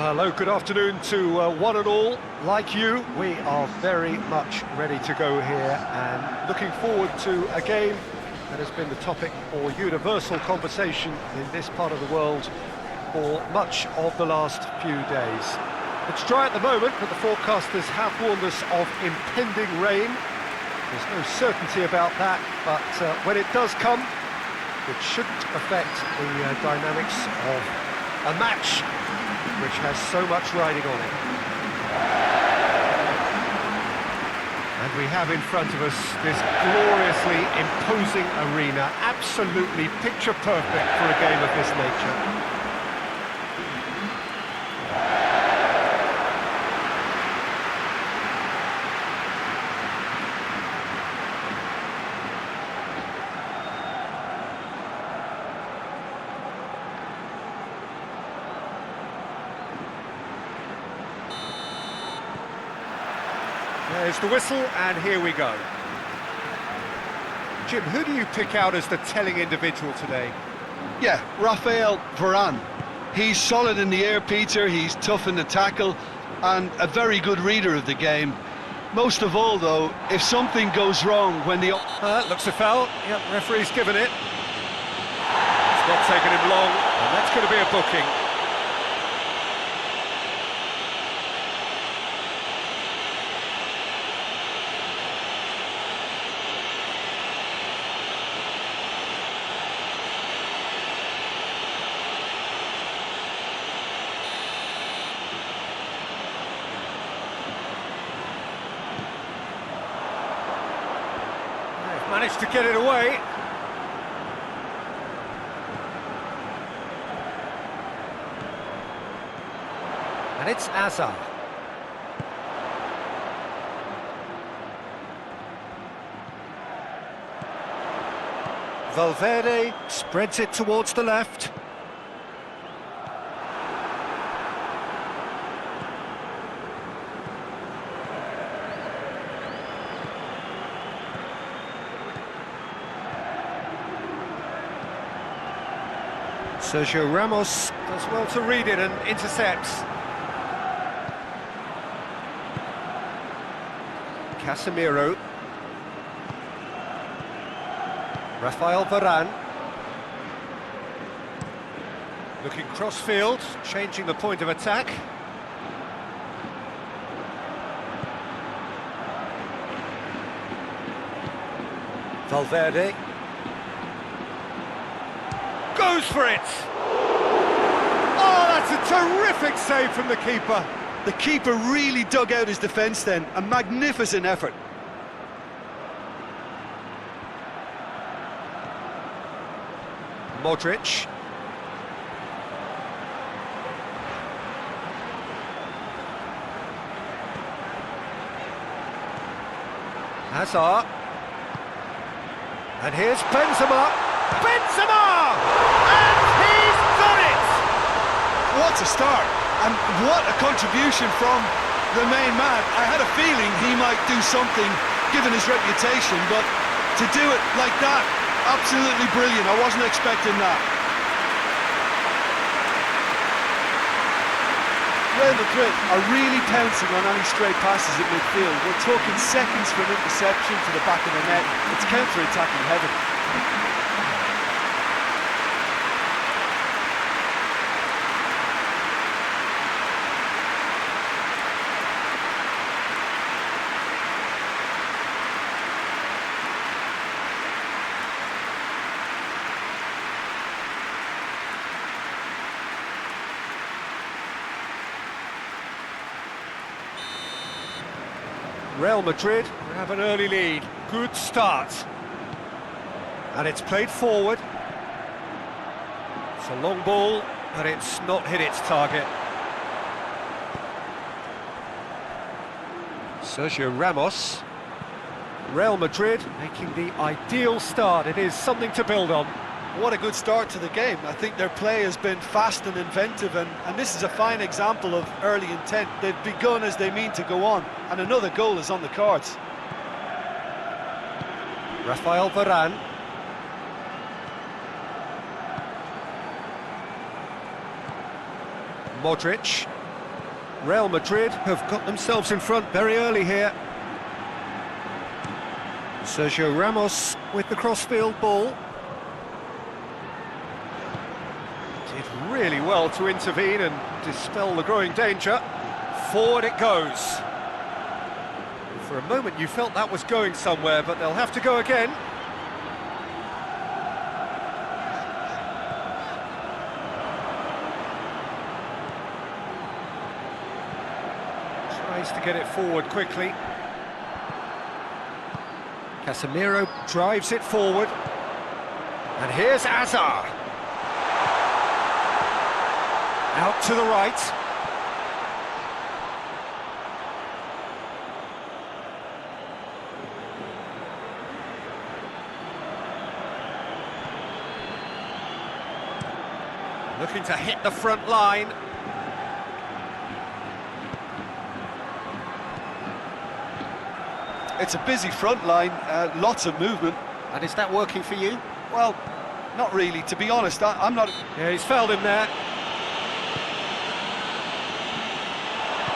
Well, hello, good afternoon to one and all. Like you, we are very much ready to go here and looking forward to a game that has been the topic or universal conversation in this part of the world for much of the last few days. It's dry at the moment, but the forecasters have warned us of impending rain. There's no certainty about that, but when it does come, it shouldn't affect the dynamics of a match which has so much riding on it. And we have in front of us this gloriously imposing arena, absolutely picture perfect for a game of this nature. There's the whistle, and here we go. Jim, who do you pick out as the telling individual today? Yeah, Raphael Varane. He's solid in the air, Peter, he's tough in the tackle, and a very good reader of the game. Most of all, though, if something goes wrong when the... Looks a foul. Yep, referee's given it. It's not taken him long, and that's going to be a booking. Managed to get it away. And it's Azar. Valverde spreads it towards the left. Sergio Ramos does well to read it and intercepts. Casemiro. Raphael Varane. Looking cross-field, changing the point of attack. Valverde. Goes for it! Oh, that's a terrific save from the keeper. The keeper really dug out his defence then, a magnificent effort. Modric. Hazard. And here's Benzema. Benzema! And he's done it! What a start, and what a contribution from the main man. I had a feeling he might do something, given his reputation, but to do it like that, absolutely brilliant. I wasn't expecting that. Real Madrid are really pouncing on any stray passes at midfield. We're talking seconds from interception to the back of the net. It's counter-attacking heaven. Real Madrid have an early lead. Good start. And it's played forward. It's a long ball, but it's not hit its target. Sergio Ramos. Real Madrid making the ideal start. It is something to build on. What a good start to the game. I think their play has been fast and inventive, and this is a fine example of early intent. They've begun as they mean to go on, and another goal is on the cards. Raphael Varane. Modric. Real Madrid have got themselves in front very early here. Sergio Ramos with the crossfield ball. Did really well to intervene and dispel the growing danger. Forward it goes. For a moment you felt that was going somewhere, but they'll have to go again. Tries to get it forward quickly. Casemiro drives it forward. And here's Hazard. Out to the right. Looking to hit the front line. It's a busy front line, lots of movement. And is that working for you? Well, not really, to be honest. I'm not... Yeah, he's fouled him there.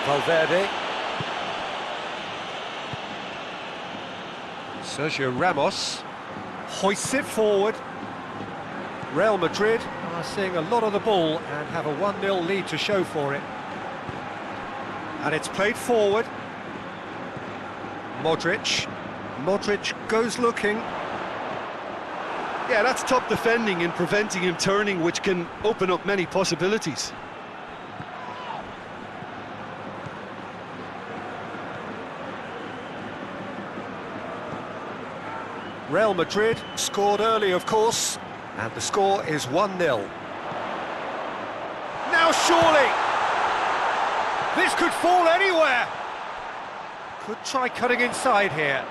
Valverde. Sergio Ramos hoists it forward. Real Madrid are seeing a lot of the ball and have a 1-0 lead to show for it. And it's played forward. Modric. Modric goes looking. Yeah, that's top defending and preventing him turning, which can open up many possibilities. Real Madrid scored early, of course, and the score is 1-0. Now surely! This could fall anywhere! Could try cutting inside here.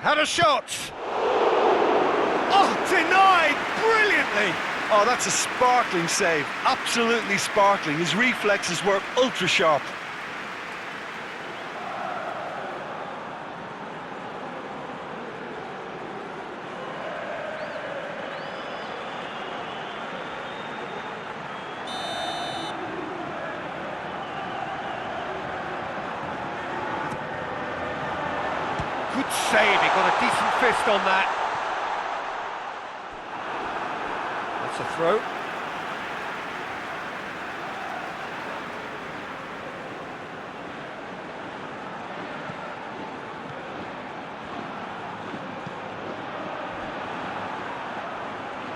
Had a shot! Oh, denied brilliantly! Oh, that's a sparkling save, absolutely sparkling. His reflexes were ultra sharp. Good save, he got a decent fist on that. That's a throw.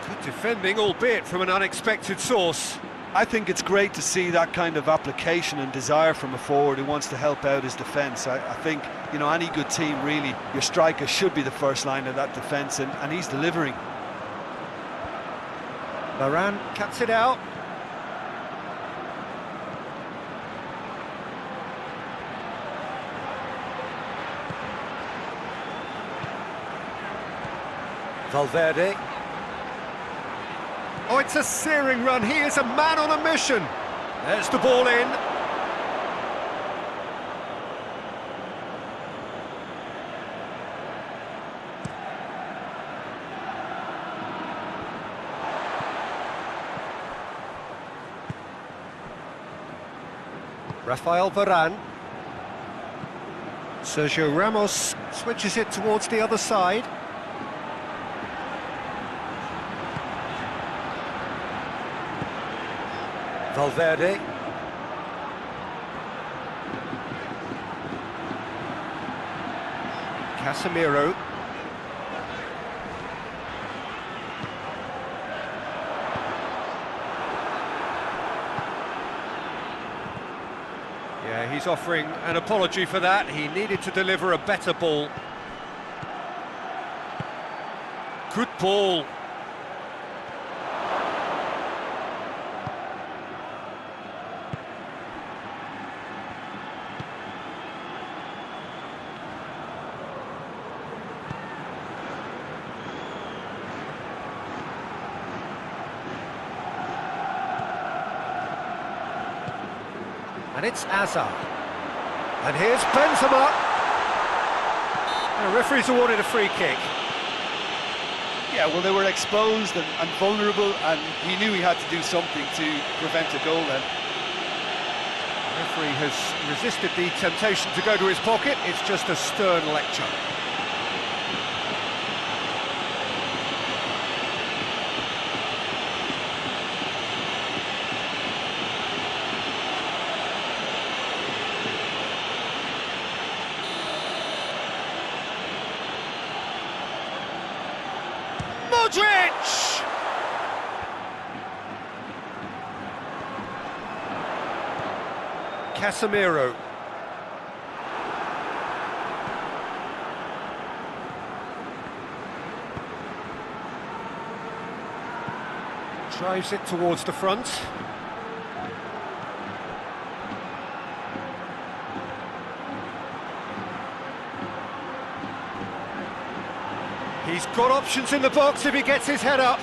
Good defending, albeit from an unexpected source. I think it's great to see that kind of application and desire from a forward who wants to help out his defence. I think, you know, any good team, really, your striker should be the first line of that defence, and he's delivering. Varane cuts it out. Valverde. Oh, it's a searing run. He is a man on a mission. There's the ball in. Rafael Varane. Sergio Ramos switches it towards the other side. Valverde. Casemiro. Yeah, he's offering an apology for that. He needed to deliver a better ball. Good ball. And it's Hazard. And here's Benzema. The referee's awarded a free kick. Yeah, well, they were exposed and vulnerable, and he knew he had to do something to prevent a goal then. The referee has resisted the temptation to go to his pocket. It's just a stern lecture. Modric! Casemiro. Drives it towards the front. He's got options in the box if he gets his head up.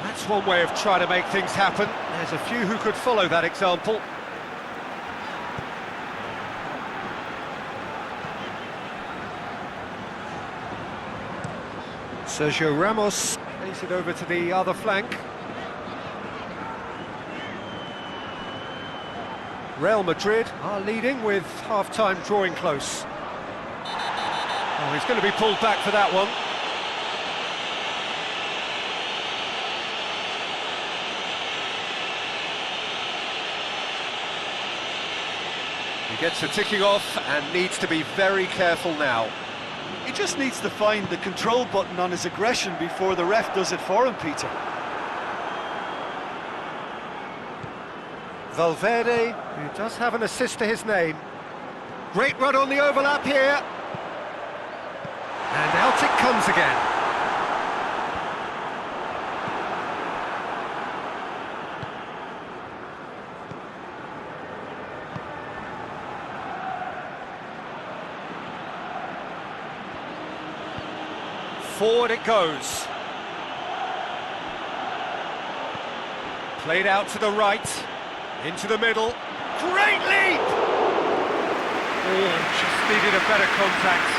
That's one way of trying to make things happen. There's a few who could follow that example. Sergio Ramos plays it over to the other flank. Real Madrid are leading with half-time drawing close. Oh, he's going to be pulled back for that one. He gets the ticking off and needs to be very careful now. He just needs to find the control button on his aggression before the ref does it for him, Peter. Valverde, who does have an assist to his name. Great run on the overlap here. And out it comes again. Forward it goes. Played out to the right. Into the middle. Great leap! Oh, just needed a better contact.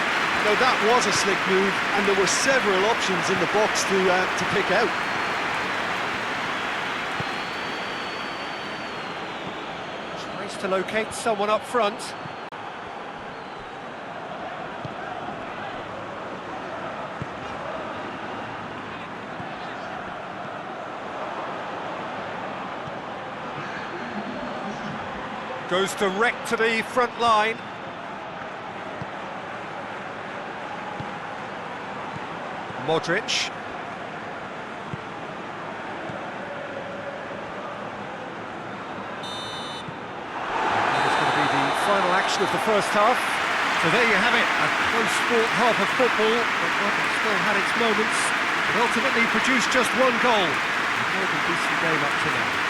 No, that was a slick move, and there were several options in the box to pick out. Tries to locate someone up front. Goes direct to the front line. Modric. That is going to be the final action of the first half. So there you have it, a close-fought half of football, but one that still had its moments. It ultimately produced just one goal. A more than decent game up to now.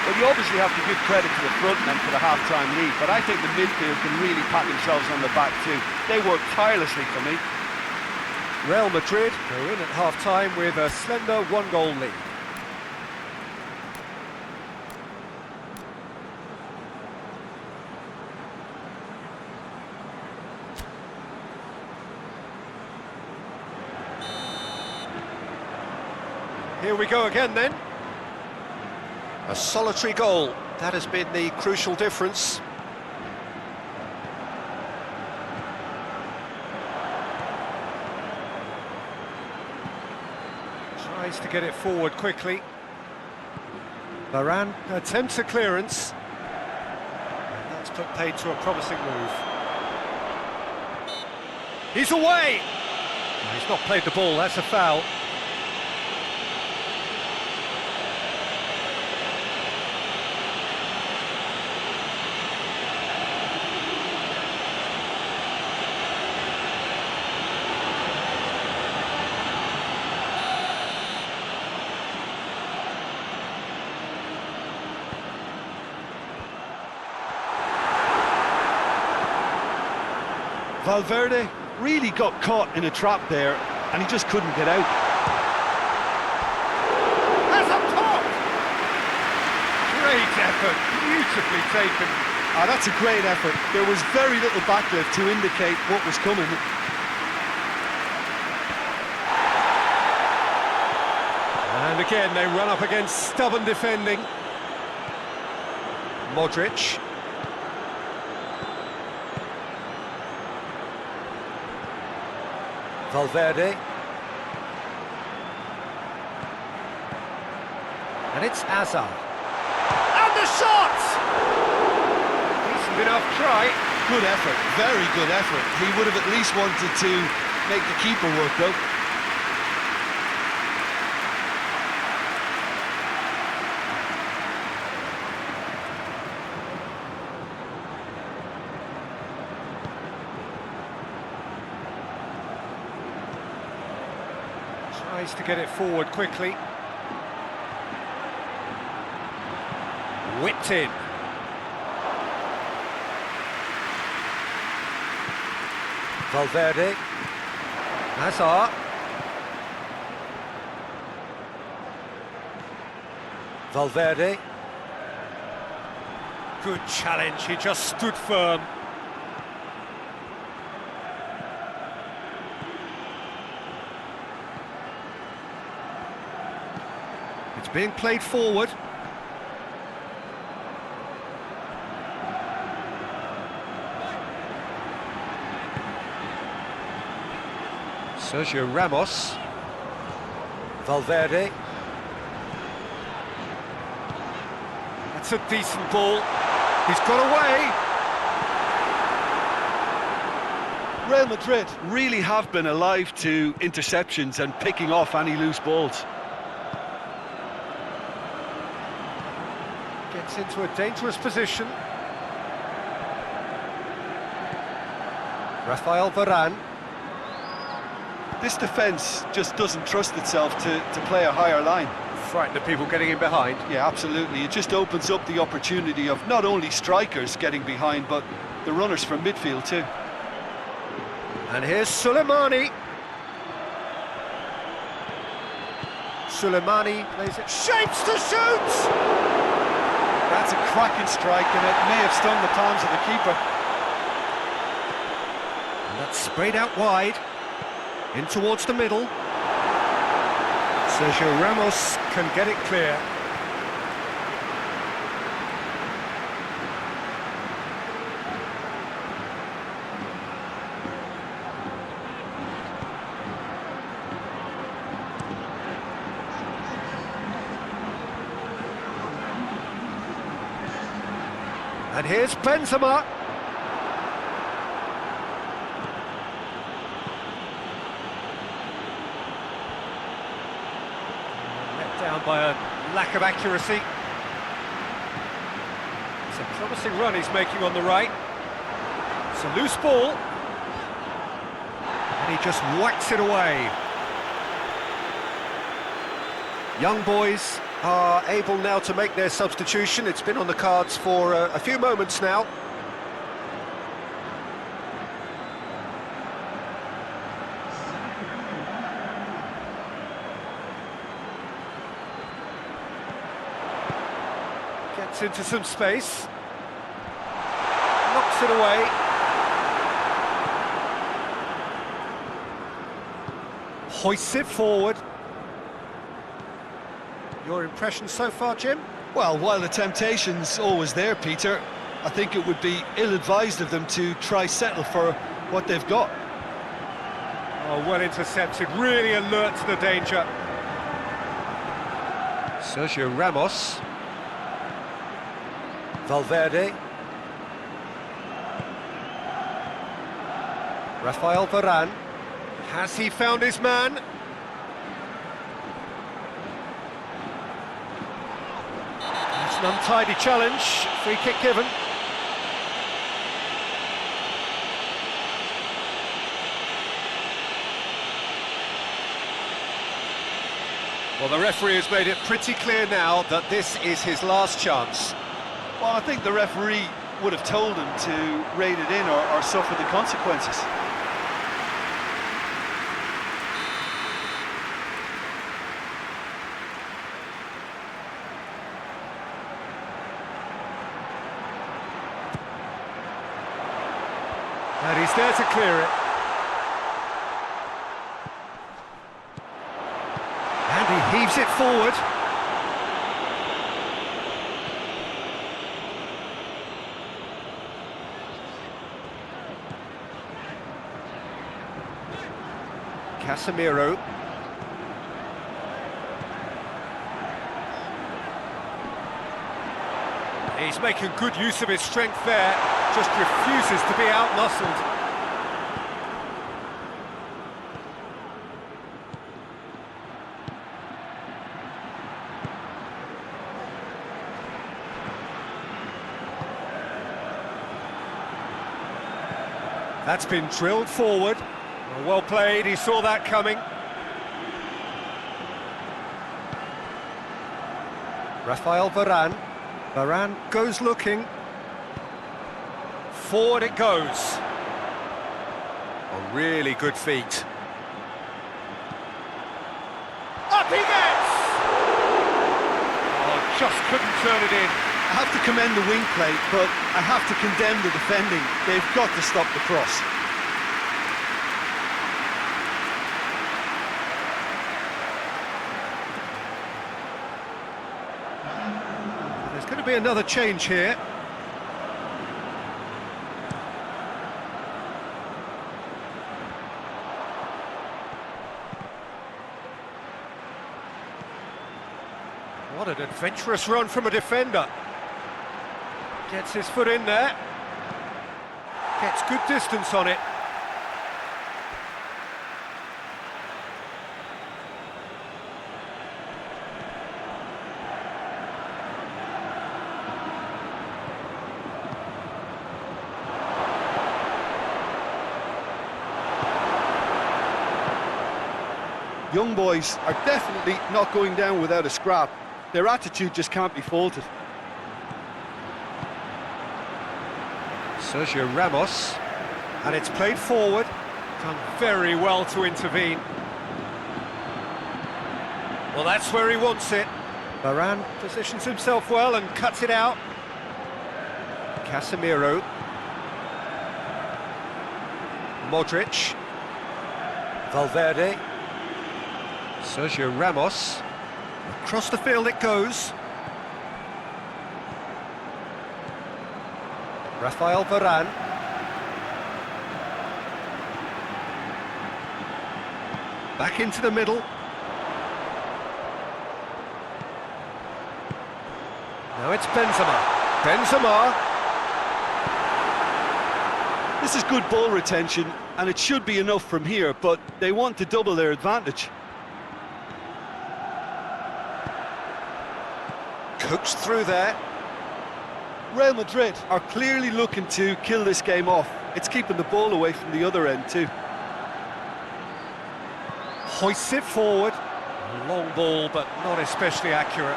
Well, you obviously have to give credit to the front men for the half-time lead, but I think the midfield can really pat themselves on the back too. They worked tirelessly for me. Real Madrid go in at half-time with a slender one-goal lead. Here we go again then. A solitary goal, that has been the crucial difference. Tries to get it forward quickly. Varane attempts a clearance. And that's put paid to a promising move. He's away! He's not played the ball, that's a foul. Valverde really got caught in a trap there, and he just couldn't get out. That's up top! Great effort, beautifully taken. Ah, that's a great effort. There was very little backlift to indicate what was coming. And again, they run up against stubborn defending. Modric. Valverde. And it's Hazard. And the shot! Decent enough try. Good effort, very good effort. He would have at least wanted to make the keeper work though. Tries to get it forward quickly. Whipped in. Valverde. Hazard. Valverde. Good challenge, he just stood firm. It's being played forward. Sergio Ramos. Valverde. That's a decent ball. He's got away. Real Madrid really have been alive to interceptions and picking off any loose balls. Gets into a dangerous position. Rafael Varane. This defence just doesn't trust itself to play a higher line. Frightened of people getting in behind. Yeah, absolutely. It just opens up the opportunity of not only strikers getting behind, but the runners from midfield too. And here's Soleimani. Soleimani plays it. Shapes to shoot! That's a cracking strike, and it may have stung the palms of the keeper. And that's sprayed out wide. In towards the middle. Sergio Ramos can get it clear. And here's Benzema. Down by a lack of accuracy. It's a promising run he's making on the right. It's a loose ball. And he just whacks it away. Young boys are able now to make their substitution. It's been on the cards for a few moments now. Gets into some space. Knocks it away. Hoists it forward. Your impression so far, Jim? Well, while the temptation's always there, Peter, I think it would be ill-advised of them to try settle for what they've got. Oh, well intercepted, really alert to the danger. Sergio Ramos. Valverde. Rafael Varane. Has he found his man? It's an untidy challenge. Free kick given. Well, the referee has made it pretty clear now that this is his last chance. Well, I think the referee would have told him to rate it in or suffer the consequences. And he's there to clear it. And he heaves it forward. Casemiro. He's making good use of his strength there, just refuses to be out-muscled. That's been drilled forward. Well played, he saw that coming. Rafael Varane. Varane goes looking. Forward it goes. A really good feat. Up he gets! Oh, just couldn't turn it in. I have to commend the wing play, but I have to condemn the defending. They've got to stop the cross. There's going to be another change here. What an adventurous run from a defender. Gets his foot in there. Gets good distance on it. Young boys are definitely not going down without a scrap. Their attitude just can't be faulted. Sergio Ramos, and it's played forward. Done very well to intervene. Well, that's where he wants it. Varane positions himself well and cuts it out. Casemiro. Modric. Valverde. Sergio Ramos. Across the field it goes. Rafael Varane. Back into the middle. Now it's Benzema. Benzema. This is good ball retention, and it should be enough from here, but they want to double their advantage. Coaxed through there. Real Madrid are clearly looking to kill this game off. It's keeping the ball away from the other end too. Hoists it forward. Long ball, but not especially accurate.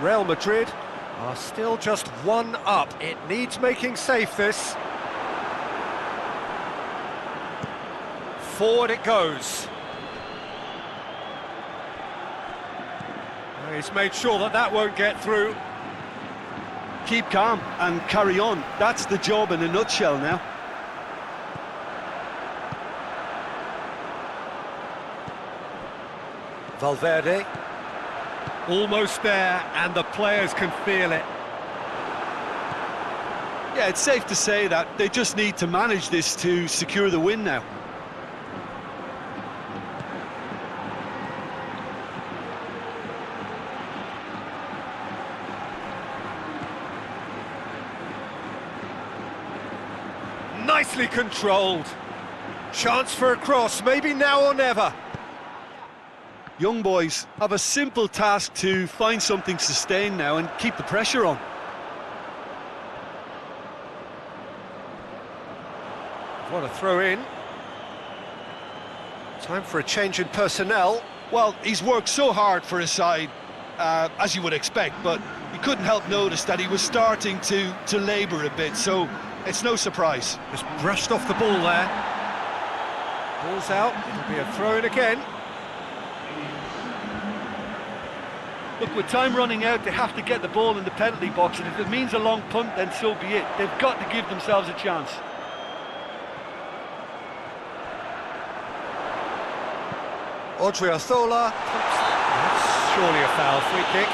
Real Madrid are still just one up. It needs making safe, this. Forward it goes. He's made sure that that won't get through. Keep calm and carry on. That's the job in a nutshell now. Valverde. Almost there, and the players can feel it. Yeah, it's safe to say that they just need to manage this to secure the win now. Nicely controlled. Chance for a cross, maybe now or never. Young boys have a simple task to find something sustained now and keep the pressure on. What a throw in. Time for a change in personnel. Well, he's worked so hard for his side, as you would expect, but you couldn't help notice that he was starting to labour a bit, so it's no surprise. Just brushed off the ball there. Ball's out, it'll be a throw in again. Look, with time running out, they have to get the ball in the penalty box, and if it means a long punt, then so be it. They've got to give themselves a chance. Odriozola. That's surely a foul. Free kick.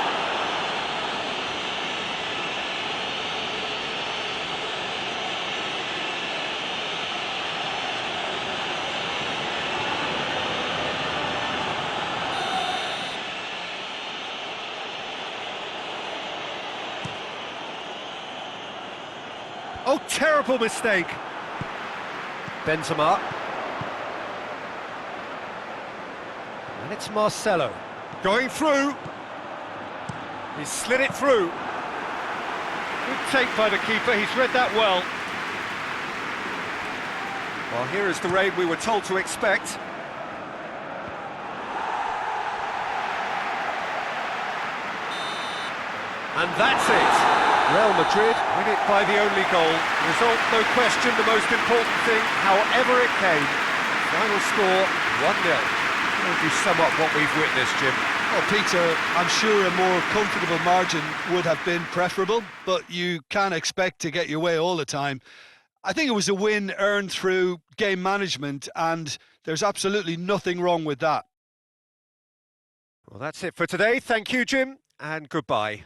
Oh, terrible mistake. Benzema. And it's Marcelo. Going through. He's slid it through. Good take by the keeper, he's read that well. Well, here is the raid we were told to expect. And that's it. Real Madrid win it by the only goal. Result, no question, the most important thing, however it came. Final score, 1-0. How would you sum up what we've witnessed, Jim? Well, Peter, I'm sure a more comfortable margin would have been preferable, but you can't expect to get your way all the time. I think it was a win earned through game management, and there's absolutely nothing wrong with that. Well, that's it for today. Thank you, Jim, and goodbye.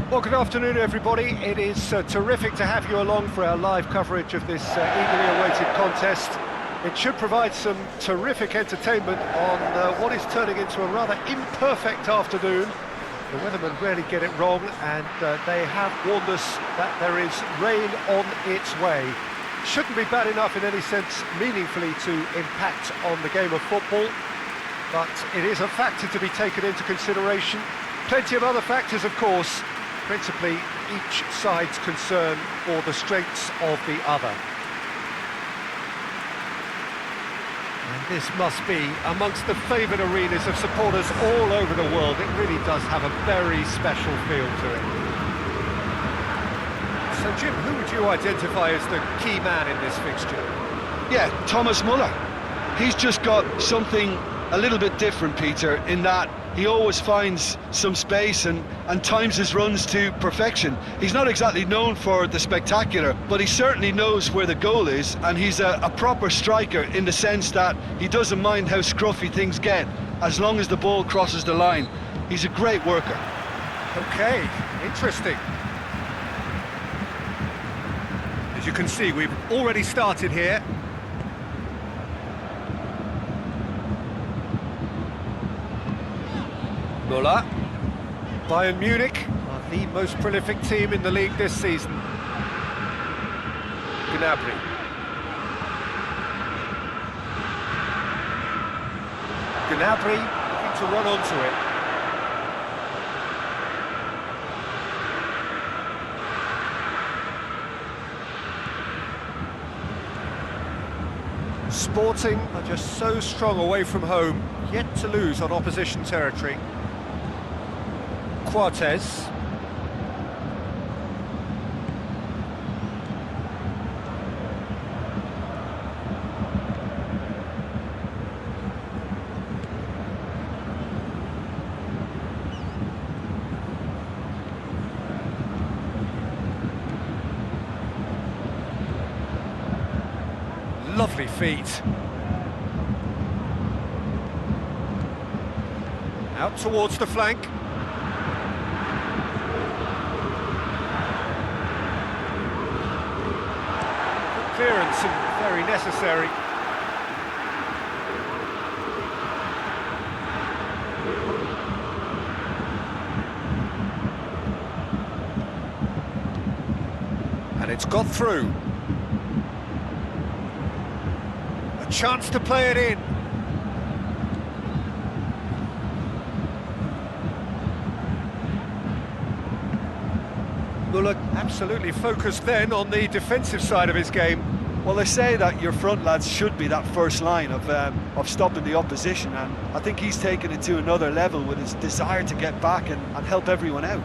Well, good afternoon, everybody. It is terrific to have you along for our live coverage of this eagerly awaited contest. It should provide some terrific entertainment on what is turning into a rather imperfect afternoon. The weathermen rarely get it wrong, and they have warned us that there is rain on its way. Shouldn't be bad enough in any sense meaningfully to impact on the game of football, but it is a factor to be taken into consideration. Plenty of other factors, of course, principally each side's concern for the strengths of the other. This must be amongst the favoured arenas of supporters all over the world. It really does have a very special feel to it. So, Jim, who would you identify as the key man in this fixture? Yeah, Thomas Muller. He's just got something a little bit different, Peter, in that he always finds some space and times his runs to perfection. He's not exactly known for the spectacular, but he certainly knows where the goal is, and he's a proper striker in the sense that he doesn't mind how scruffy things get, as long as the ball crosses the line. He's a great worker. Okay, interesting. As you can see, we've already started here. Müller. Bayern Munich are the most prolific team in the league this season. Gnabry. Gnabry looking to run onto it. Sporting are just so strong away from home, yet to lose on opposition territory. Cortez. Lovely feet. Out towards the flank. Clearance and very necessary. And it's got through. A chance to play it in. Müller absolutely focused then on the defensive side of his game. Well, they say that your front lads should be that first line of stopping the opposition, and I think he's taken it to another level with his desire to get back and help everyone out.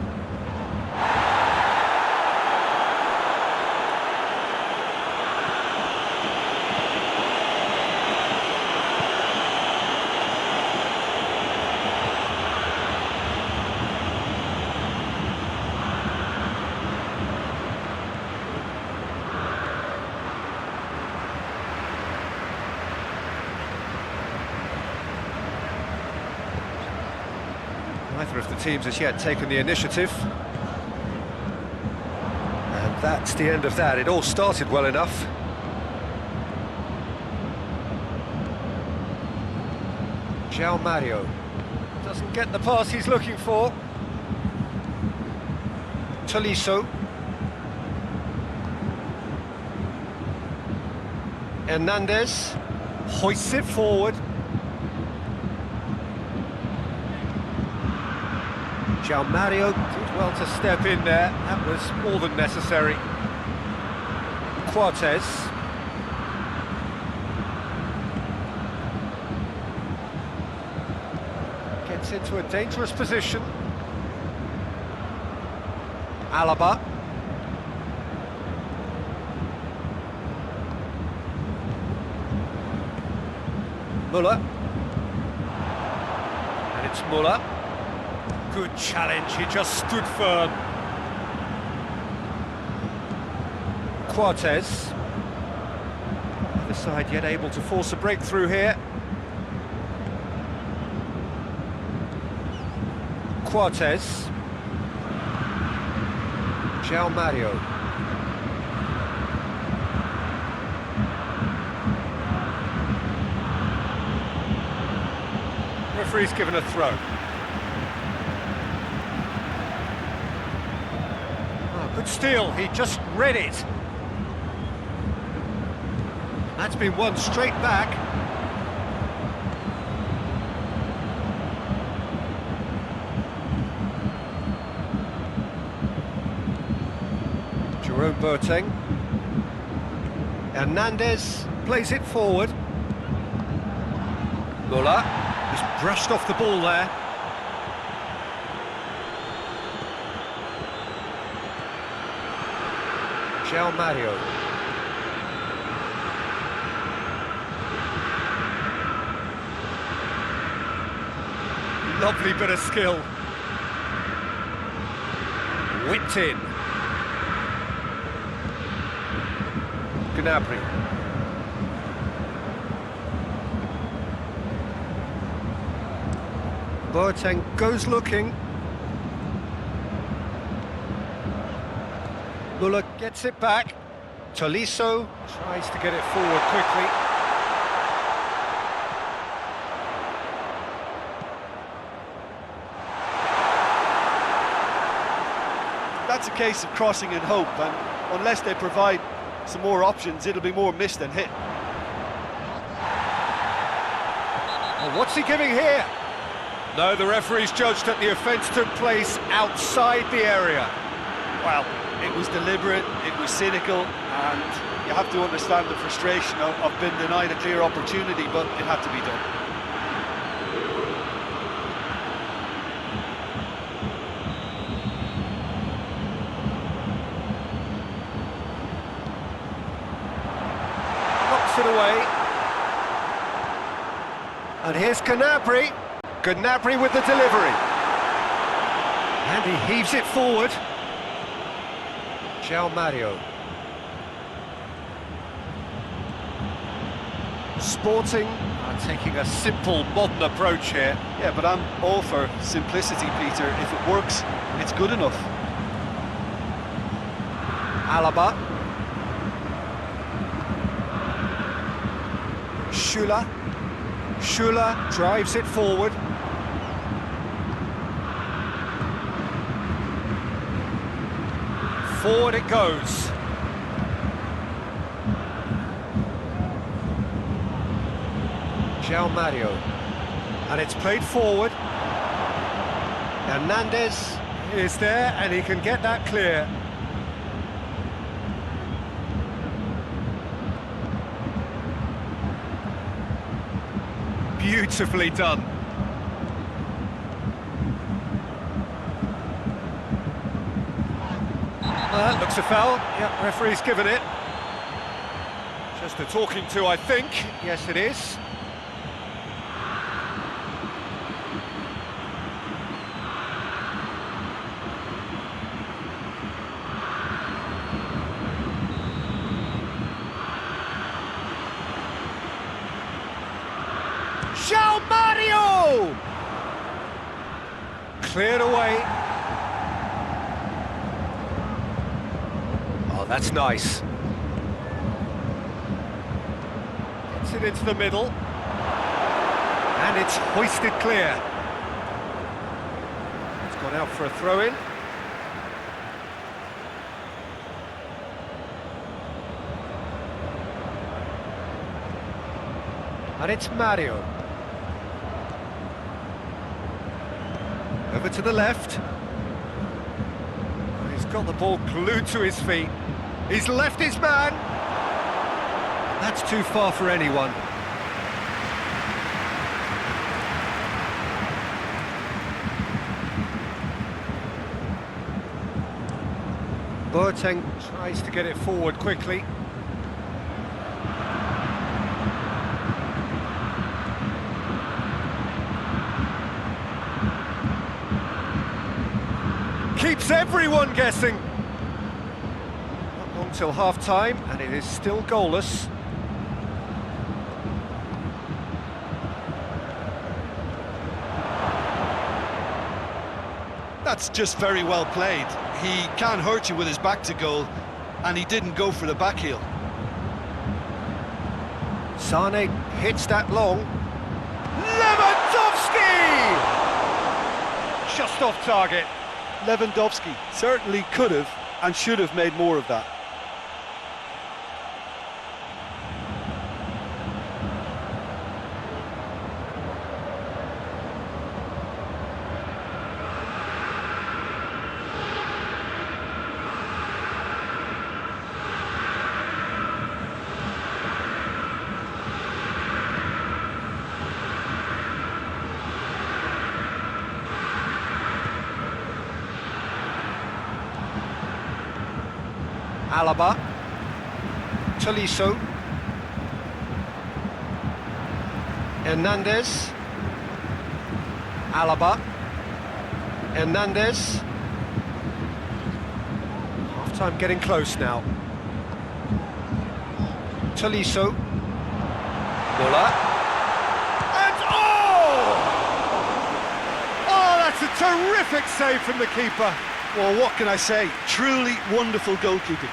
Neither of the teams has yet taken the initiative. And that's the end of that. It all started well enough. João Mario doesn't get the pass he's looking for. Tolisso. Hernandez hoists it forward. João Mario did well to step in there, that was more than necessary. Cortez. Gets into a dangerous position. Alaba. Müller. And it's Müller. Good challenge, he just stood firm. Cortez. Other side yet able to force a breakthrough here. Cortez. João Mario. Referee's given a throw. Good steal, he just read it. That's been won straight back. Jerome Boateng. Hernandez plays it forward. Muller, he's brushed off the ball there. João Mario. Lovely bit of skill. Whipped in. Gnabry. Boateng goes looking. Muller gets it back. Tolisso tries to get it forward quickly. That's a case of crossing in hope, and unless they provide some more options, it'll be more miss than hit. Well, what's he giving here? No, the referee's judged that the offence took place outside the area. Well, it was deliberate, it was cynical, and you have to understand the frustration of being denied a clear opportunity, but it had to be done. Knocks it away. And here's Gnabry. Gnabry with the delivery. And he heaves it forward. João Mario. Sporting are taking a simple, modern approach here. Yeah, but I'm all for simplicity, Peter. If it works, it's good enough. Alaba. Schüller. Schüller drives it forward. Forward it goes. João Mario. And it's played forward. Hernandez is there and he can get that clear. Beautifully done. That looks a foul. Yeah, referee's given it. Just a talking to, I think. Yes, it is. João Mario! Cleared away. Oh, that's nice. Gets it into the middle. And it's hoisted clear. It's gone out for a throw-in. And it's Mario. Over to the left. He's got the ball glued to his feet. He's left his man. That's too far for anyone. Boateng tries to get it forward quickly. Keeps everyone guessing. Not long till half-time, and it is still goalless. That's just very well played. He can't hurt you with his back to goal, and he didn't go for the back heel. Sane hits that long. Lewandowski! Just off target. Lewandowski certainly could have and should have made more of that. Alaba. Tolisso. Hernandez. Alaba. Hernandez. Half-time getting close now. Tolisso. Muller. And oh! Oh, that's a terrific save from the keeper. Well, what can I say? Truly wonderful goalkeeping.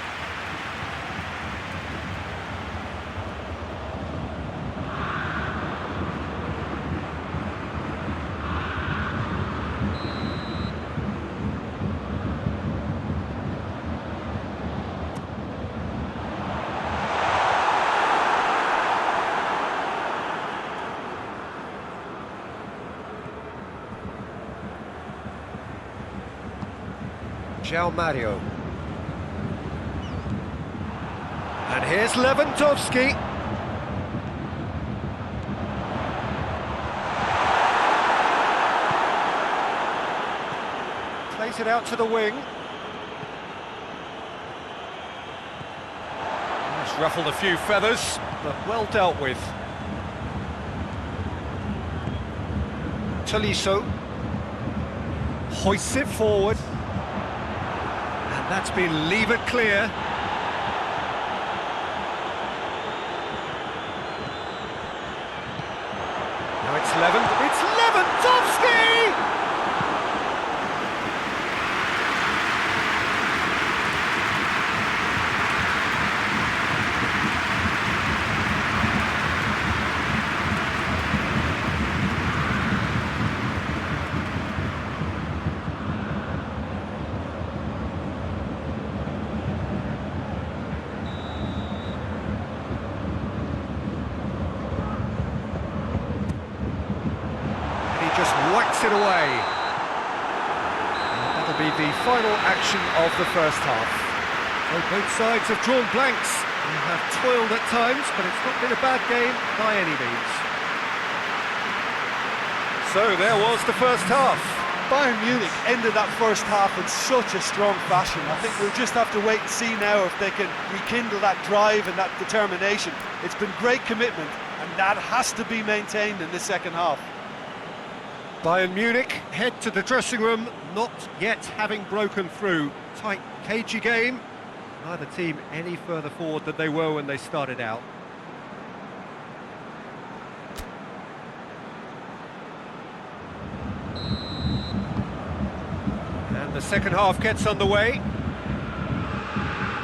João Mario. And here's Lewandowski. Plays it out to the wing. It's ruffled a few feathers, but well dealt with. Tolisso hoists it forward. That's been levered clear. Now it's Lewandowski! Just whacks it away. That'll be the final action of the first half. Well, both sides have drawn blanks and have toiled at times, but it's not been a bad game by any means. So there was the first half. Bayern Munich ended that first half in such a strong fashion. I think we'll just have to wait and see now if they can rekindle that drive and that determination. It's been great commitment, and that has to be maintained in the second half. Bayern Munich head to the dressing room, not yet having broken through. Tight, cagey game. Neither team any further forward than they were when they started out. And the second half gets underway.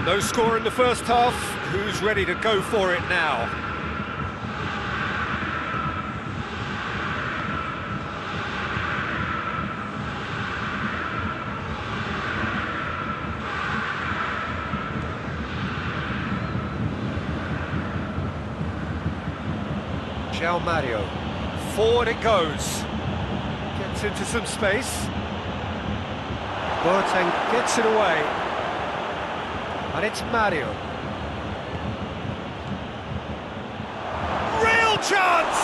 No score in the first half. Who's ready to go for it now? João Mario, forward it goes, gets into some space, Boateng gets it away, and it's Mario. Real chance!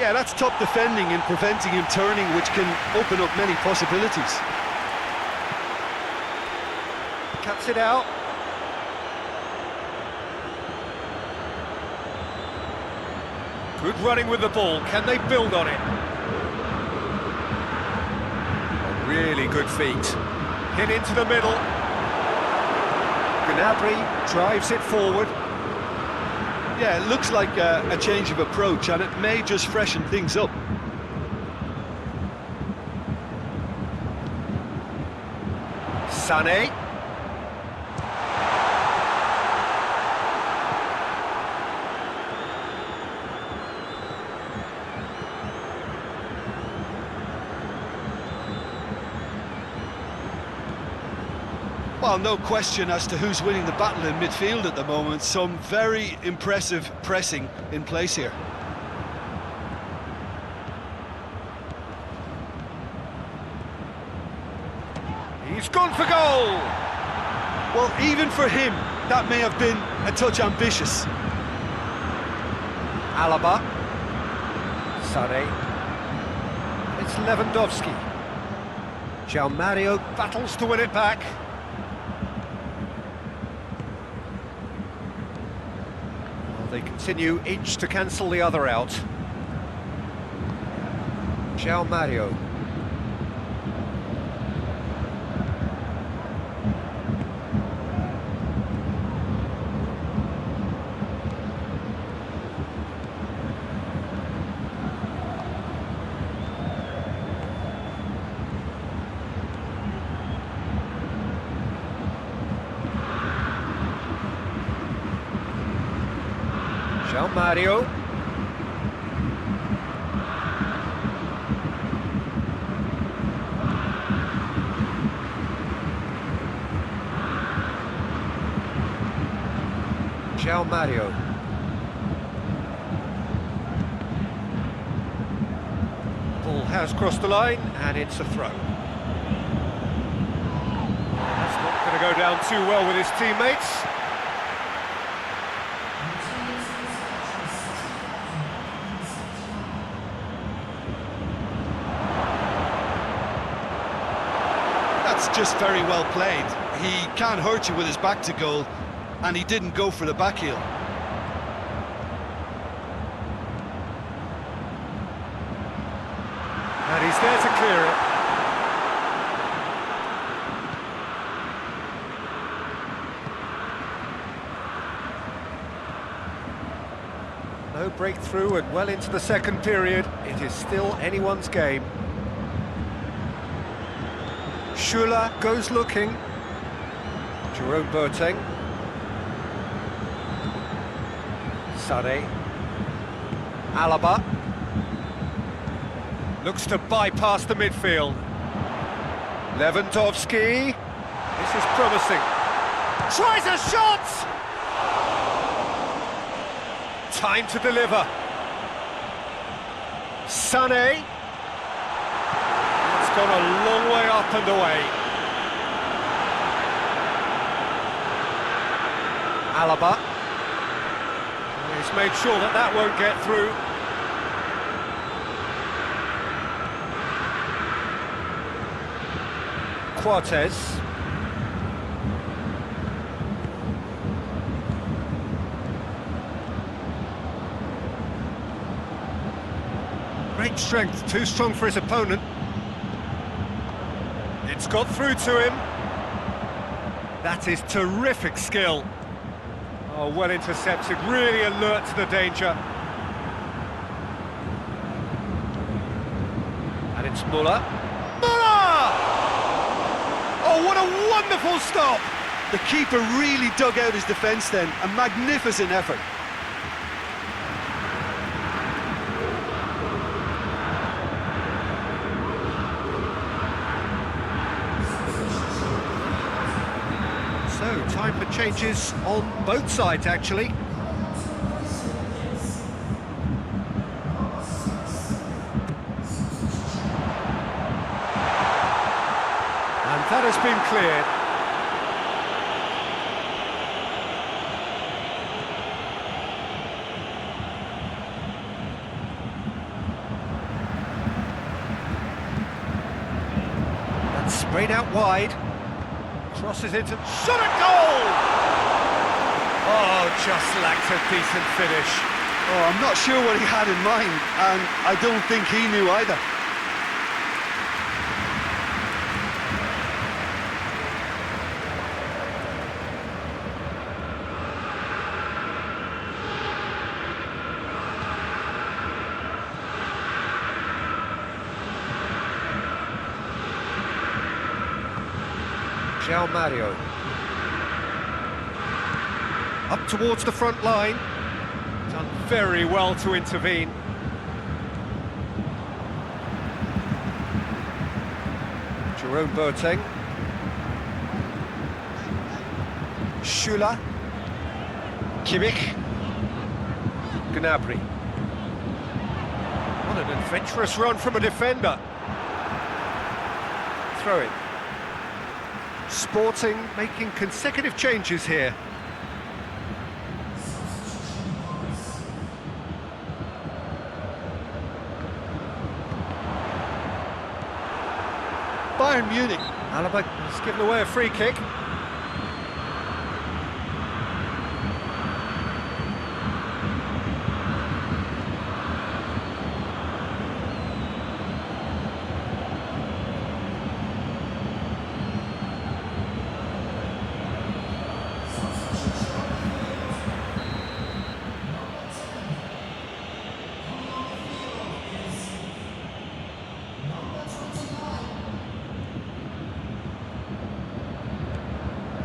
Yeah, that's top defending and preventing him turning, which can open up many possibilities. Cuts it out. Good running with the ball, can they build on it? Really good feet. Hit into the middle. Gnabry drives it forward. Yeah, it looks like a change of approach, and it may just freshen things up. Sané. Well, no question as to who's winning the battle in midfield at the moment. Some very impressive pressing in place here. He's gone for goal! Well, even for him, that may have been a touch ambitious. Alaba. Sané. It's Lewandowski. Mario battles to win it back. Well, they continue each to cancel the other out. Mario. Mario. Mario. Ball has crossed the line and it's a throw. That's not going to go down too well with his teammates. Just very well played. He can't hurt you with his back to goal, and he didn't go for the back heel. And he's there to clear it. No breakthrough and well into the second period. It is still anyone's game. Schüller goes looking. Jerome Boateng. Sane. Alaba. Looks to bypass the midfield. Lewandowski. This is promising. Tries a shot! Time to deliver. Sane. Gone a long way up and away. Alaba. He's made sure that that won't get through. Cortez. Great strength, too strong for his opponent. It's got through to him. That is terrific skill. Oh, well intercepted, really alert to the danger. And it's Müller. Müller! Oh, what a wonderful stop! The keeper really dug out his defence then. A magnificent effort. So, time for changes on both sides, actually. And that has been cleared. That's sprayed out wide. Crosses into... shot at goal! Oh, just lacked a decent finish. Oh, I'm not sure what he had in mind, and I don't think he knew either. Mario. Up towards the front line. Done very well to intervene. Jerome Boateng. Schüller. Kimmich. Gnabry. What an adventurous run from a defender. Throw it. Sporting making consecutive changes here. Bayern Bayern Munich. Alaba has given away a free kick.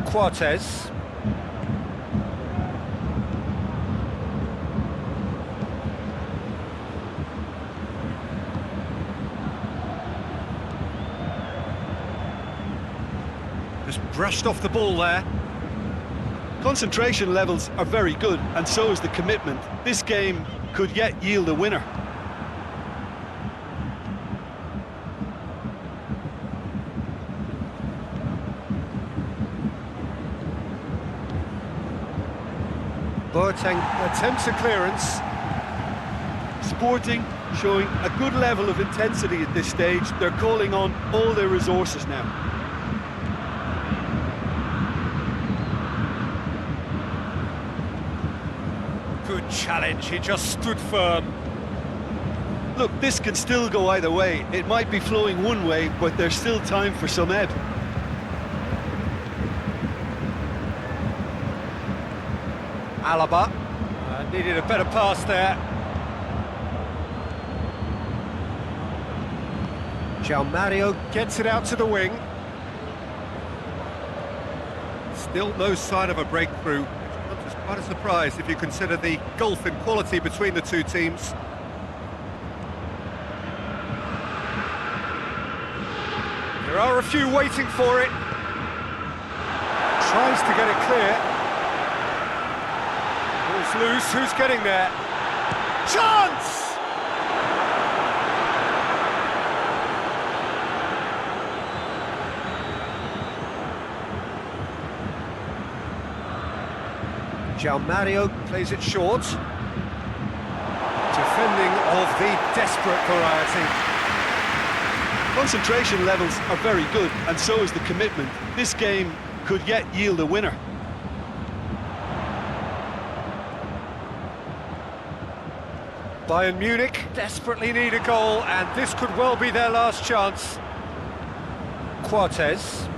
Cortez. Just brushed off the ball there. Concentration levels are very good, and so is the commitment. This game could yet yield a winner. Boateng attempts a clearance. Sporting showing a good level of intensity at this stage. They're calling on all their resources now. Good challenge, he just stood firm. Look, this can still go either way. It might be flowing one way, but there's still time for some ebb. Alaba needed a better pass there. Mario gets it out to the wing. Still no sign of a breakthrough. It's quite a surprise if you consider the gulf in quality between the two teams. There are a few waiting for it. Tries to get it clear. Ball's loose, who's getting there? Chance! Mario plays it short. Defending of the desperate variety. Concentration levels are very good, and so is the commitment. This game could yet yield a winner. Bayern Munich desperately need a goal, and this could well be their last chance. Cortez.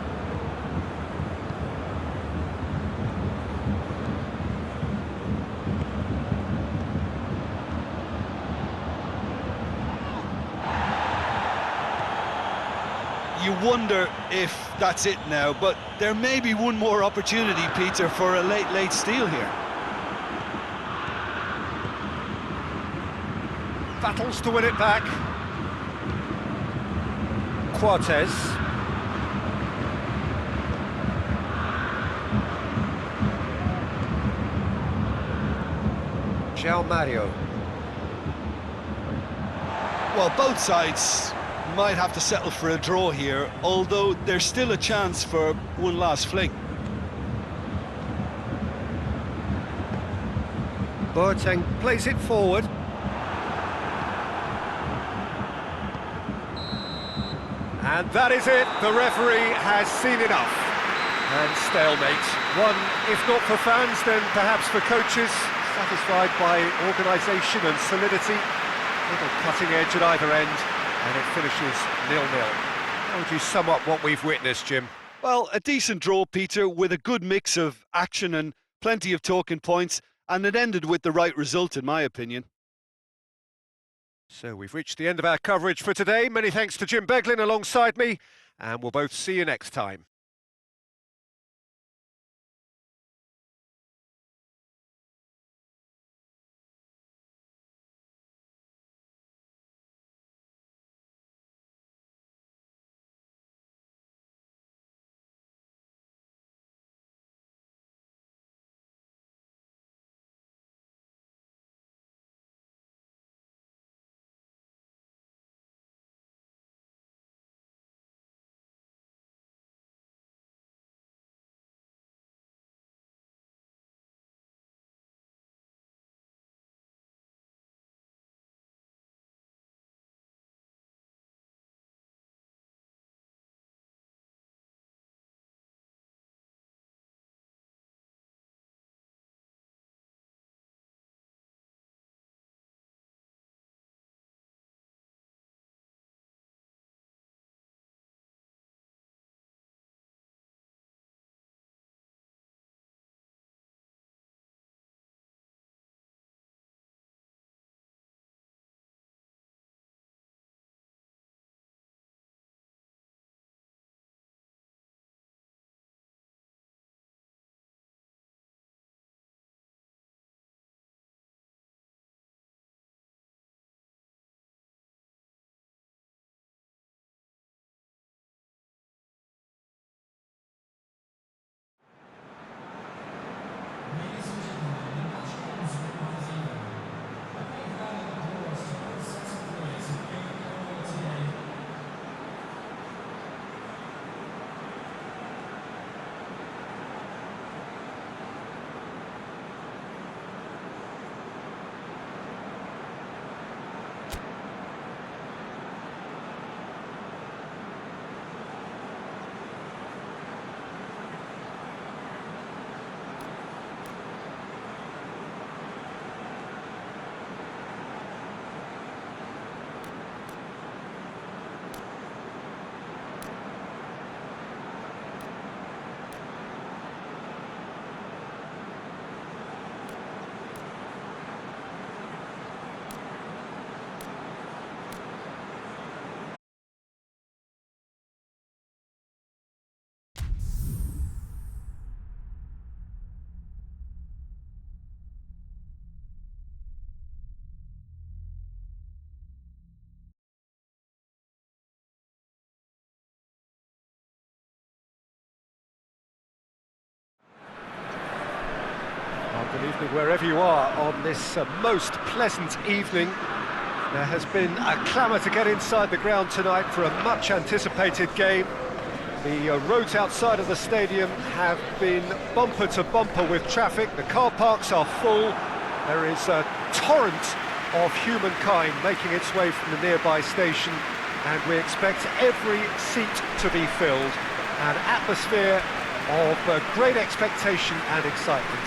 You wonder if that's it now, but there may be one more opportunity, Peter, for a late steal here. Battles to win it back. Cortez. Mario. Well, both sides might have to settle for a draw here, although there's still a chance for one last fling. Boateng plays it forward. And that is it, the referee has seen enough. And stalemate. One, if not for fans, then perhaps for coaches, satisfied by organisation and solidity. Little cutting edge at either end, and it finishes 0-0. How would you sum up what we've witnessed, Jim? Well, a decent draw, Peter, with a good mix of action and plenty of talking points, and it ended with the right result, in my opinion. So we've reached the end of our coverage for today. Many thanks to Jim Beglin alongside me, and we'll both see you next time. evening wherever you are on this most pleasant evening. There has been a clamour to get inside the ground tonight for a much anticipated game. The roads outside of the stadium have been bumper to bumper with traffic. The car parks are full. There is a torrent of humankind making its way from the nearby station, and we expect every seat to be filled. An atmosphere of great expectation and excitement.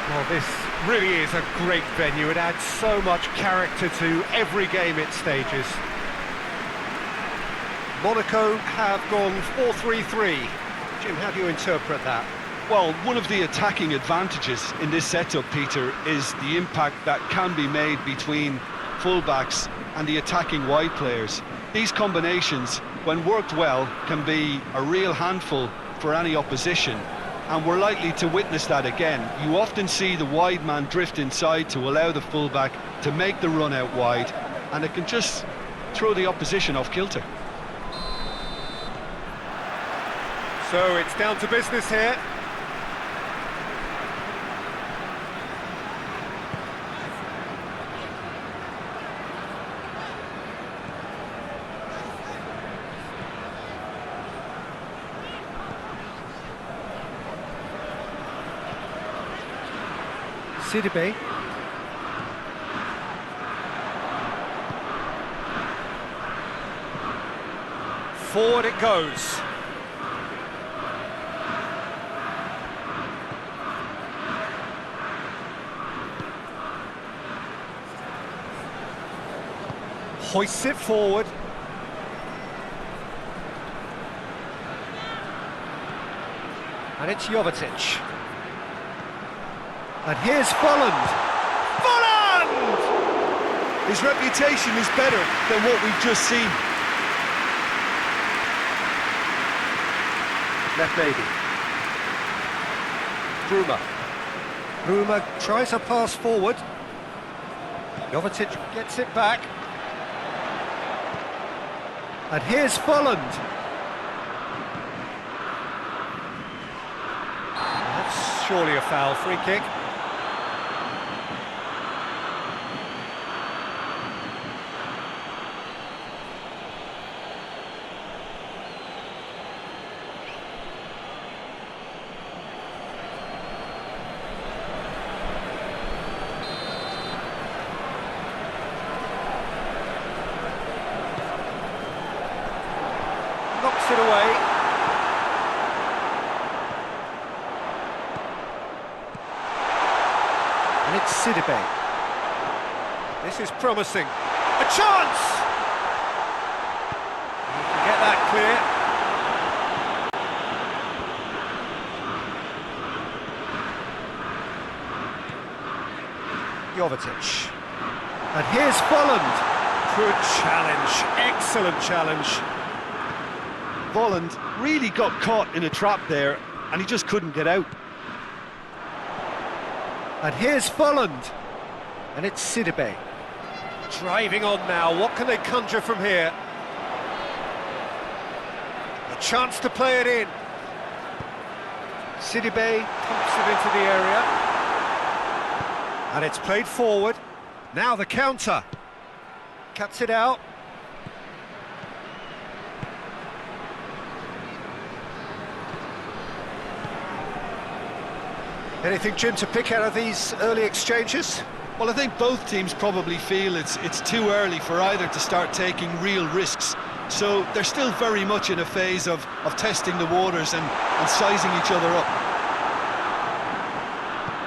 Well, this really is a great venue. It adds so much character to every game it stages. Monaco have gone 4-3-3. Jim, how do you interpret that? Well, one of the attacking advantages in this setup, Peter, is the impact that can be made between fullbacks and the attacking wide players. These combinations, when worked well, can be a real handful for any opposition, and we're likely to witness that again. You often see the wide man drift inside to allow the fullback to make the run out wide, and it can just throw the opposition off kilter. So it's down to business here. Sidibe. Forward it goes. Hoists it forward. And it's Jovetic. And here's Volland. Volland! His reputation is better than what we've just seen. Left maybe. Bruma. Bruma tries a pass forward. Jovetic gets it back. And here's Volland. That's surely a foul, free kick. Knocks it away. And it's Sidibe. This is promising. A chance! You can get that clear. Jovetic. And here's Volland. Good challenge. Excellent challenge. Volland really got caught in a trap there, and he just couldn't get out. And here's Volland. And it's Sidibe. Driving on now. What can they conjure from here? A chance to play it in. Sidibe pumps it into the area. And it's played forward. Now the counter. Cuts it out. Anything, Jim, to pick out of these early exchanges? Well, I think both teams probably feel it's too early for either to start taking real risks. So they're still very much in a phase of testing the waters and sizing each other up.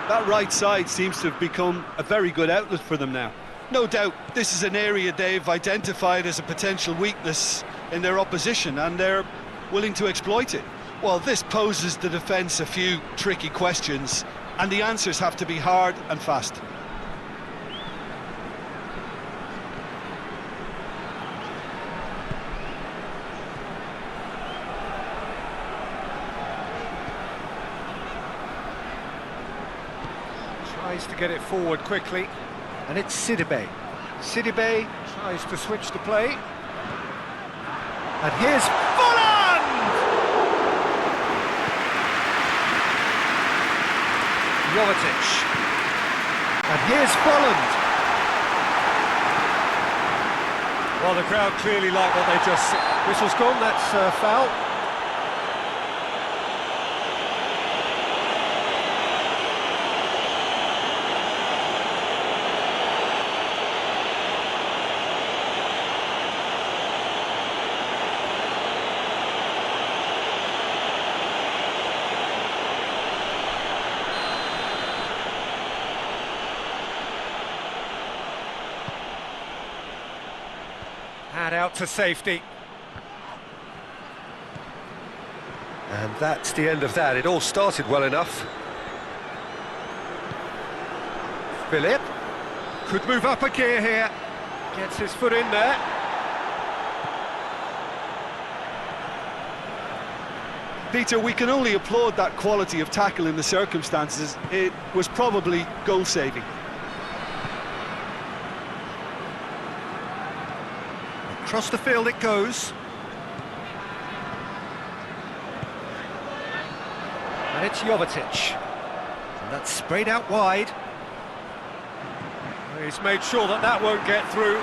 That right side seems to have become a very good outlet for them now. No doubt this is an area they've identified as a potential weakness in their opposition, and they're willing to exploit it. Well, this poses the defence a few tricky questions, and the answers have to be hard and fast. Tries to get it forward quickly, and it's Sidibe. Sidibe tries to switch the play. And here's Volland! Jovetic. And here's Folland. Well, the crowd clearly like what they just... Whistle's gone, that's foul. Had out to safety. And that's the end of that. It all started well enough. Philip could move up a gear here. Gets his foot in there. Peter, we can only applaud that quality of tackle in the circumstances. It was probably goal-saving. Across the field it goes. And it's Jovetic. And that's sprayed out wide. He's made sure that that won't get through.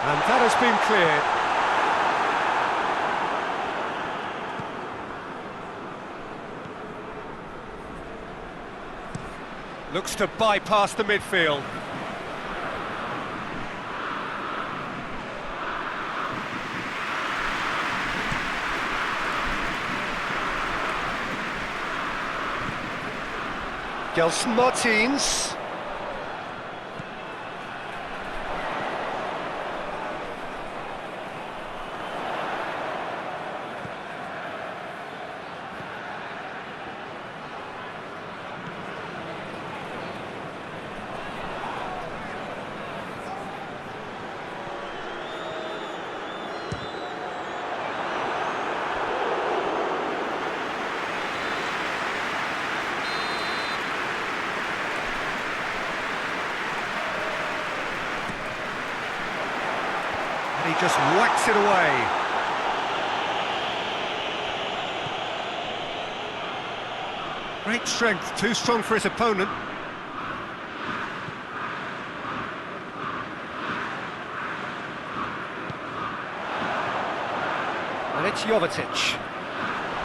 And that has been cleared. Looks to bypass the midfield. Gelson Martins. He just whacks it away. Great strength, too strong for his opponent. And it's Jovetic.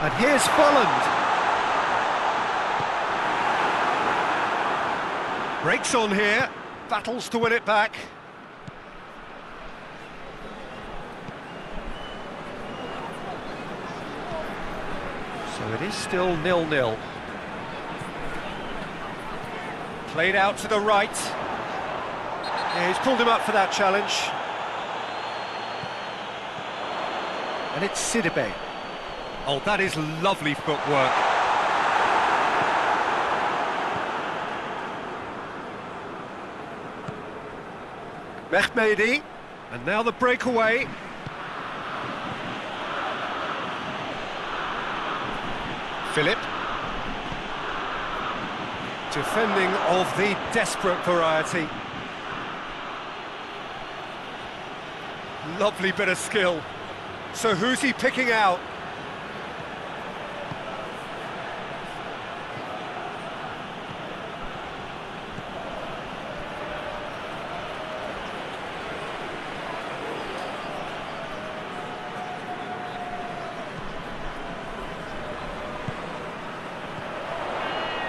And here's Folland. Breaks on here, battles to win it back. So it is still 0-0. Played out to the right. Yeah, he's pulled him up for that challenge. And it's Sidibe. Oh, that is lovely footwork. Mehmedi. And now the breakaway. Philip. Defending of the desperate variety. Lovely bit of skill. So who's he picking out?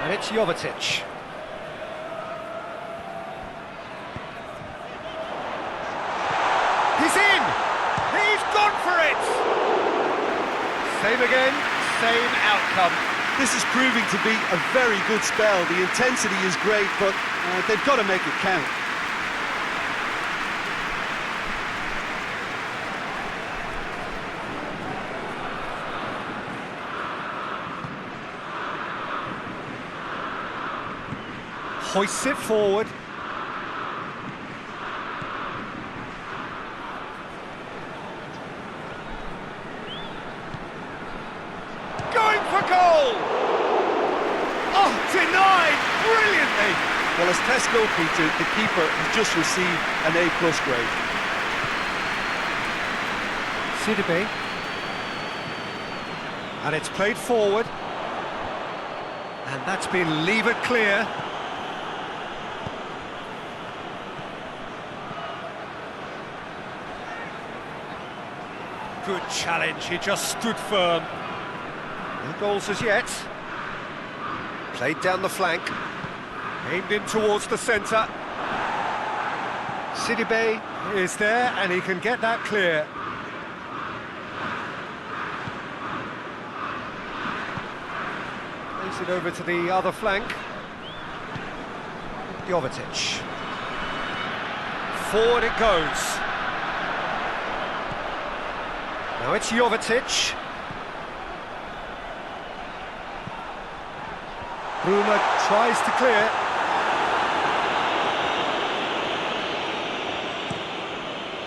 And it's Jovetic. He's in! He's gone for it! Same again, same outcome. This is proving to be a very good spell. The intensity is great, but they've got to make it count. Hoists it forward. Going for goal! Oh, denied brilliantly! Well, as tests go, Peter, the keeper has just received an A+ grade. Sidibe. And it's played forward. And that's been levered clear. Good challenge, he just stood firm. No goals as yet. Played down the flank. Aimed in towards the centre. Sidibe is there and he can get that clear. Plays it over to the other flank. Jovetic. Forward it goes. Now it's Jovetic. Bruma tries to clear.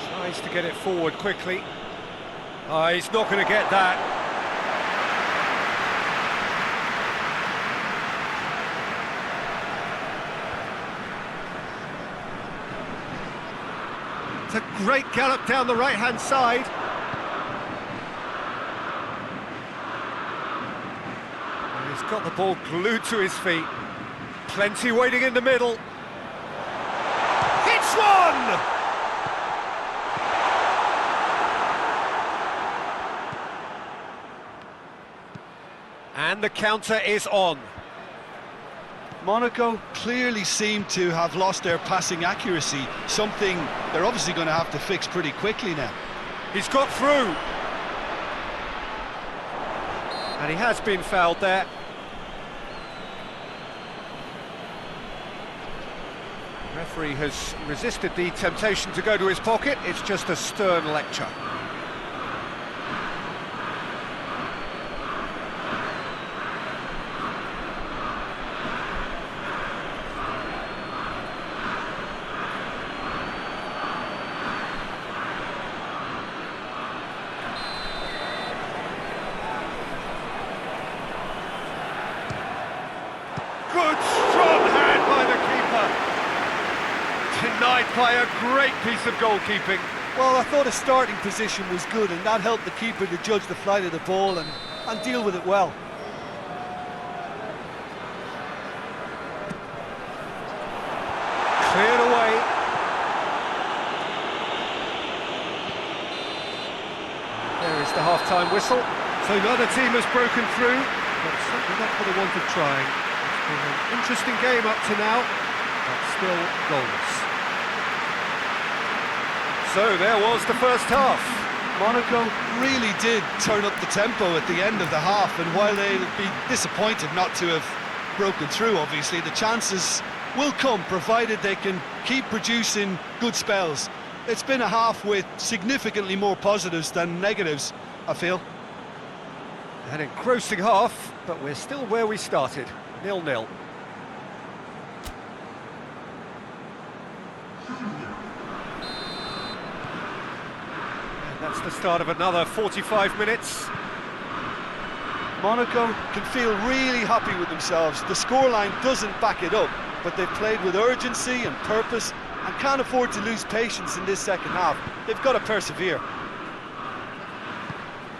Tries to get it forward quickly. He's not going to get that. It's a great gallop down the right-hand side. He's got the ball glued to his feet. Plenty waiting in the middle. Hits one! And the counter is on. Monaco clearly seem to have lost their passing accuracy, something they're obviously going to have to fix pretty quickly now. He's got through. And he has been fouled there. The referee has resisted the temptation to go to his pocket. It's just a stern lecture. Good, strong hand by the keeper. Denied by a great piece of goalkeeping. Well, I thought his starting position was good, and that helped the keeper to judge the flight of the ball and deal with it well. Cleared away. There is the half-time whistle. So neither team has broken through, but certainly not for the want of trying. It's been an interesting game up to now, but still goalless. So there was the first half. Monaco really did turn up the tempo at the end of the half, and while they'll be disappointed not to have broken through, obviously, the chances will come, provided they can keep producing good spells. It's been a half with significantly more positives than negatives, I feel. An engrossing half, but we're still where we started, 0-0. And that's the start of another 45 minutes. Monaco can feel really happy with themselves. The scoreline doesn't back it up, but they've played with urgency and purpose and can't afford to lose patience in this second half. They've got to persevere.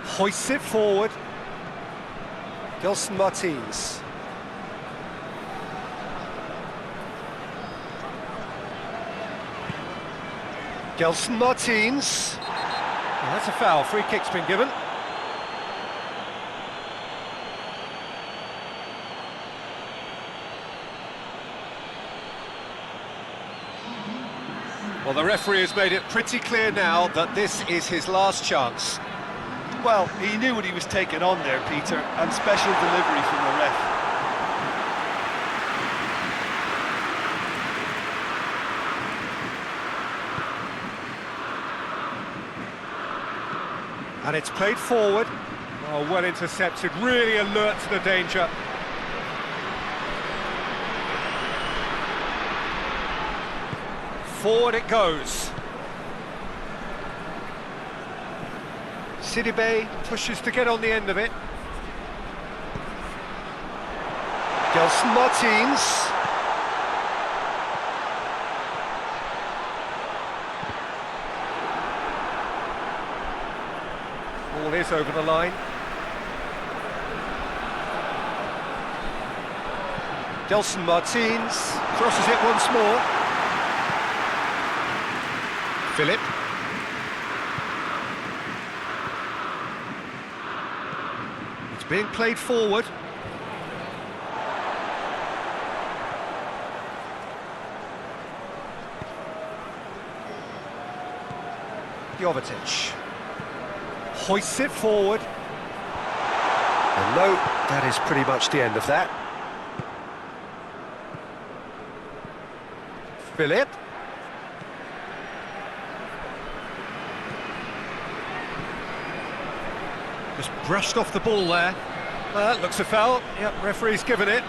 Hoists it forward. Gelson Martins. Gelson Martins. Well, that's a foul. Free kick's been given. Well, the referee has made it pretty clear now that this is his last chance. Well, he knew what he was taking on there, Peter, and special delivery from the ref. And it's played forward. Oh, well intercepted, really alert to the danger. Forward it goes. Sidibe pushes to get on the end of it. Gelson Martins. ball is over the line. Gelson Martins crosses it once more. Philip. It's being played forward. Jovetic hoists it forward. And no, that is pretty much the end of that. Philip. Just brushed off the ball there. That looks a foul. Yep, referee's given it.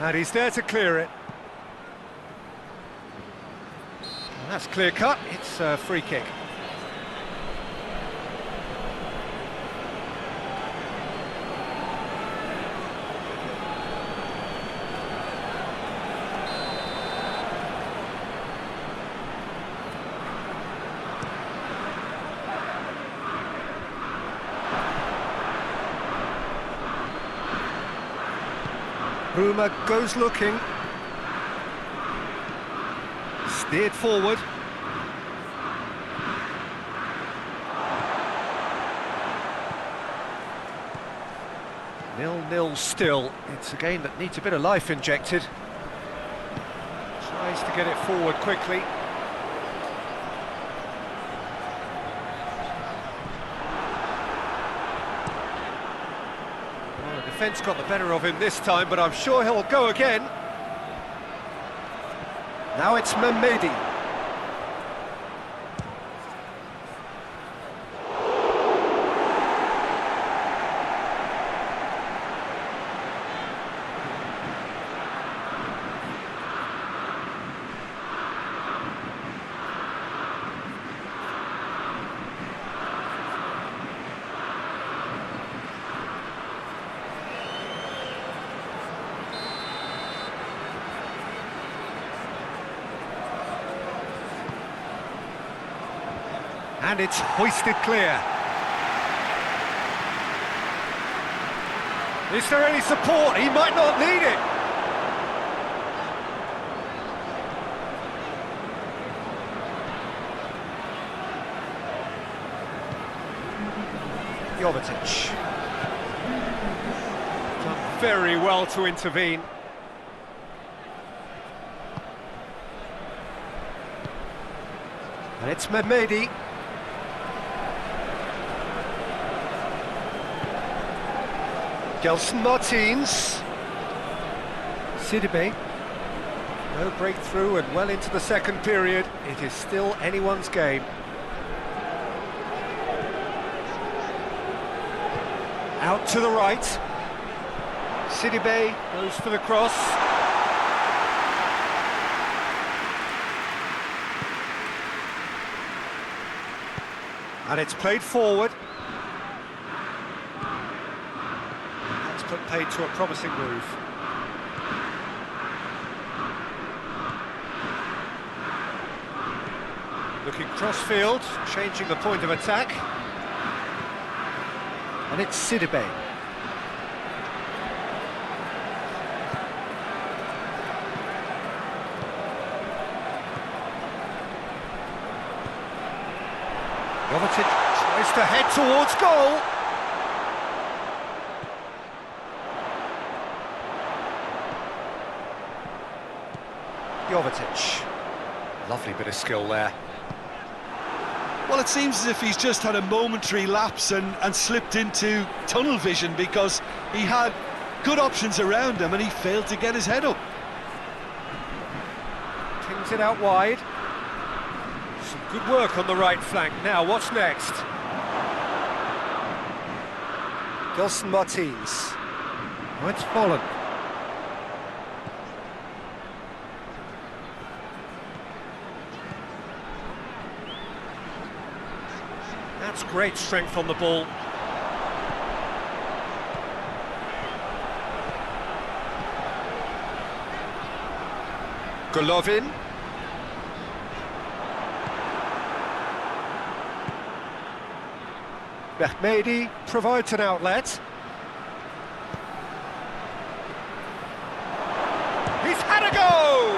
And he's there to clear it. And that's clear cut, it's a free kick. Bruma goes looking. Steered forward. Nil-nil still. It's a game that needs a bit of life injected. Tries to get it forward quickly. Defence got the better of him this time, but I'm sure he'll go again. Now it's Mehmedi. And it's hoisted clear. Is there any support? He might not need it. Jovetic. Done very well to intervene. And it's Mehmedi. Gelson Martins. Sidibe. No breakthrough and well into the second period. It is still anyone's game. Out to the right. Sidibe goes for the cross. And it's played forward. Put paid to a promising move. Looking cross-field, changing the point of attack. And it's Sidibe. Jovetic tries to head towards goal. Jovetic. Lovely bit of skill there. Well, it seems as if he's just had a momentary lapse and slipped into tunnel vision, because he had good options around him and he failed to get his head up. Pings it out wide. Some good work on the right flank. Now, what's next? Gelson Martins. Oh, it's fallen. That's great strength on the ball. Golovin. Mehmedi provides an outlet. He's had a go!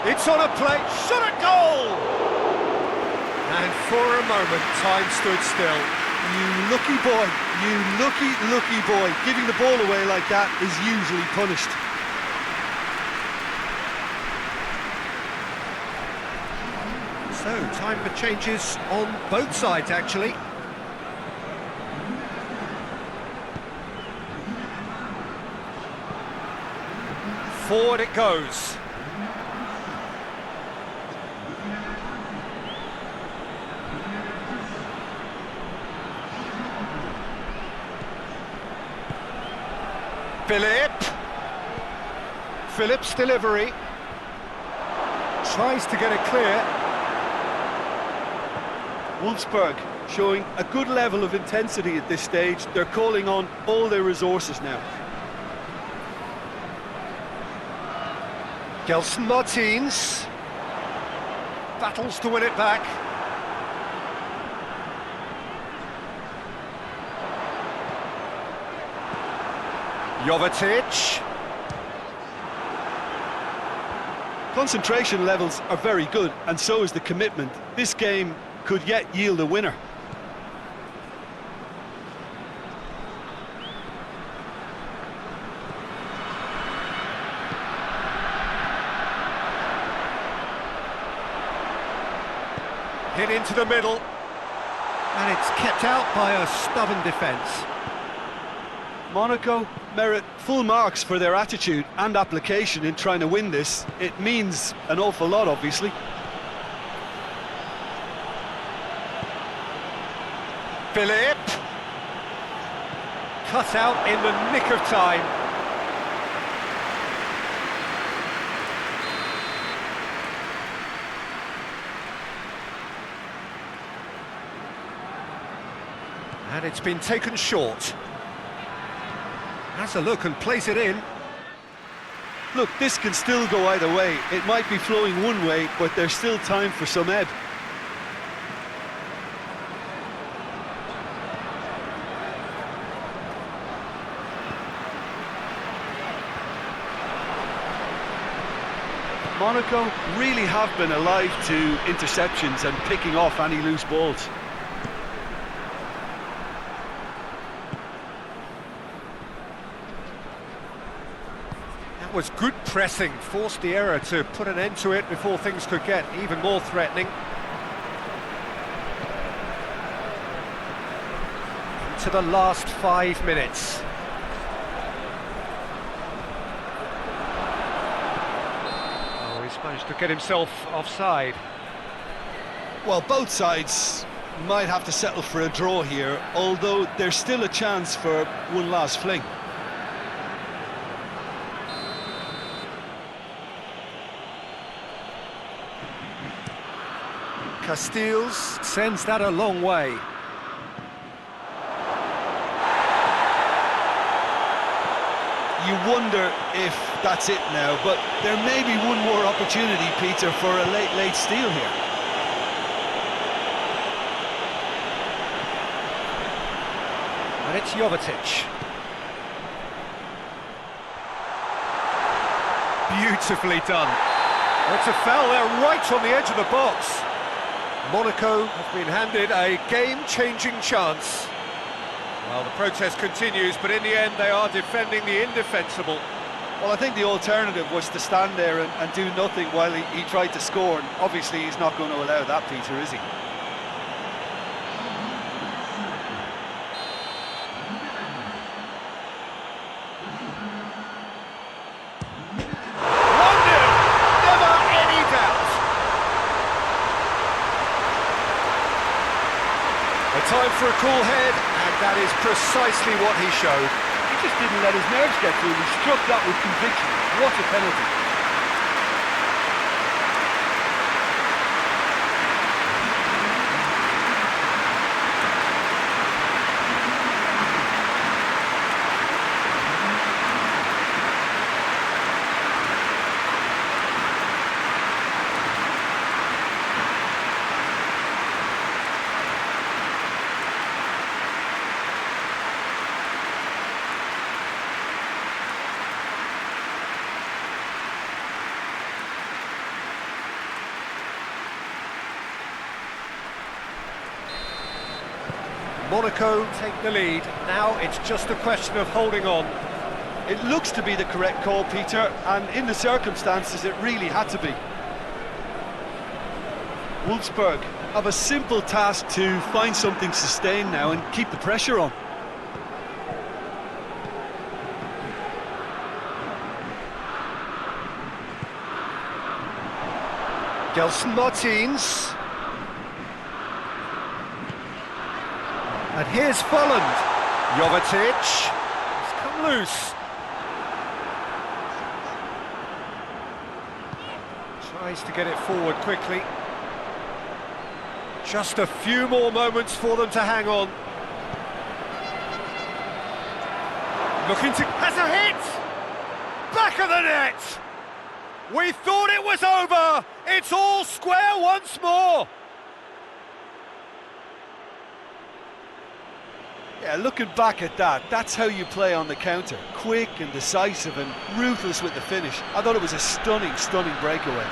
It's on a plate, shot at goal! And for a moment, time stood still. You lucky boy, you lucky boy. Giving the ball away like that is usually punished. So, time for changes on both sides, actually. Forward it goes. Phillips' delivery. Tries to get it clear. Wolfsburg showing a good level of intensity at this stage. They're calling on all their resources now. Gelson Martins battles to win it back. Jovetic. Concentration levels are very good, and so is the commitment. This game could yet yield a winner. Hit into the middle. And it's kept out by a stubborn defence. Monaco merit full marks for their attitude and application in trying to win this. It means an awful lot, obviously. Philip. Cut out in the nick of time. And it's been taken short. Has a look and plays it in. Look, this can still go either way. It might be flowing one way, but there's still time for some ebb. Monaco really have been alive to interceptions and picking off any loose balls. That was good pressing, forced the error to put an end to it before things could get even more threatening. To the last 5 minutes. Oh, he's managed to get himself offside. Well, both sides might have to settle for a draw here, although there's still a chance for one last fling. Castiles sends that a long way. You wonder if that's it now, but there may be one more opportunity, Peter, for a late steal here. And it's Jovetic. Beautifully done. Well, it's a foul there right on the edge of the box. Monaco have been handed a game-changing chance. Well, the protest continues, but in the end they are defending the indefensible. Well, I think the alternative was to stand there and do nothing while he tried to score, and obviously he's not going to allow that, Peter, is he? cool head, and that is precisely what he showed. He just didn't let his nerves get to him. He struck that with conviction. What a penalty. Monaco take the lead. Now it's just a question of holding on. It looks to be the correct call, Peter, and in the circumstances it really had to be. Wolfsburg have a simple task to find something sustained now and keep the pressure on. Gelson Martins. And here's Folland. Jovetic. It's come loose. Tries to get it forward quickly. Just a few more moments for them to hang on. Looking to... has a hit! Back of the net! We thought it was over! It's all square once more! Yeah, looking back at that, that's how you play on the counter. Quick and decisive and ruthless with the finish. I thought it was a stunning, stunning breakaway.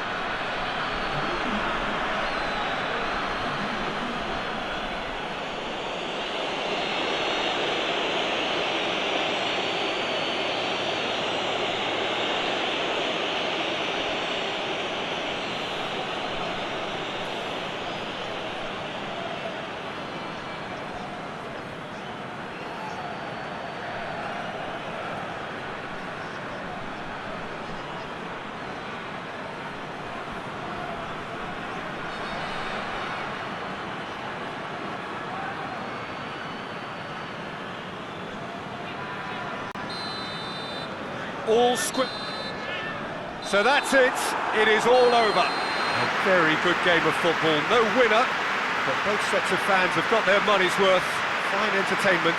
All square. So that's it. It is all over. A very good game of football. No winner, but both sets of fans have got their money's worth. Fine entertainment,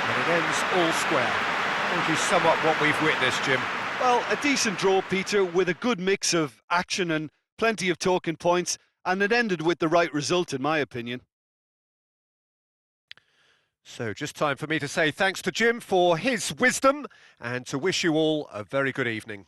and it ends all square. How would you sum up what we've witnessed, Jim? Well, a decent draw, Peter, with a good mix of action and plenty of talking points, and it ended with the right result, in my opinion. So just time for me to say thanks to Jim for his wisdom and to wish you all a very good evening.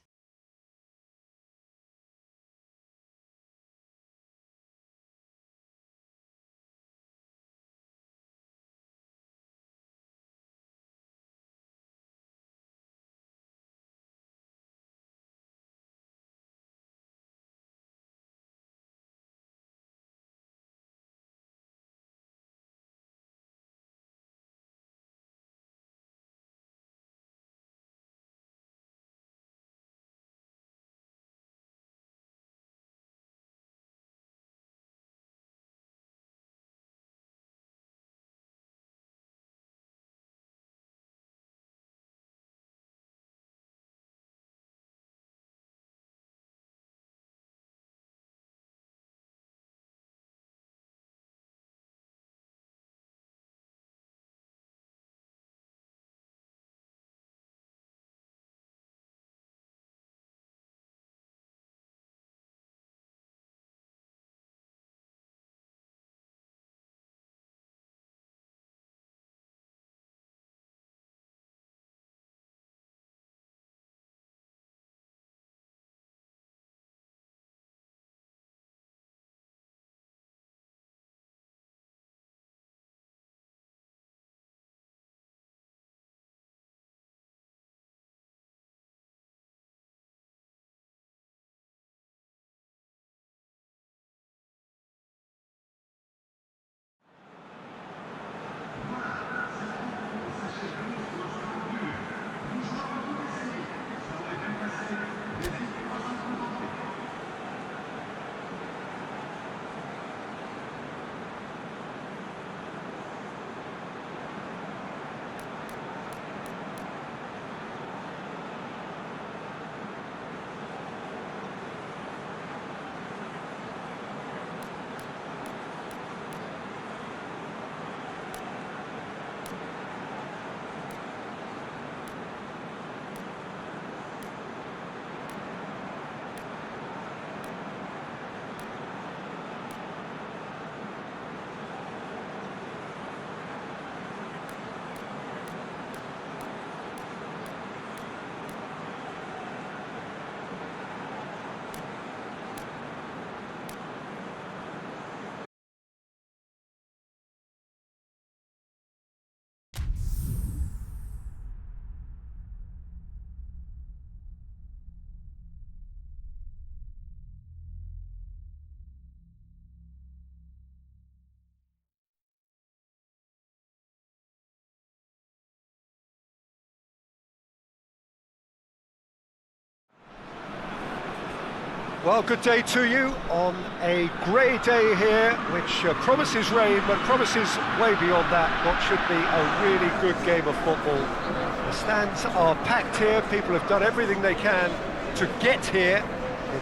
Well, good day to you on a grey day here, which promises rain, but promises way beyond that what should be a really good game of football. The stands are packed here, people have done everything they can to get here.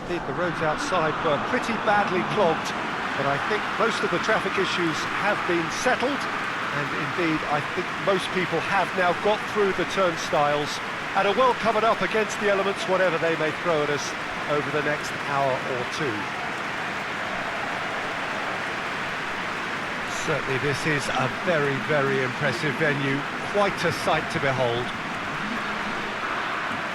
Indeed, the roads outside were pretty badly clogged, but I think most of the traffic issues have been settled, and indeed, I think most people have now got through the turnstiles and are well covered up against the elements, whatever they may throw at us over the next hour or two. Certainly this is a very, very impressive venue, quite a sight to behold.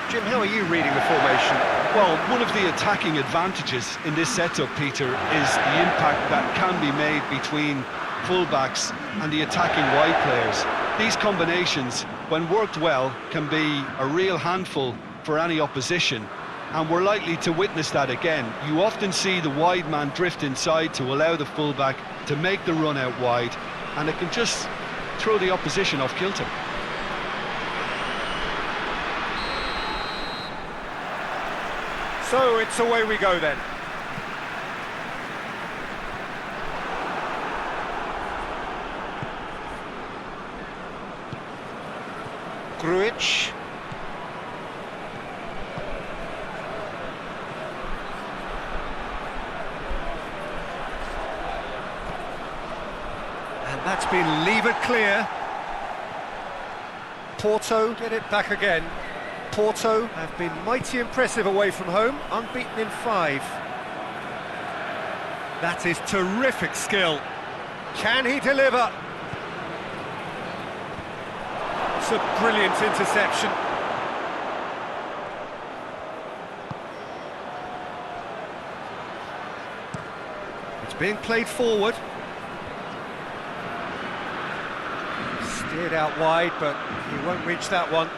Jim, how are you reading the formation? Well, one of the attacking advantages in this setup, Peter, is the impact that can be made between fullbacks and the attacking wide players. These combinations, when worked well, can be a real handful for any opposition, and we're likely to witness that again. You often see the wide man drift inside to allow the fullback to make the run out wide, and it can just throw the opposition off kilter. So it's away we go then. Grujic. And that's been levered clear. Porto get it back again. Porto have been mighty impressive away from home, unbeaten in 5. That is terrific skill. Can he deliver? It's a brilliant interception. It's being played forward. Steered out wide, but he won't reach that one.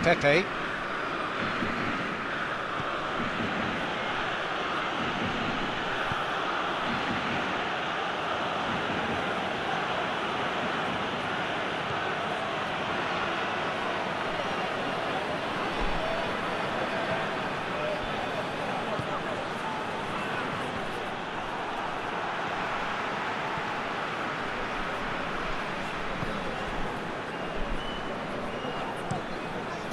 Pepe.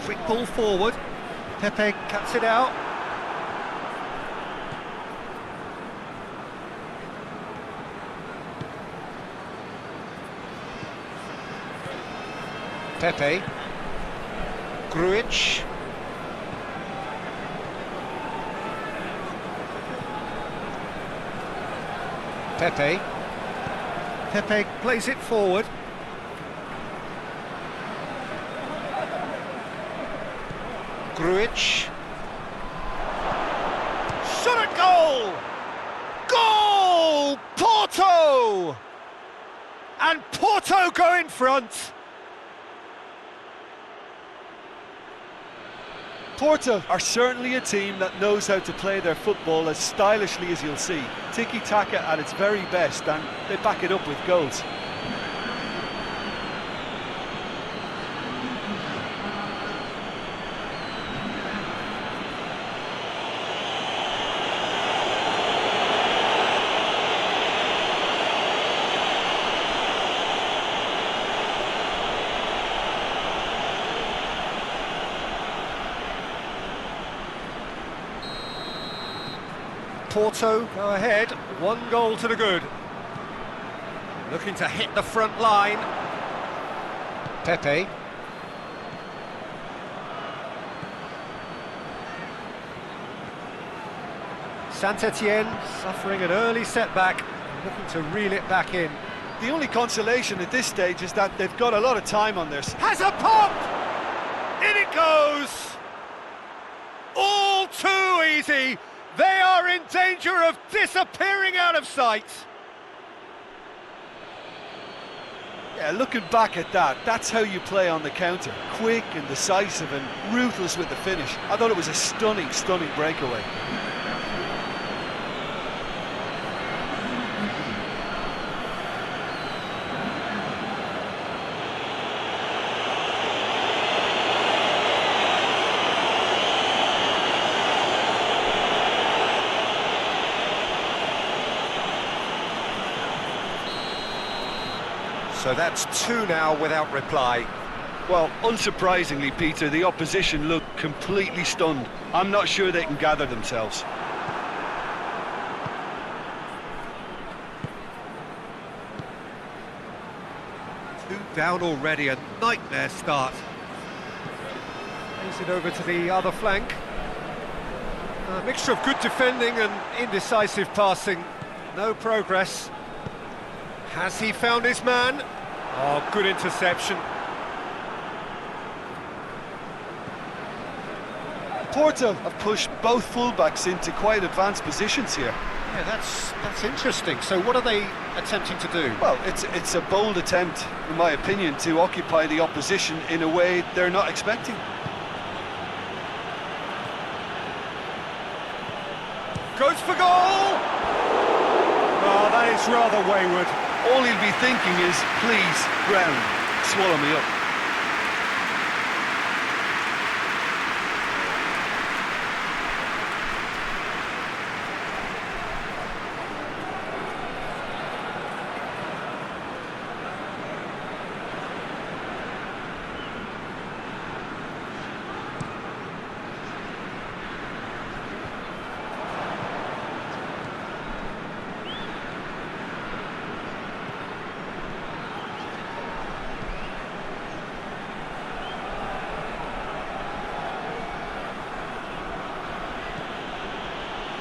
Quick ball forward. Pepe cuts it out. Pepe. Grujic. Pepe. Pepe plays it forward. Grujic. Shot at goal! Goal! Porto! And Porto go in front. Porto are certainly a team that knows how to play their football as stylishly as you'll see. Tiki-taka at its very best, and they back it up with goals. Porto go ahead, 1 goal to the good. Looking to hit the front line. Pepe. Saint-Etienne suffering an early setback, looking to reel it back in. The only consolation at this stage is that they've got a lot of time on this. Has a pop! In it goes! All too easy! They are in danger of disappearing out of sight. Yeah, looking back at that, that's how you play on the counter. Quick and decisive and ruthless with the finish. I thought it was a stunning, stunning breakaway. So that's two now without reply. Well, unsurprisingly, Peter, the opposition look completely stunned. I'm not sure they can gather themselves. Two down already, a nightmare start. Plays it over to the other flank. A mixture of good defending and indecisive passing. No progress. Has he found his man? Oh, good interception. Porto have pushed both fullbacks into quite advanced positions here. Yeah, that's interesting. So what are they attempting to do? Well, it's a bold attempt, in my opinion, to occupy the opposition in a way they're not expecting. Goes for goal! Oh, that is rather wayward. All he'll be thinking is, please, ground, swallow me up.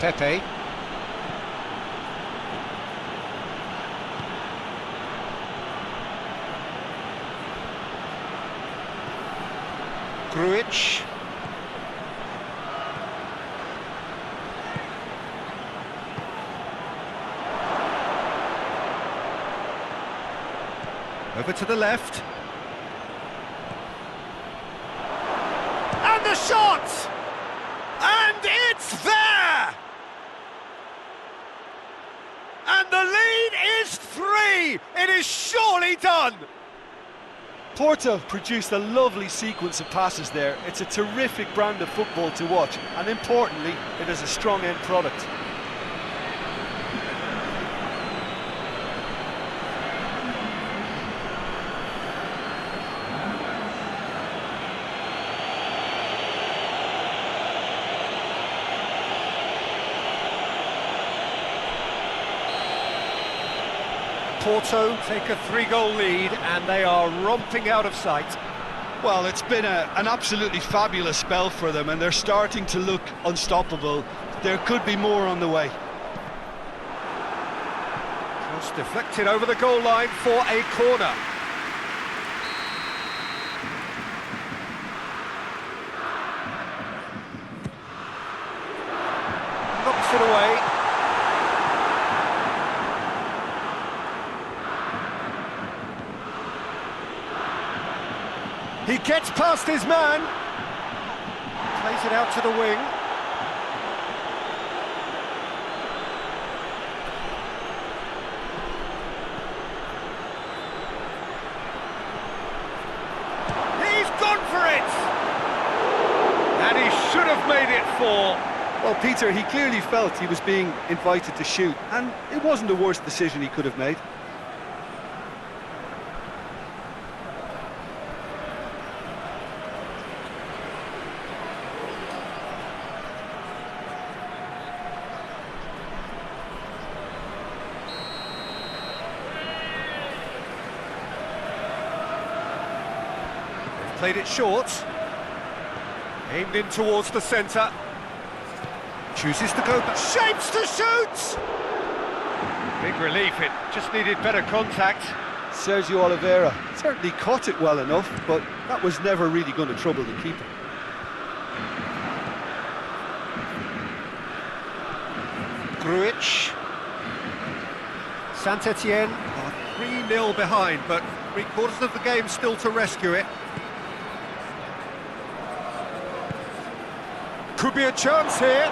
Pepe. Grujic. Over to the left. And the shot! And it's there! And the lead is 3! It is surely done! Porto produced a lovely sequence of passes there. It's a terrific brand of football to watch, and importantly, it is a strong end product. Porto take a 3-goal lead and they are romping out of sight. Well, it's been an absolutely fabulous spell for them, and they're starting to look unstoppable. There could be more on the way. Cross deflected over the goal line for a corner. Knocks it away. He gets past his man. Plays it out to the wing. He's gone for it! And he should have made it 4. Well, Peter, he clearly felt he was being invited to shoot, and it wasn't the worst decision he could have made. Played it short. Aimed in towards the centre. Chooses to go back. Shapes to shoot! Big relief, it just needed better contact. Sergio Oliveira certainly caught it well enough, but that was never really going to trouble the keeper. Grujic. SAINT-ÉTIENNE are 3-0 behind, but 3/4 of the game still to rescue it. Could be a chance here.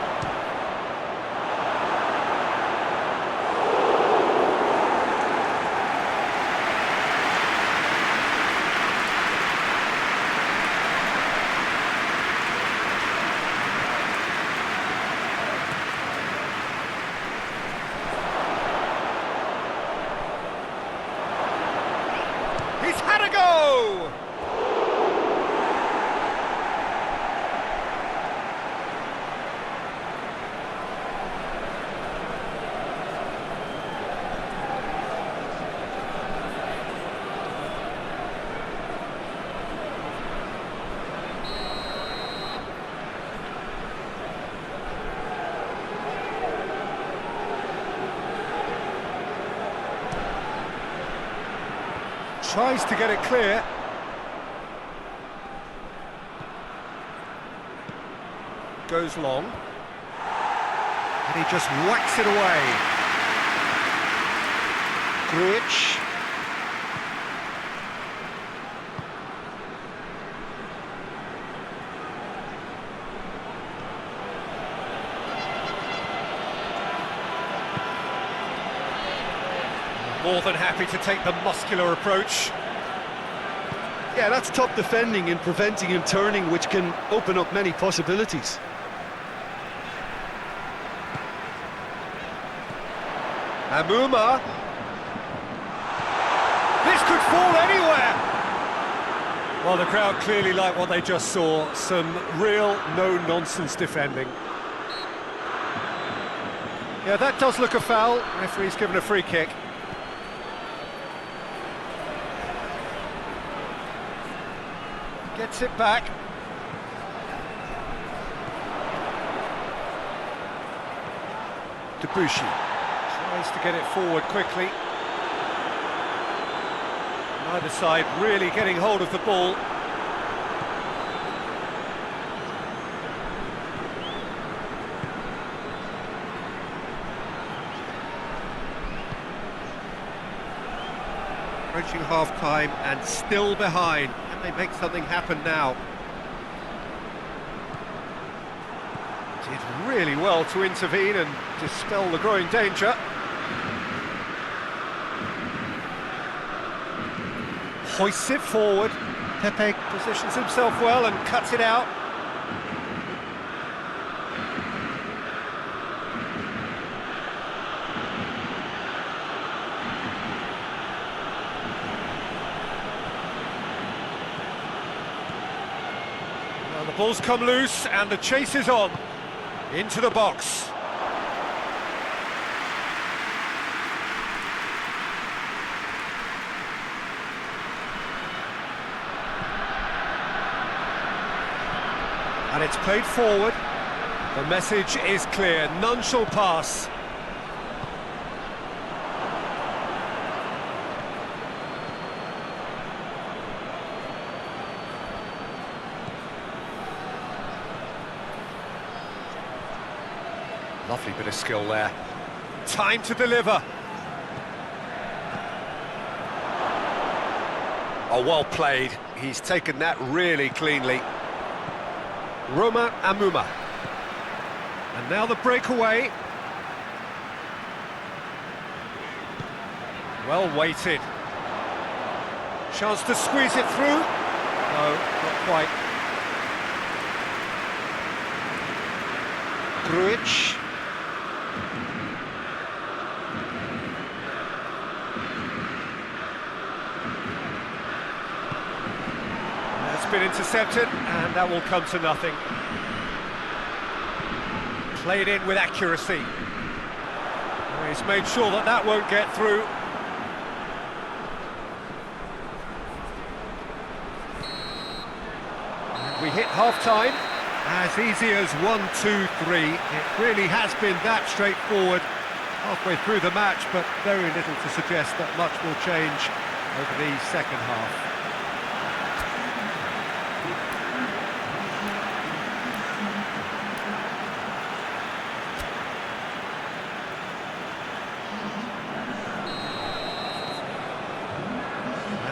had a go! Tries to get it clear. Goes long. And he just whacks it away. Grujic. More than happy to take the muscular approach. Yeah, that's top defending and preventing him turning, which can open up many possibilities. Amuma. This could fall anywhere. Well, the crowd clearly like what they just saw. Some real no-nonsense defending. Yeah, that does look a foul. Referee's given a free kick. Gets it back. Debussy tries to get it forward quickly. Neither side really getting hold of the ball. Approaching half-time and still behind. Can they make something happen now? Did really well to intervene and dispel the growing danger. Hoists it forward. Pepe positions himself well and cuts it out. Well, the ball's come loose and the chase is on. Into the box. And it's played forward. The message is clear, none shall pass. Lovely bit of skill there. Time to deliver. Oh, well played. He's taken that really cleanly. Roma Amuma. And now the breakaway. Well weighted. Chance to squeeze it through. No, not quite. Grujic. That's been intercepted, and that will come to nothing. Played in with accuracy. He's made sure that that won't get through. And we hit half-time. As easy as 1-2-3. It really has been that straightforward halfway through the match, but very little to suggest that much will change over the second half.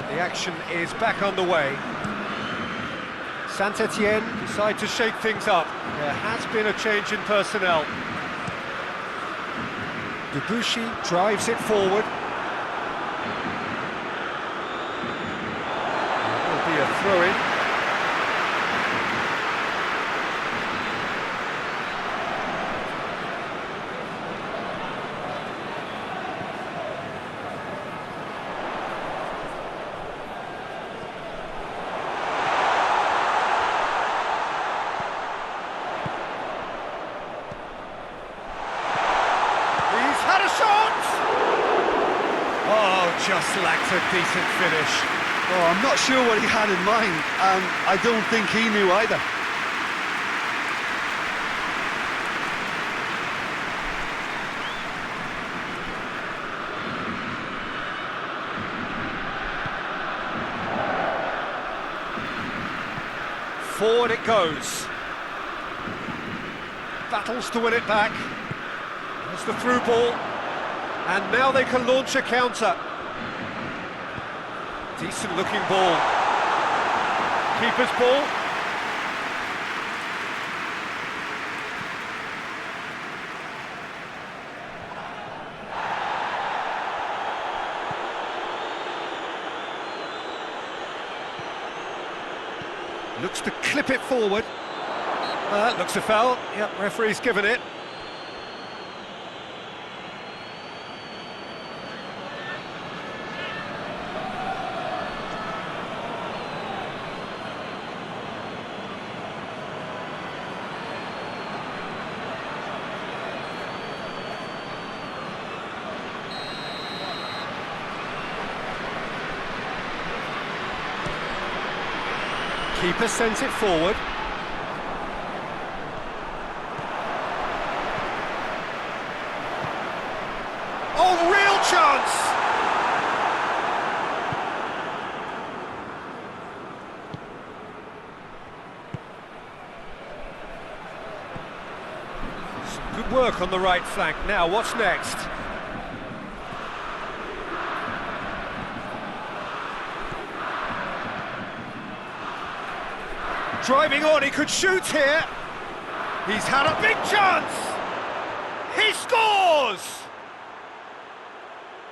The action is back underway. Saint-Étienne decide to shake things up. There has been a change in personnel. Debussy drives it forward. That will be a throw-in. just lacked a decent finish. Oh, I'm not sure what he had in mind, and I don't think he knew either. Forward it goes. Battles to win it back. There's the through ball. And now they can launch a counter. Decent looking ball. Keeper's ball. Looks to clip it forward. Looks a foul. Yep, referee's given it. Keeper sends it forward. Oh, real chance! Some good work on the right flank. Now, what's next? Driving on, he could shoot here. He's had a big chance. He scores!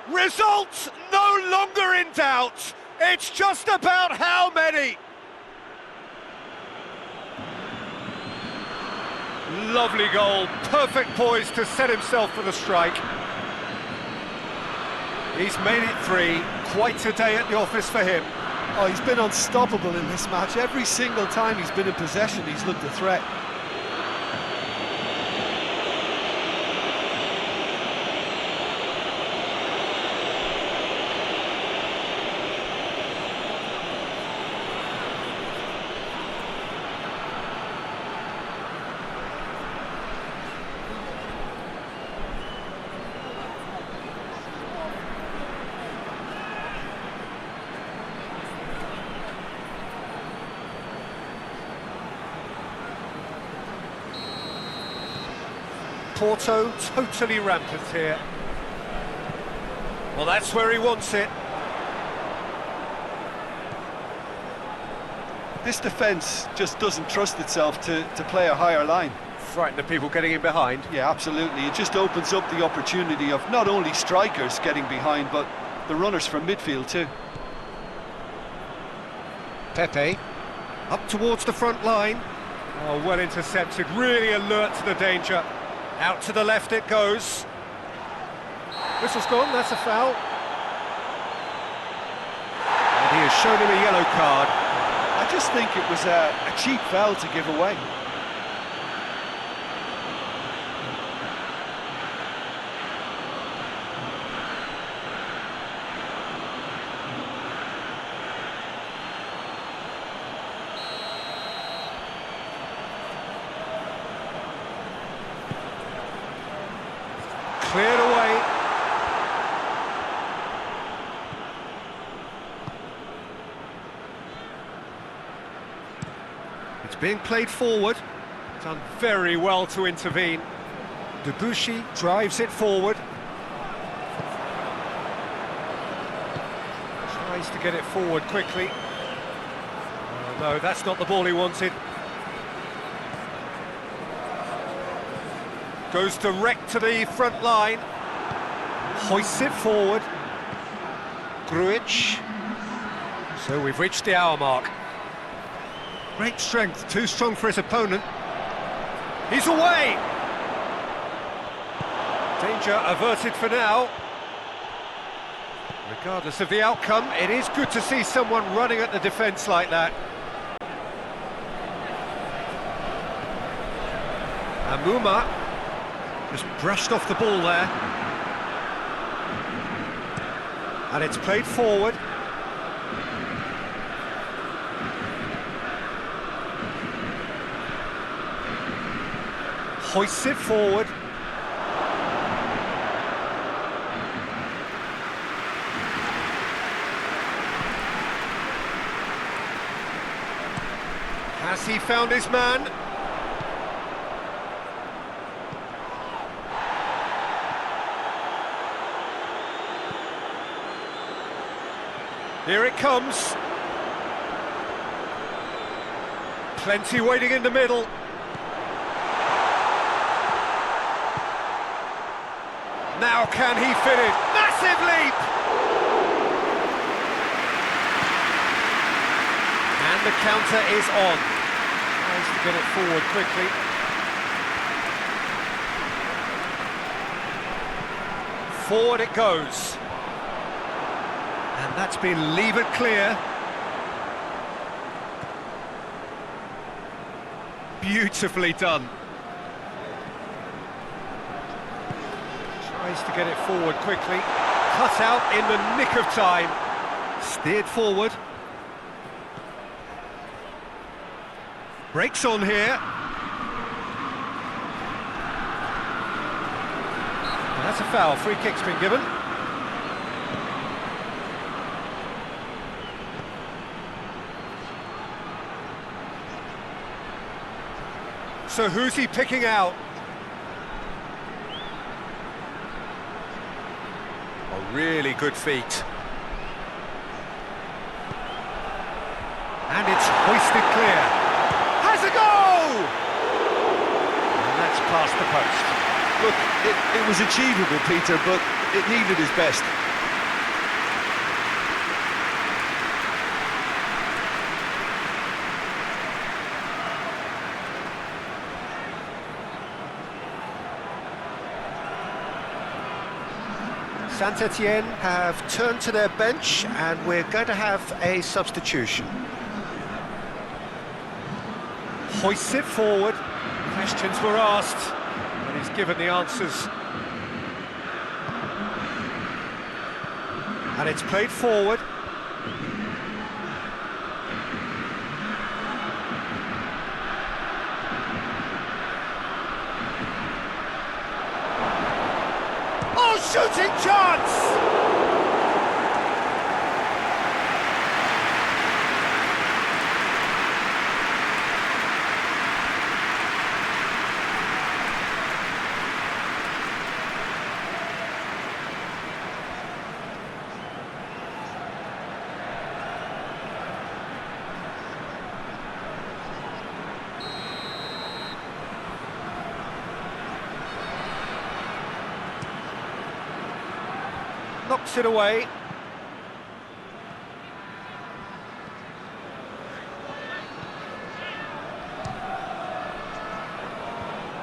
Results no longer in doubt. It's just about how many. Lovely goal, perfect poise to set himself for the strike. He's made it 3, quite a day at the office for him. Oh, he's been unstoppable in this match. Every single time he's been in possession, he's looked a threat. Porto totally rampant here. Well, that's where he wants it. This defence just doesn't trust itself to play a higher line. Frighten the people getting in behind. Yeah, absolutely. It just opens up the opportunity of not only strikers getting behind, but the runners from midfield too. Pepe, up towards the front line. Oh, well intercepted, really alert to the danger. Out to the left it goes. Whistle's gone, that's a foul. And he has shown him a yellow card. I just think it was a cheap foul to give away. Cleared away. It's being played forward. Done very well to intervene. Debuchy drives it forward. Tries to get it forward quickly. Oh, no, that's not the ball he wanted. Goes direct to the front line. Hoists it forward. Grujic. So we've reached the hour mark. Great strength, too strong for his opponent. He's away! Danger averted for now. Regardless of the outcome, it is good to see someone running at the defence like that. Amuma just brushed off the ball there. And it's played forward. Hoists it forward. Has he found his man? Here it comes. Plenty waiting in the middle. Now can he finish? Massive leap! And the counter is on. Tries to get it forward quickly. Forward it goes. And that's been levered clear. Beautifully done. Tries to get it forward quickly. Cut out in the nick of time. Steered forward. Breaks on here. And that's a foul. Free kick's been given. So who's he picking out? A really good feat. And it's hoisted clear. Has a goal! And that's past the post. Look, it was achievable, Peter, but it needed his best. Saint-Étienne have turned to their bench and we're going to have a substitution. Hoists it forward. Questions were asked, and he's given the answers. And it's played forward. Shooting chance! Knocks it away.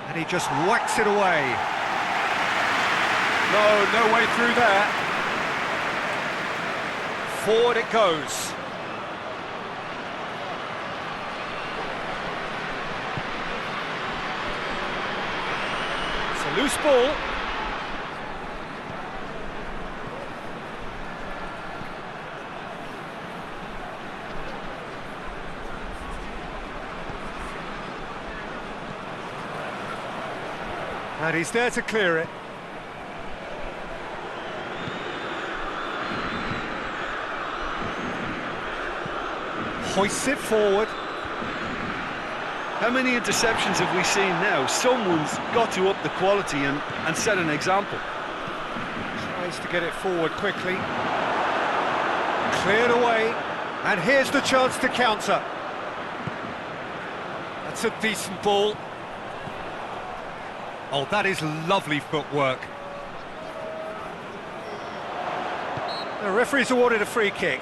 And he just whacks it away. No way through there. Forward it goes. It's a loose ball. And he's there to clear it. Hoists it forward. How many interceptions have we seen now? Someone's got to up the quality and set an example. Tries to get it forward quickly. Cleared away. And here's the chance to counter. That's a decent ball. Oh, that is lovely footwork. The referee's awarded a free kick.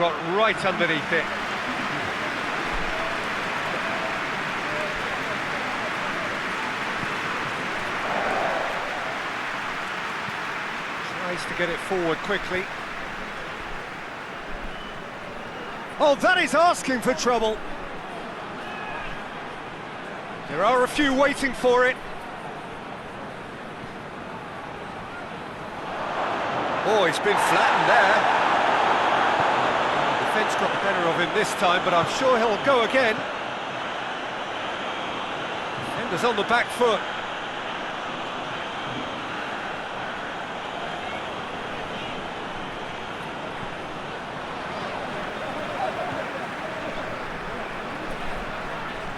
got right underneath it. Tries to get it forward quickly. Oh, that is asking for trouble. There are a few waiting for it. Oh, he's been flattened there. The defence got the better of him this time, but I'm sure he'll go again. Defender's on the back foot.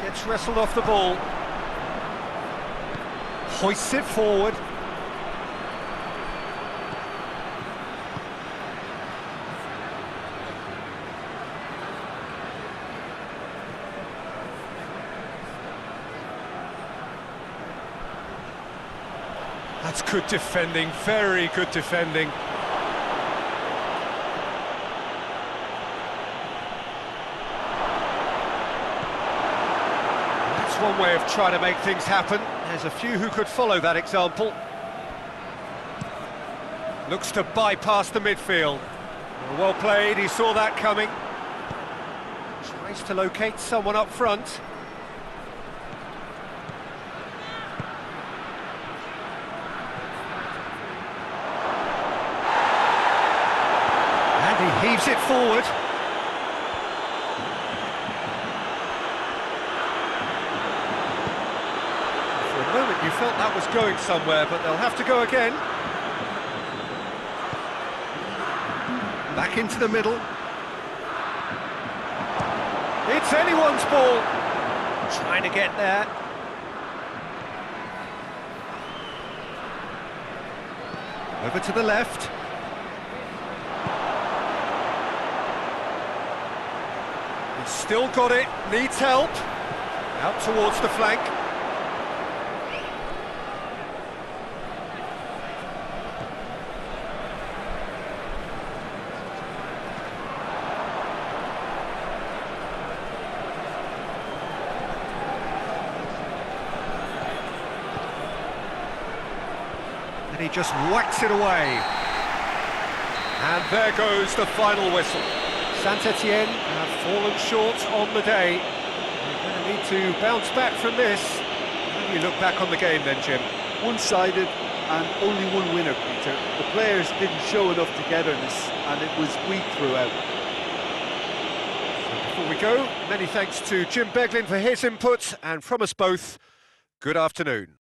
Gets wrestled off the ball. Hoists it forward. That's good defending, very good defending. That's one way of trying to make things happen. There's a few who could follow that example. Looks to bypass the midfield. Well played, he saw that coming. Tries to locate someone up front. He heaves it forward. For a moment you felt that was going somewhere, but they'll have to go again. Back into the middle. It's anyone's ball. Trying to get there. Over to the left. He's still got it, needs help. Out towards the flank. And he just whacks it away. And there goes the final whistle. Saint-Étienne have fallen short on the day. They're going to need to bounce back from this. How do you look back on the game then, Jim? One-sided and only one winner, Peter. The players didn't show enough togetherness and it was weak throughout. So before we go, many thanks to Jim Beglin for his input, and from us both, good afternoon.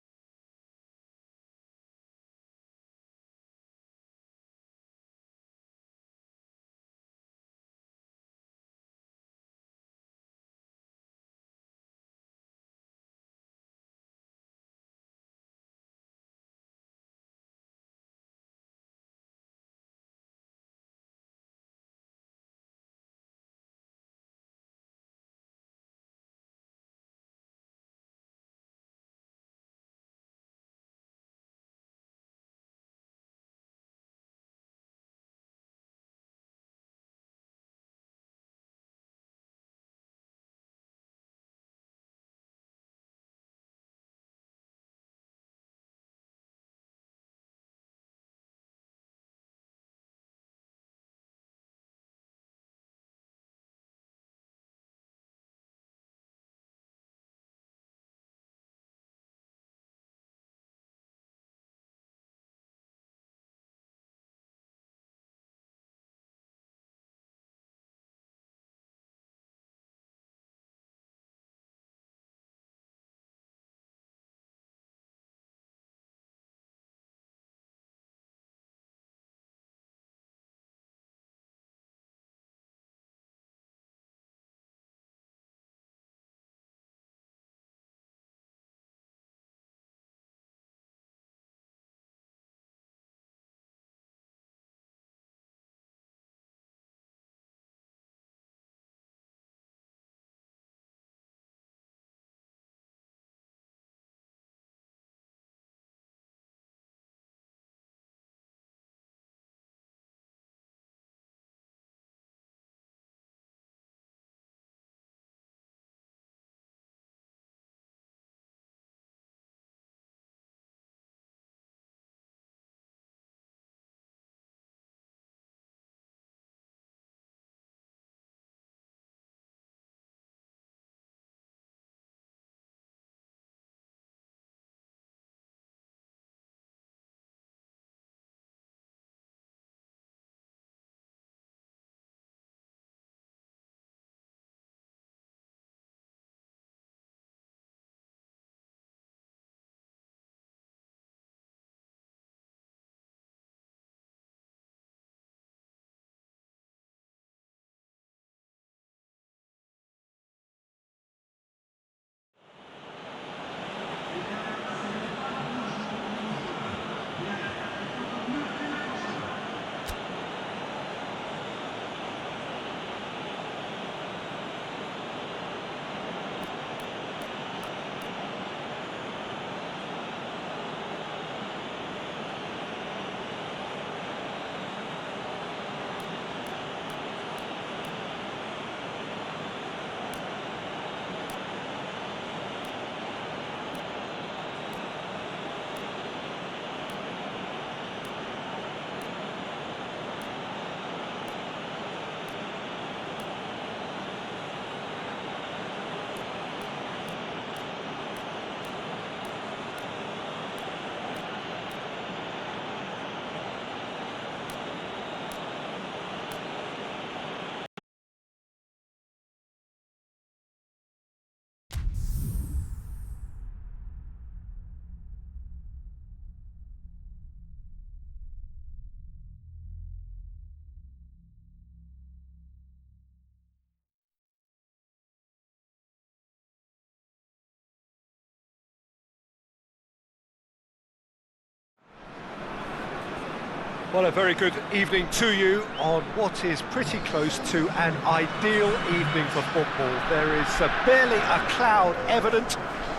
Well, a very good evening to you on what is pretty close to an ideal evening for football. There is barely a cloud evident.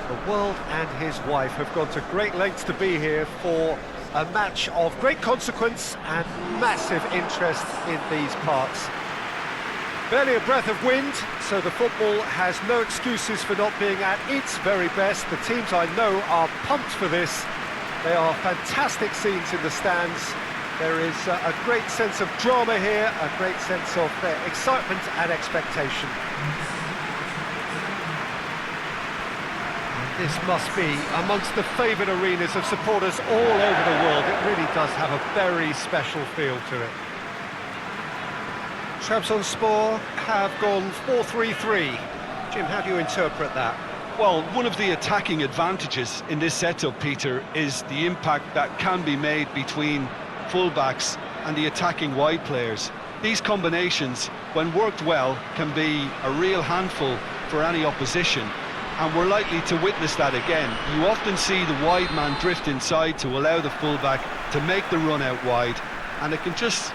The world and his wife have gone to great lengths to be here for a match of great consequence and massive interest in these parts. Barely a breath of wind, so the football has no excuses for not being at its very best. The teams I know are pumped for this. They are fantastic scenes in the stands. There is a great sense of drama here, a great sense of excitement and expectation. And this must be amongst the favoured arenas of supporters all over the world. It really does have a very special feel to it. TRABZONSPOR have gone 4-3-3. Jim, how do you interpret that? Well, one of the attacking advantages in this setup, Peter, is the impact that can be made between fullbacks and the attacking wide players. These combinations, when worked well, can be a real handful for any opposition, and we're likely to witness that again. You often see the wide man drift inside to allow the fullback to make the run out wide, and it can just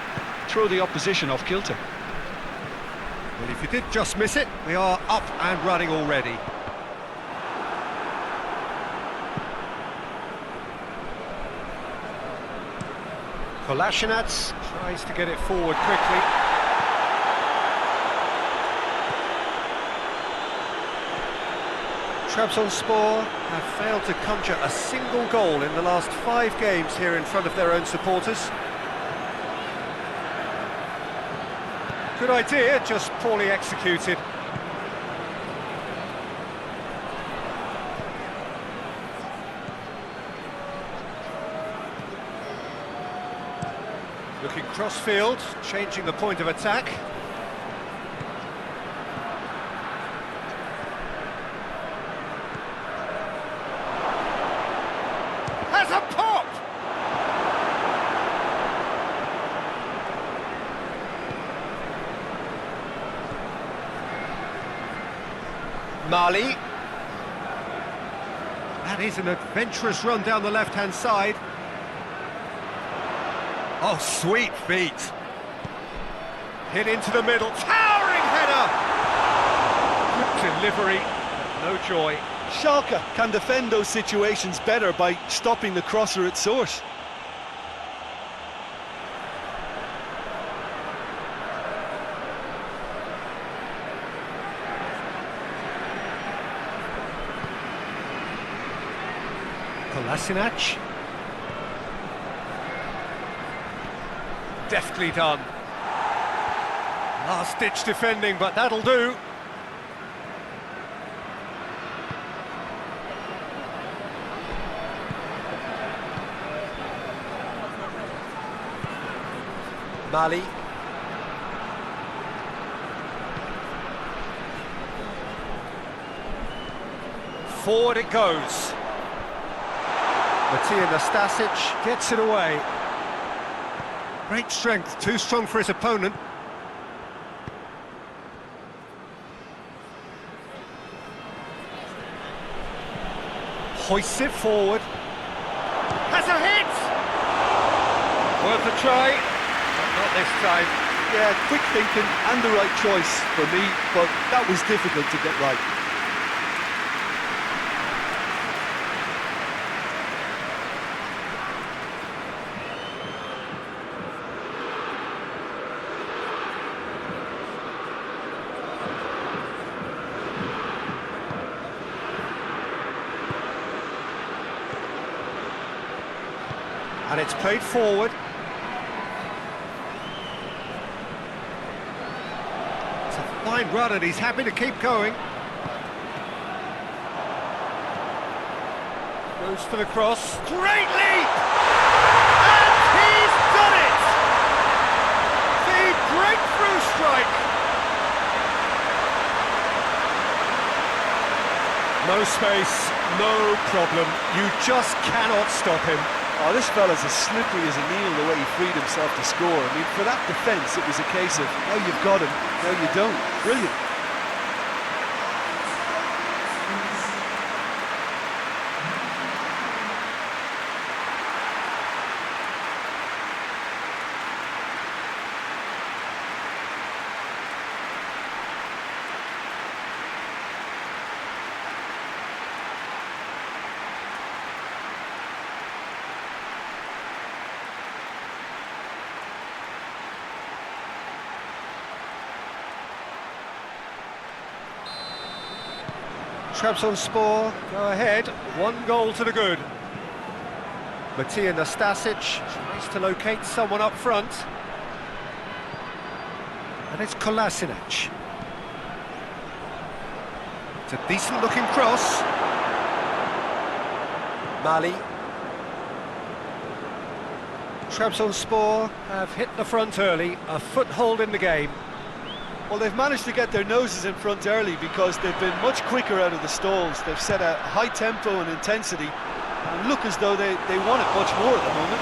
throw the opposition off kilter. Well, if you did just miss it, we are up and running already. Kolasinac tries to get it forward quickly. TRABZONSPOR have failed to conjure a single goal in the last 5 games here in front of their own supporters. Good idea, just poorly executed. Looking cross-field, changing the point of attack. Has a pop! Mali. That is an adventurous run down the left-hand side. Oh, sweet feet. Hit into the middle, towering header! Good delivery, no joy. Schalke can defend those situations better by stopping the crosser at source. Kolasinac. Deftly done. Last-ditch defending, but that'll do. Mali. Forward it goes. Nastasic gets it away. Great strength, too strong for his opponent. Hoists it forward. Has a hit! Worth a try, but not this time. Yeah, quick thinking and the right choice for me, but that was difficult to get right. And it's played forward. It's a fine run and he's happy to keep going. Goes for the cross. Great leap! And he's done it! The breakthrough strike! No space, no problem. You just cannot stop him. Oh, this fella's as slippery as a needle the way he freed himself to score. I mean, for that defence, it was a case of, now you've got him, now you don't. Brilliant. Trabzonspor go ahead, 1 goal to the good. Matija Nastasic tries to locate someone up front. And it's Kolasinac. It's a decent looking cross. Mali. Trabzonspor have hit the front early, a foothold in the game. Well, they've managed to get their noses in front early because they've been much quicker out of the stalls. They've set a high tempo and intensity and look as though they want it much more at the moment.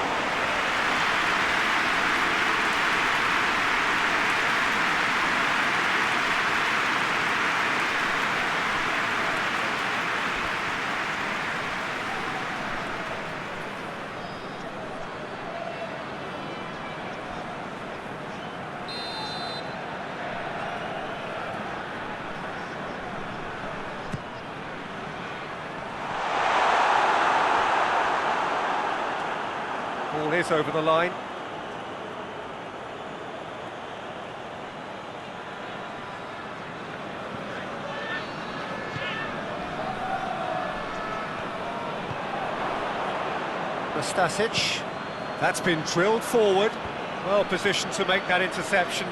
Ball is over the line. Nastasic. That's been drilled forward. Well positioned to make that interception.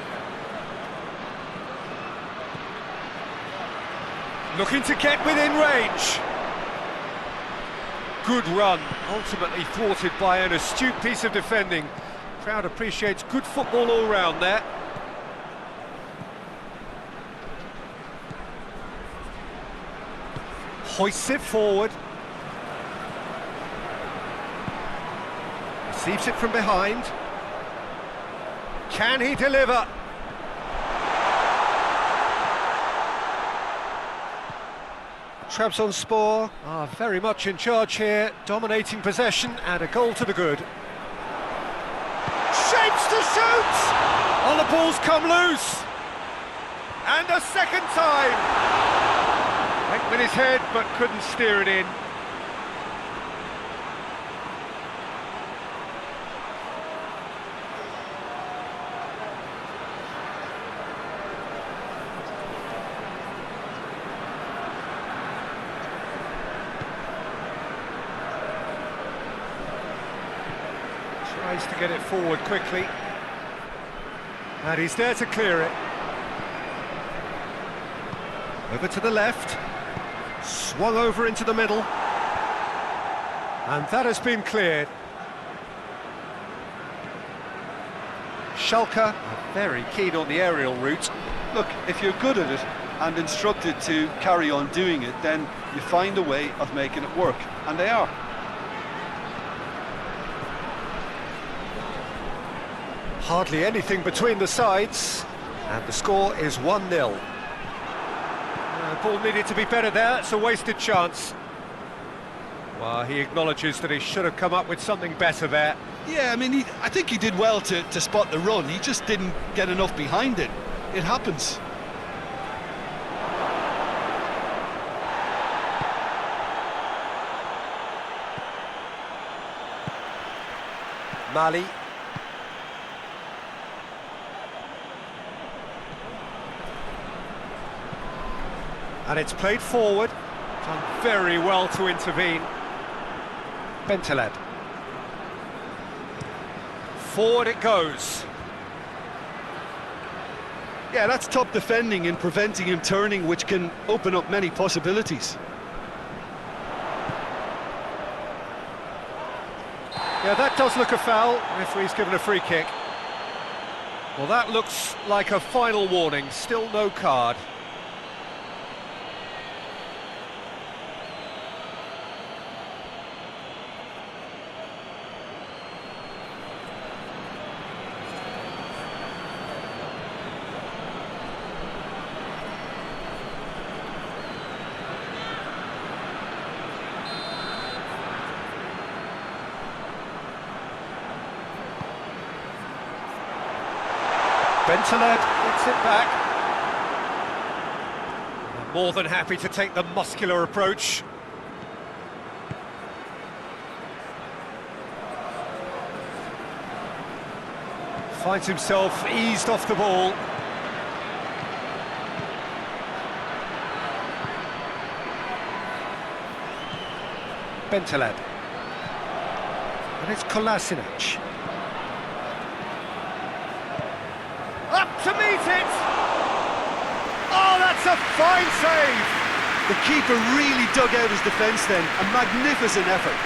Looking to get within range. Good run, ultimately thwarted by an astute piece of defending. Crowd appreciates good football all round there. Hoists it forward. Receives it from behind. Can he deliver? Trabzonspor are very much in charge here, dominating possession and a goal to the good. Shapes to shoot! Oh, the ball's come loose! And a second time! Went with his head but couldn't steer it in. Tries to get it forward quickly, and he's there to clear it. Over to the left, swung over into the middle, and that has been cleared. Schalke are very keen on the aerial route. Look, if you're good at it and instructed to carry on doing it, then you find a way of making it work, and they are. Hardly anything between the sides, and the score is 1-0. The ball needed to be better there, it's a wasted chance. Well, he acknowledges that he should have come up with something better there. Yeah, I mean, I think he did well to spot the run. He just didn't get enough behind it. It happens. Mali. And it's played forward, done very well to intervene. Bentaleb. Forward it goes. Yeah, that's top defending and preventing him turning, which can open up many possibilities. Yeah, that does look a foul. Referee's given a free kick. Well, that looks like a final warning. Still no card. Bentaleb gets it back. More than happy to take the muscular approach. Finds himself eased off the ball. Bentaleb. And it's Kolasinac. Up to meet it! Oh, that's a fine save! The keeper really dug out his defence then. A magnificent effort.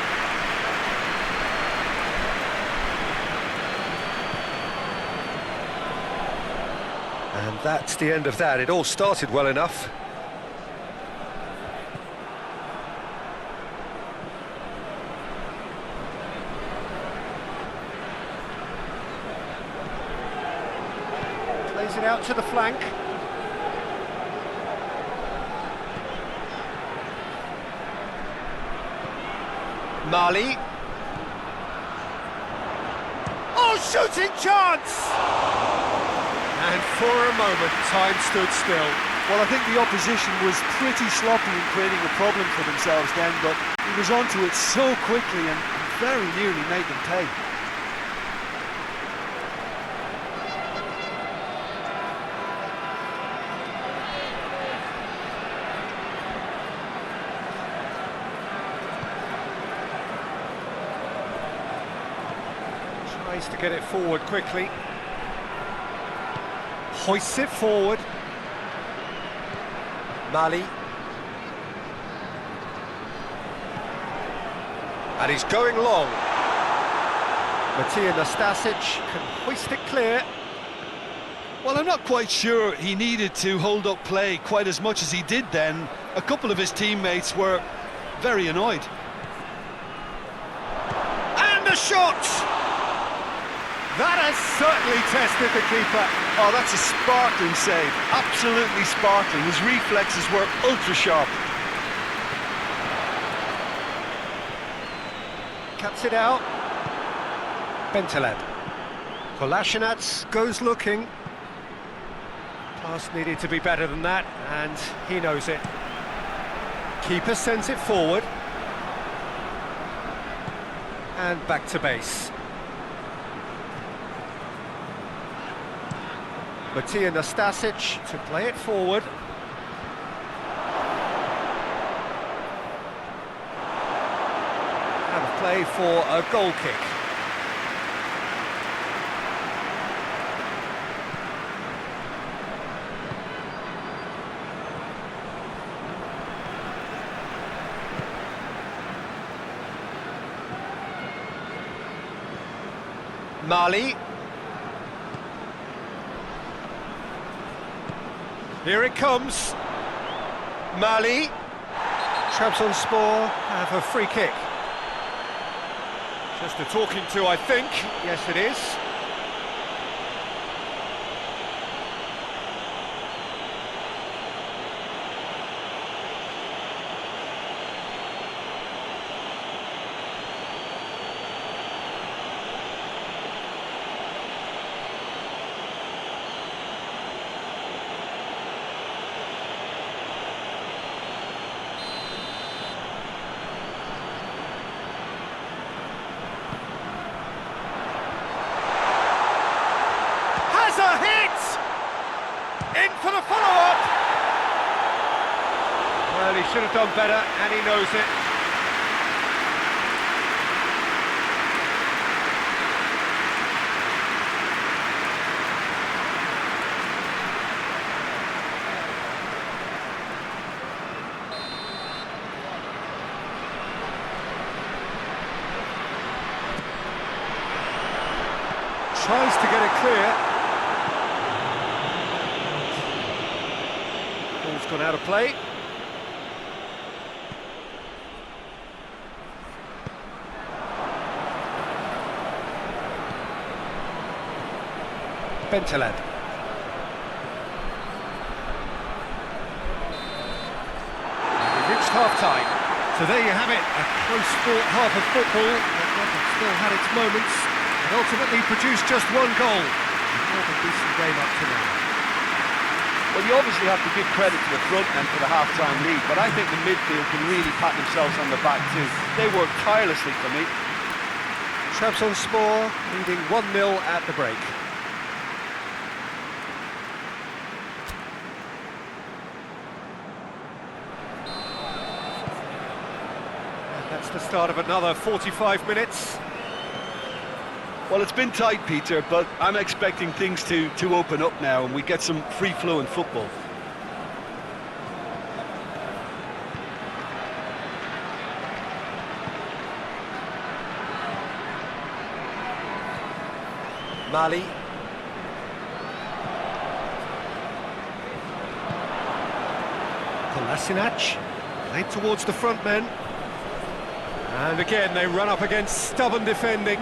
And that's the end of that. It all started well enough. Plays it out to the flank. Mali. Oh, shooting chance! And for a moment, time stood still. Well, I think the opposition was pretty sloppy in creating a problem for themselves then, but he was onto it so quickly and very nearly made them pay. Tries to get it forward quickly. Hoists it forward. Mali. And he's going long. Matija Nastasic can hoist it clear. Well, I'm not quite sure he needed to hold up play quite as much as he did then. A couple of his teammates were very annoyed. And the shot! That has certainly tested the keeper. Oh, that's a sparkling save. Absolutely sparkling. His reflexes were ultra sharp. Cuts it out. Bentaleb. Kolasinac goes looking. Pass needed to be better than that, and he knows it. Keeper sends it forward. And back to base. Matija Nastasic to play it forward. Out of play for a goal kick. Mali. Here it comes. Mali. TRABZONSPOR have a free kick. Just a talking to, I think. Yes, it is. In for the follow-up! Well, he should have done better, and he knows it. Tries to get it clear. Ball's gone out of play. Bentaleb. We've reached half-time. So there you have it, a close-fought half of football, but still had its moments, and ultimately produced just one goal. More than decent game up to now. Well, you obviously have to give credit to the front men for the half-time lead, but I think the midfield can really pat themselves on the back too. They worked tirelessly for me. TRABZONSPOR leading 1-0 at the break. And that That's the start of another 45 minutes. Well, it's been tight, Peter, but I'm expecting things to open up now and we get some free-flowing football. Mali. Kolasinac, played towards the front men. And again, they run up against stubborn defending.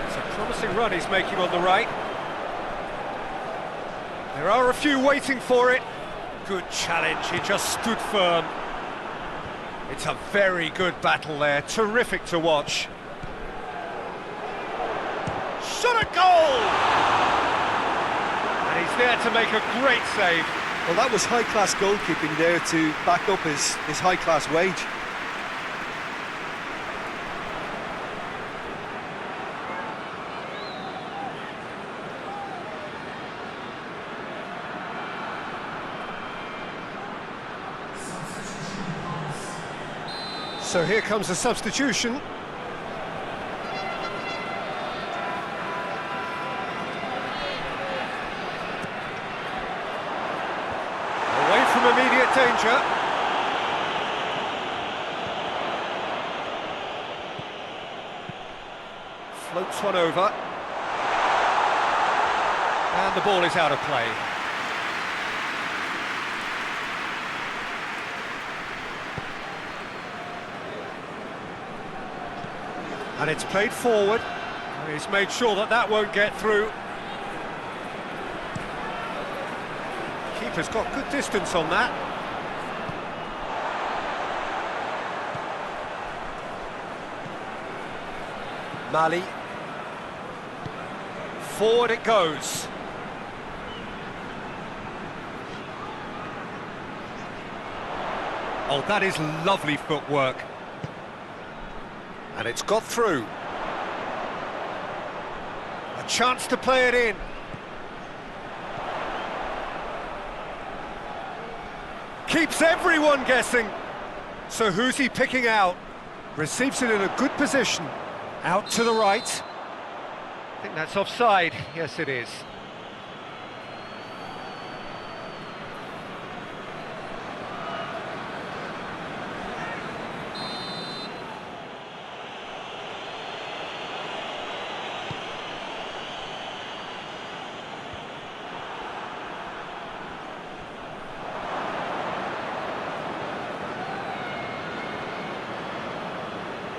It's a promising run he's making on the right. There are a few waiting for it. Good challenge, he just stood firm. It's a very good battle there, terrific to watch. Shot a goal! And he's there to make a great save. Well, that was high-class goalkeeping there to back up his high-class wage. So here comes the substitution. Away from immediate danger. Floats one over. And the ball is out of play. And it's played forward. He's made sure that that won't get through. Keeper's got good distance on that. Mali. Forward it goes. Oh, that is lovely footwork. And it's got through. A chance to play it in. Keeps everyone guessing. So who's he picking out? Receives it in a good position. Out to the right. I think that's offside. Yes, it is.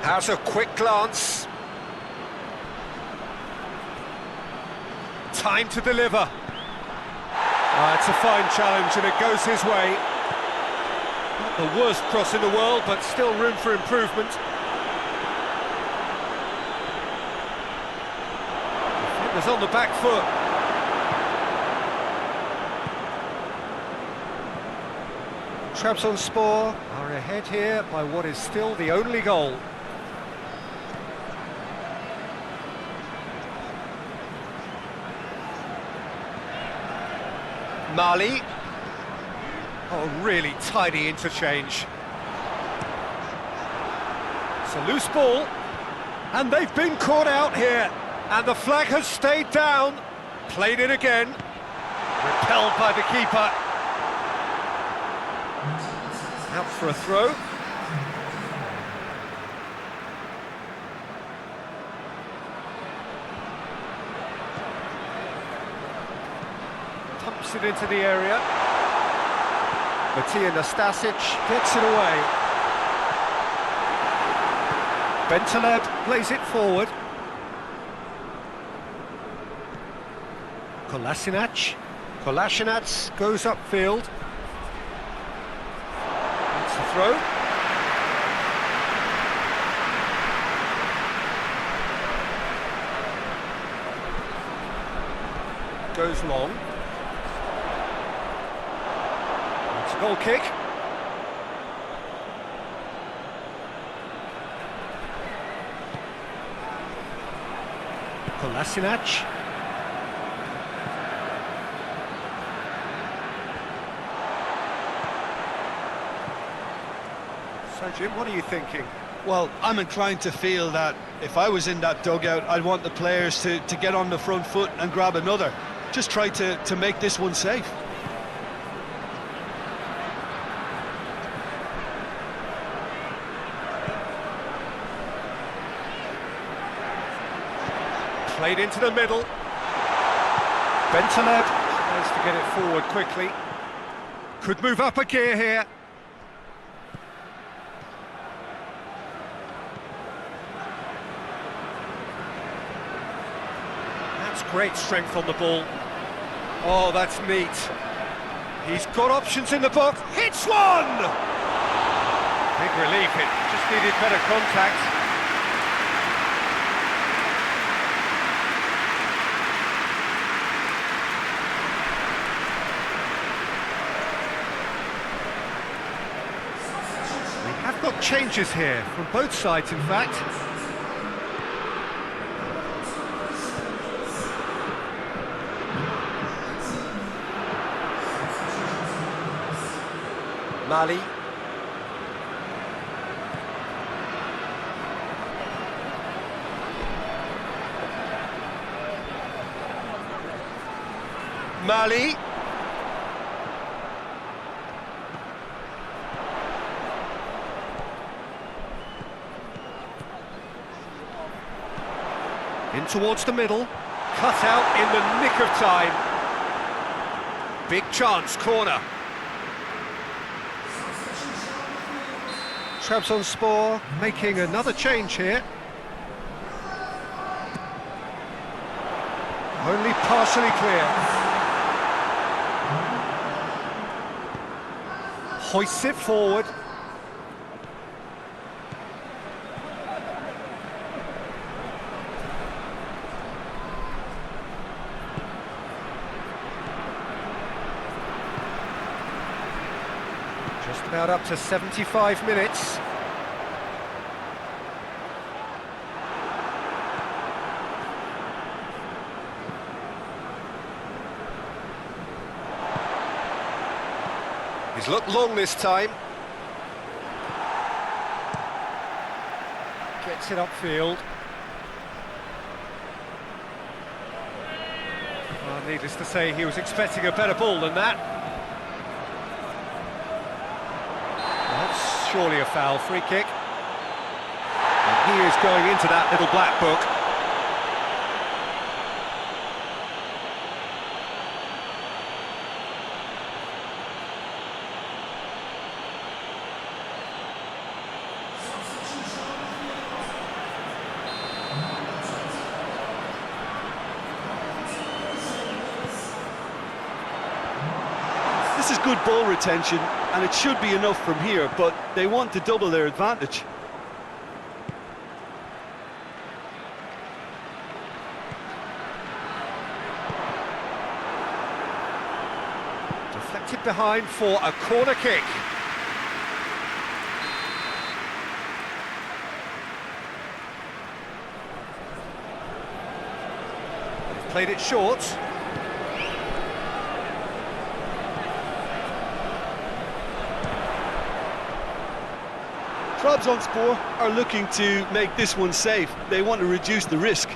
Has a quick glance. Time to deliver. It's a fine challenge and it goes his way. Not the worst cross in the world, but still room for improvement. Defenders on the back foot. TRABZONSPOR are ahead here by what is still the only goal. Mali. Oh, really tidy interchange. It's a loose ball. And they've been caught out here. And the flag has stayed down. Played it again. Repelled by the keeper. Out for a throw. Pumps it into the area. Matija Nastasic gets it away. Bentaleb plays it forward. Kolasinac. Kolasinac goes upfield. That's the throw. Goes long. It's a goal kick. Kolasinac. So, Jim, what are you thinking? Well, I'm inclined to feel that if I was in that dugout, I'd want the players to get on the front foot and grab another. Just try to make this one safe. Played into the middle. Bentaleb tries to get it forward quickly. Could move up a gear here. That's great strength on the ball. Oh, that's neat. He's got options in the box. Hits one! Big relief, it just needed better contact. We have got changes here from both sides, in fact. Mali. Mali. In towards the middle. Cut out in the nick of time. Big chance, corner. Trabzonspor making another change here. Only partially clear. Hoists it forward. Just about up to 75 minutes. He's looked long this time. Gets it upfield. Well, needless to say, he was expecting a better ball than that. That's surely a foul, free kick. And he is going into that little black book. This is good ball retention, and it should be enough from here, but they want to double their advantage. Deflected behind for a corner kick. They've played it short. Trabzonspor are looking to make this one safe. They want to reduce the risk.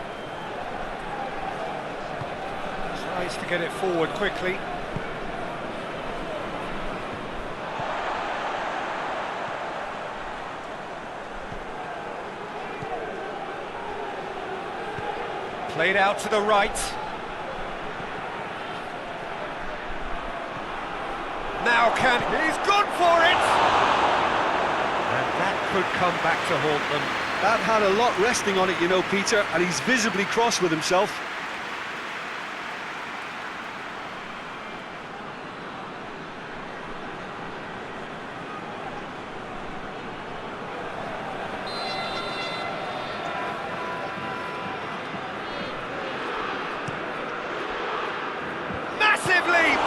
Tries to get it forward quickly. Played out to the right. Now he's gone for it! And that could come back to haunt them. That had a lot resting on it, you know, Peter, and he's visibly cross with himself. Massive leap!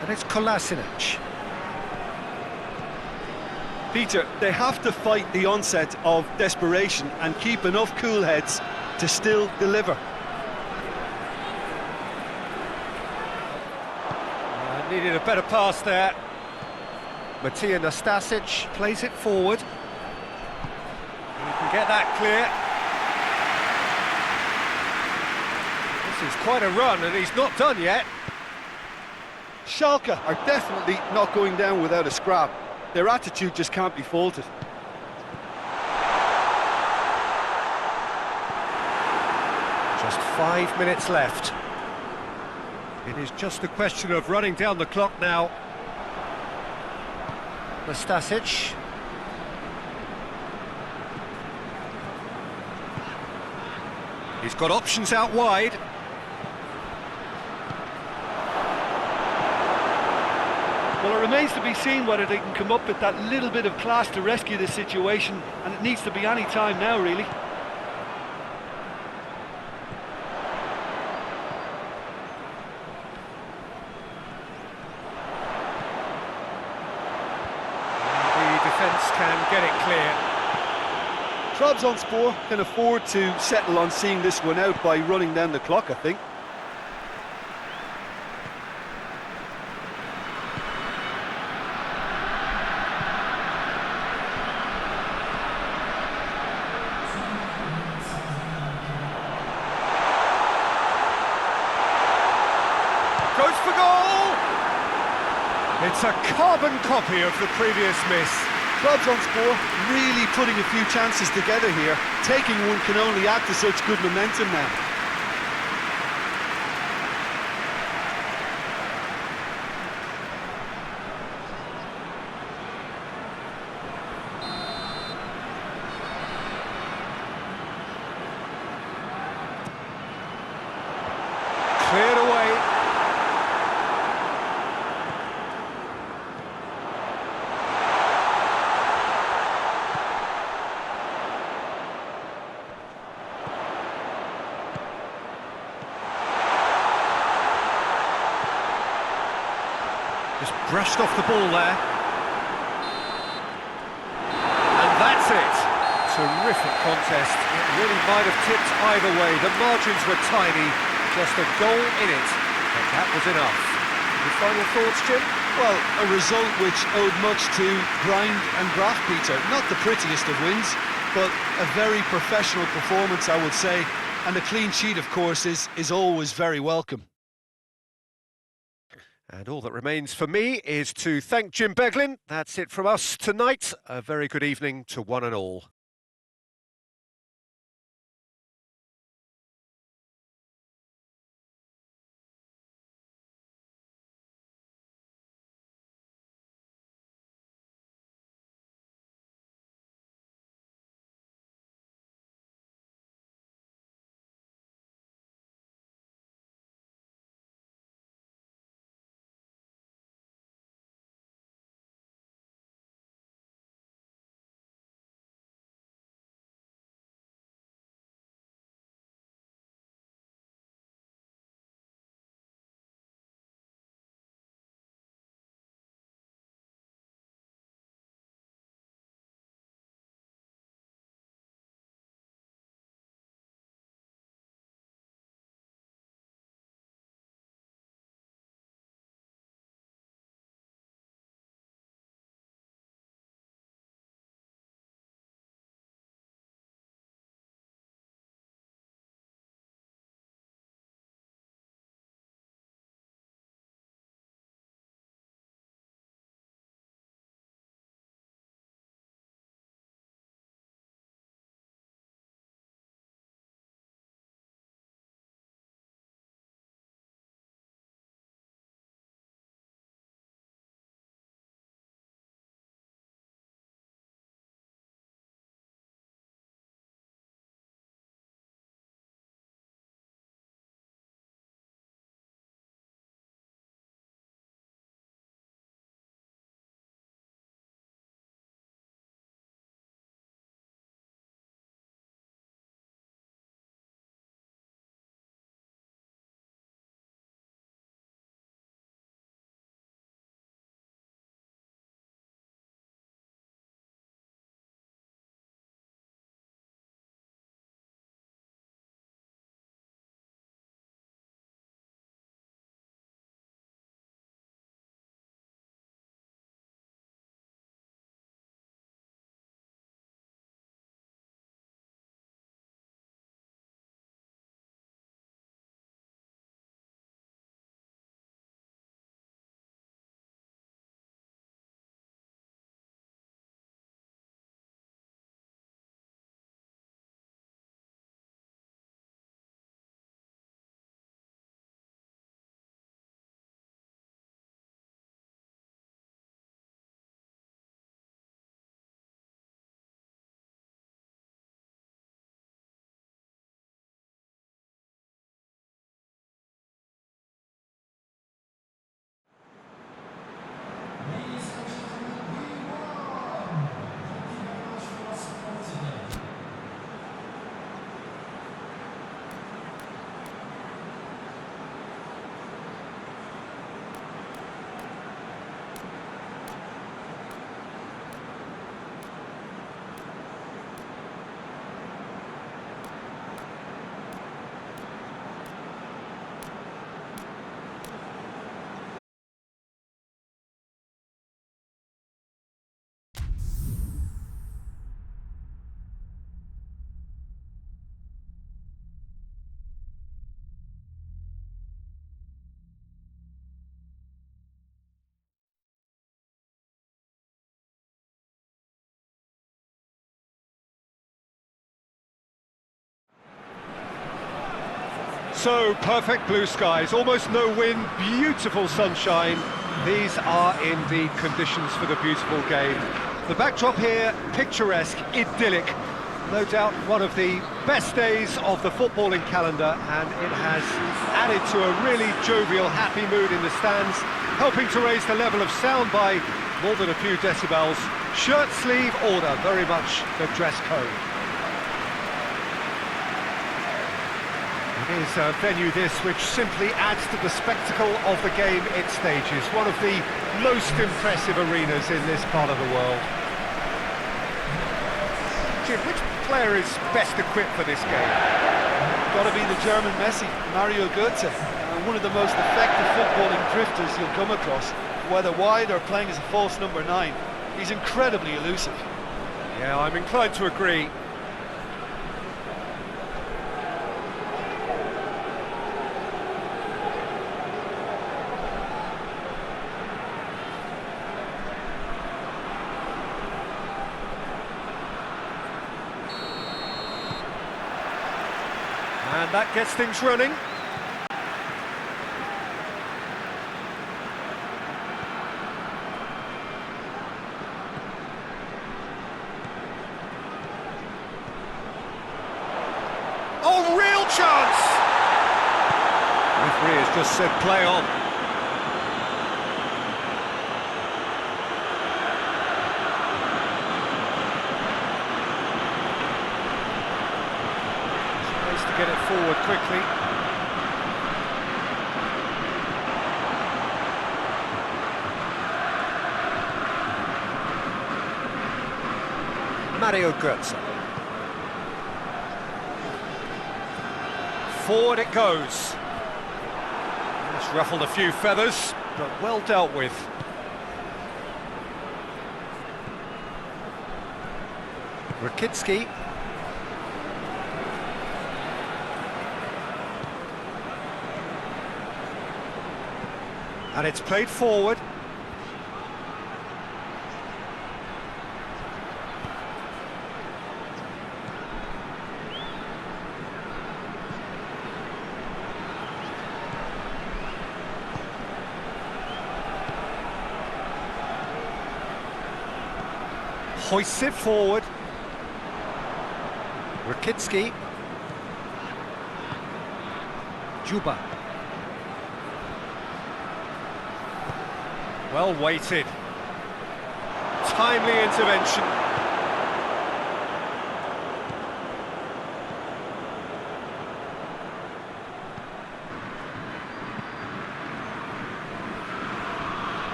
And it's Kolasinac. Peter, they have to fight the onset of desperation and keep enough cool heads to still deliver. Needed a better pass there. Matija Nastasic plays it forward. He can get that clear. This is quite a run, and he's not done yet. Schalke are definitely not going down without a scrap. Their attitude just can't be faulted. Just 5 minutes left. It is just a question of running down the clock now. Nastasic. He's got options out wide. Well, it remains to be seen whether they can come up with that little bit of class to rescue this situation, and it needs to be any time now, really. Defence can get it clear. Trabzonspor can afford to settle on seeing this one out by running down the clock, I think. Goes for goal! It's a carbon copy of the previous miss. Trabzonspor really putting a few chances together here. Taking one can only add to such good momentum now. Cleared away. Just brushed off the ball there. And that's it. Terrific contest. It really might have tipped either way. The margins were tiny. Just a goal in it. But that was enough. Any final thoughts, Jim? Well, a result which owed much to grind and graft, Peter. Not the prettiest of wins, but a very professional performance, I would say. And a clean sheet, of course, is always very welcome. And all that remains for me is to thank Jim Beglin. That's it from us tonight. A very good evening to one and all. So, perfect blue skies, almost no wind, beautiful sunshine. These are indeed conditions for the beautiful game. The backdrop here, picturesque, idyllic. No doubt one of the best days of the footballing calendar, and it has added to a really jovial, happy mood in the stands, helping to raise the level of sound by more than a few decibels. Shirt sleeve order, very much the dress code. It is a venue this which simply adds to the spectacle of the game it stages. One of the most impressive arenas in this part of the world. Jim, which player is best equipped for this game? Got to be the German Messi, Mario Götze. One of the most effective footballing drifters you'll come across, whether wide or playing as a false number 9. He's incredibly elusive. Yeah, I'm inclined to agree. And that gets things running. Oh, real chance! Referee has just said play on. Get it forward quickly. Mario Götze. Forward it goes. It's ruffled a few feathers, but well dealt with. Rakitsky. And it's played forward. Hoists it forward. Rakitsky. Juba. Well weighted. Timely intervention.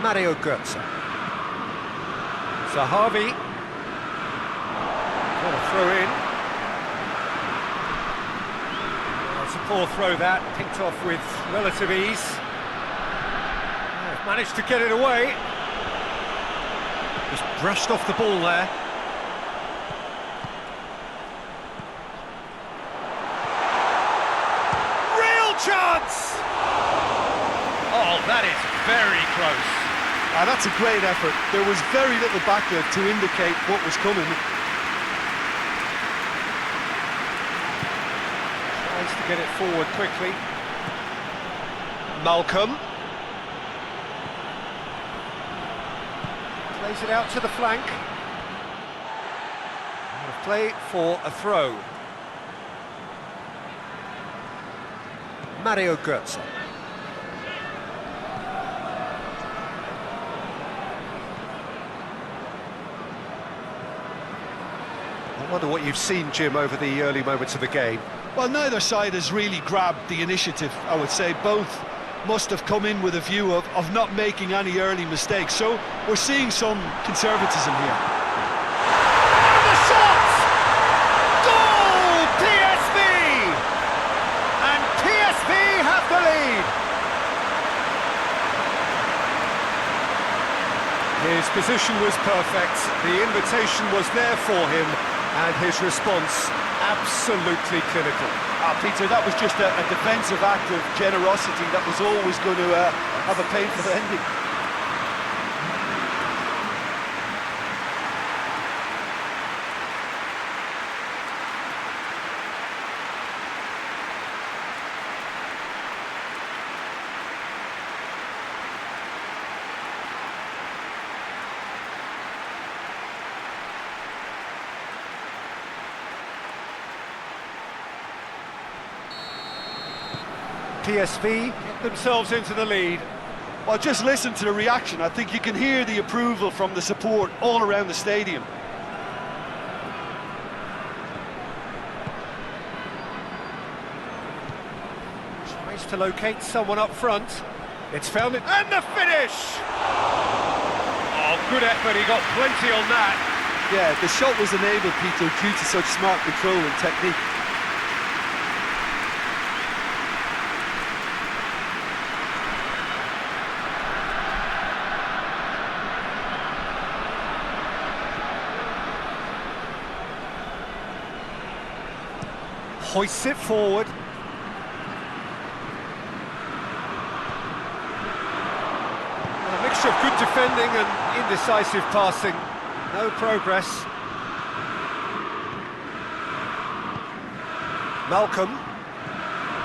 Mario Götze. Zahavi. Got a throw in. It's a poor throw that, picked off with relative ease. Managed to get it away. Just brushed off the ball there. Real chance! Oh, that is very close. That's a great effort. There was very little backup to indicate what was coming. Tries to get it forward quickly. Malcolm. Plays it out to the flank. And a play for a throw. Mario Götze. I wonder what you've seen, Jim, over the early moments of the game. Well, neither side has really grabbed the initiative, I would say. Both must have come in with a view of not making any early mistakes. So we're seeing some conservatism here. And the shot! Goal! PSV! And PSV have the lead. His position was perfect. The invitation was there for him. And his response, absolutely clinical. Peter, that was just a defensive act of generosity that was always going to have a painful ending. PSV get themselves into the lead. Well, just listen to the reaction. I think you can hear the approval from the support all around the stadium. Tries to locate someone up front. It's found it, and the finish! Oh, good effort, he got plenty on that. Yeah, the shot was enabled, Peter, due to such smart control and technique. Hoists it forward. A mixture of good defending and indecisive passing. No progress. Malcolm.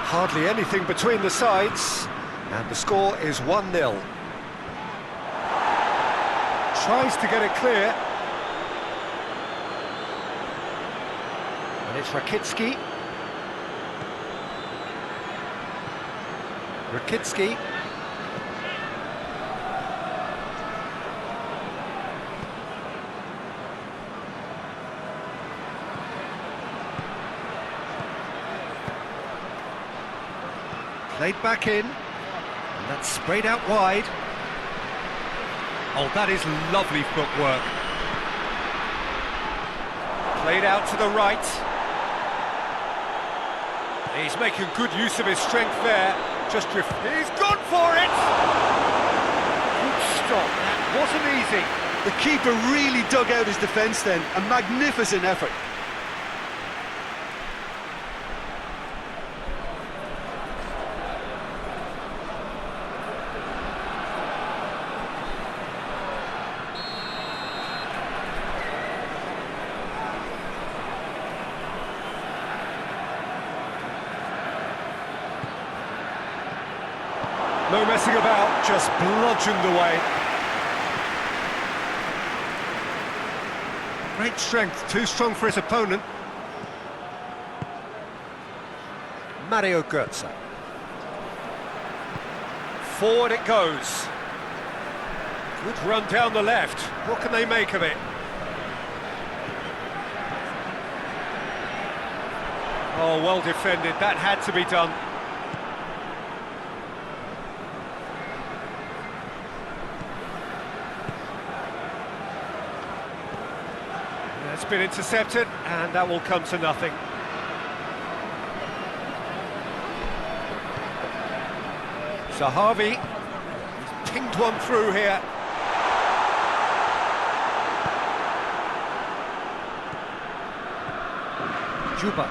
Hardly anything between the sides. And the score is 1-0. Tries to get it clear. And it's Rakitsky. Rakitsky. Played back in, and that's sprayed out wide. Oh, that is lovely footwork. Played out to the right. He's making good use of his strength there. He's gone for it! Good stop, that wasn't easy. The keeper really dug out his defence then, a magnificent effort. No messing about, just bludgeoned away. Great strength, too strong for his opponent. Mario Götze. Forward it goes. Good run down the left. What can they make of it? Oh, well defended. That had to be done. It's been intercepted, and that will come to nothing. Zahavi, he's pinged one through here. Juba.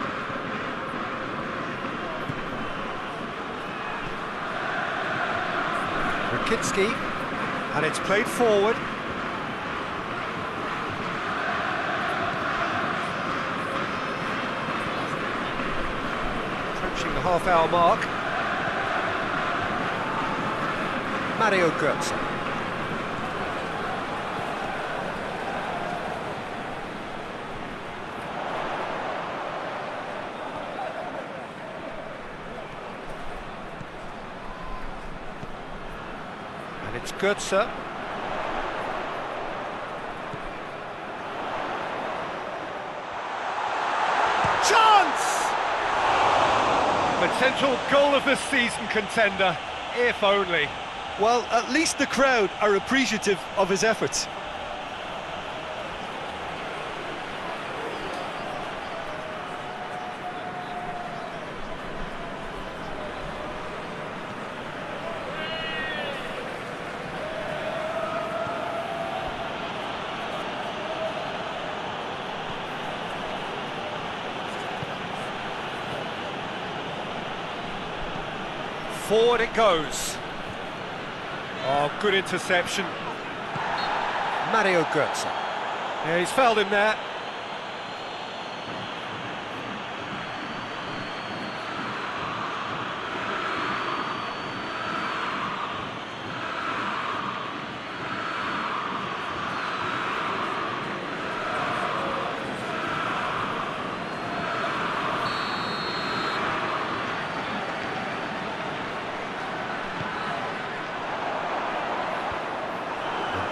Rakitsky, and it's played forward. Approaching the half-hour mark. Mario Götze. And it's Götze. Chance! Potential goal of the season contender, if only. Well, at least the crowd are appreciative of his efforts. Forward it goes. Oh, good interception. Mario Götze. Yeah, he's fouled him there.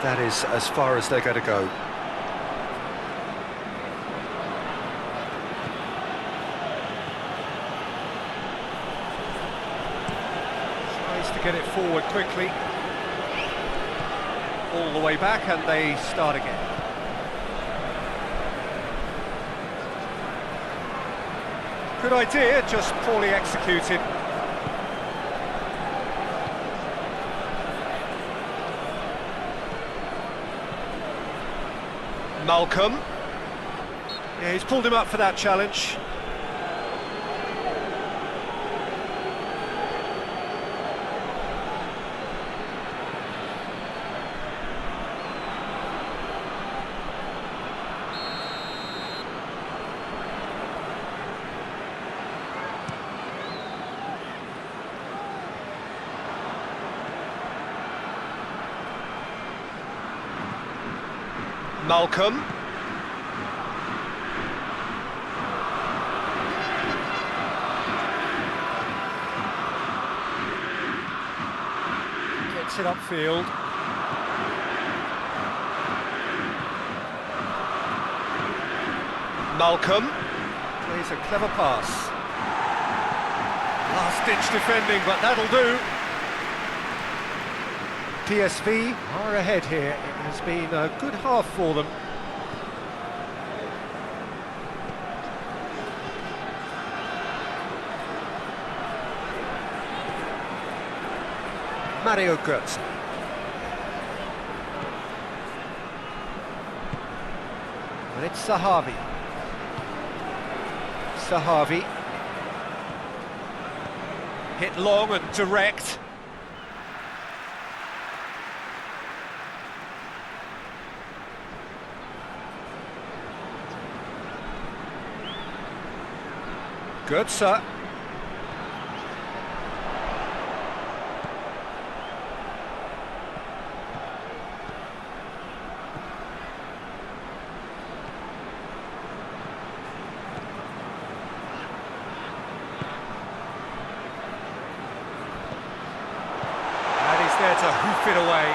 that is as far as they're going to go. Tries to get it forward quickly. All the way back, and they start again. Good idea, just poorly executed. Malcolm. Yeah, he's pulled him up for that challenge. Malcolm. Gets it upfield. Malcolm plays a clever pass. Last-ditch defending, but that'll do. PSV are ahead here. It has been a good half for them. Mario Götze. And it's Sahavi. Sahavi. Hit long and direct. Götze. And he's there to hoof it away.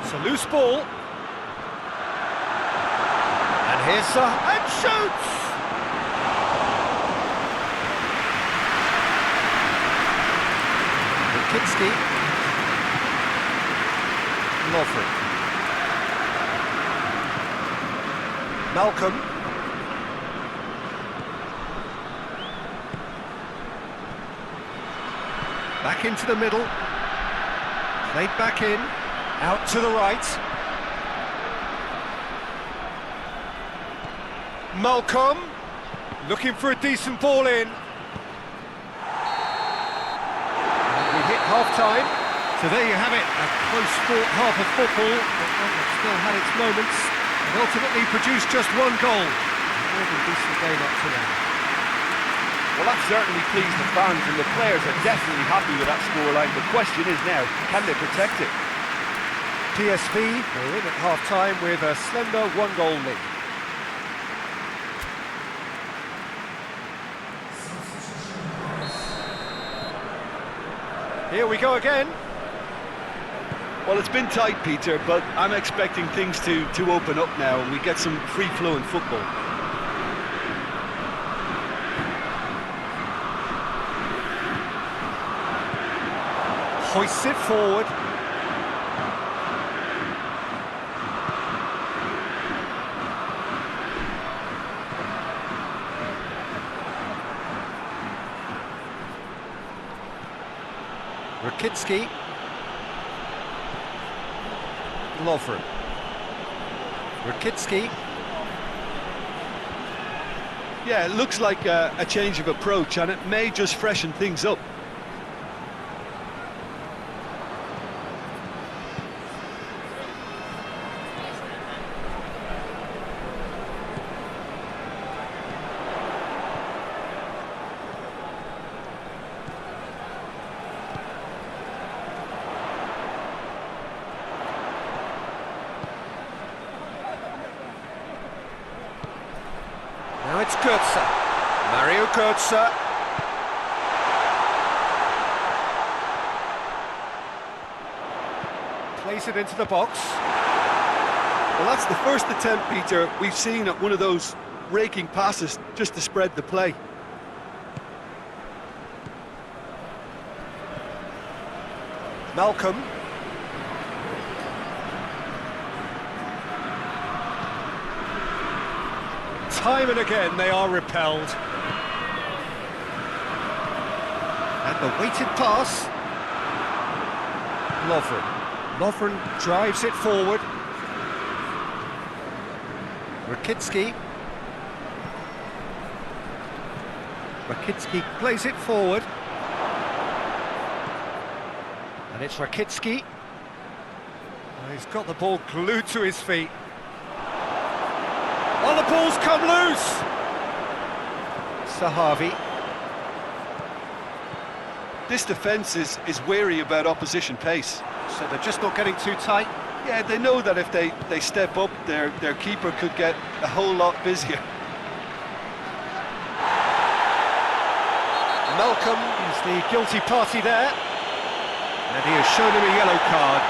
It's a loose ball. Here's and shoots! Rokicki. Lovren. Malcolm. Back into the middle. Played back in. Out to the right. Malcolm, looking for a decent ball in. And we hit half-time. So there you have it, a close-fought half of football, but one that still had its moments, and ultimately produced just one goal. A more than decent game up to now. Well, that certainly pleased the fans, and the players are definitely happy with that scoreline. The question is now, can they protect it? PSV are in at half-time with a slender one-goal lead. Here we go again. Well, it's been tight, Peter, but I'm expecting things to open up now and we get some free-flowing football. Hoists it forward. Rokicki. Lovren. Rokicki. Yeah, it looks like a change of approach, and it may just freshen things up. Now it's Götze. Mario Götze. plays it into the box. Well, that's the first attempt, Peter, we've seen at one of those raking passes just to spread the play. Malcolm. Time and again they are repelled. And the weighted pass. Lovren drives it forward. Rakitsky plays it forward. And it's Rakitsky. He's got the ball glued to his feet. Oh, the ball's come loose! Sahavi. This defence is wary about opposition pace. So they're just not getting too tight. Yeah, they know that if they step up, their keeper could get a whole lot busier. Malcolm is the guilty party there. And he has shown him a yellow card.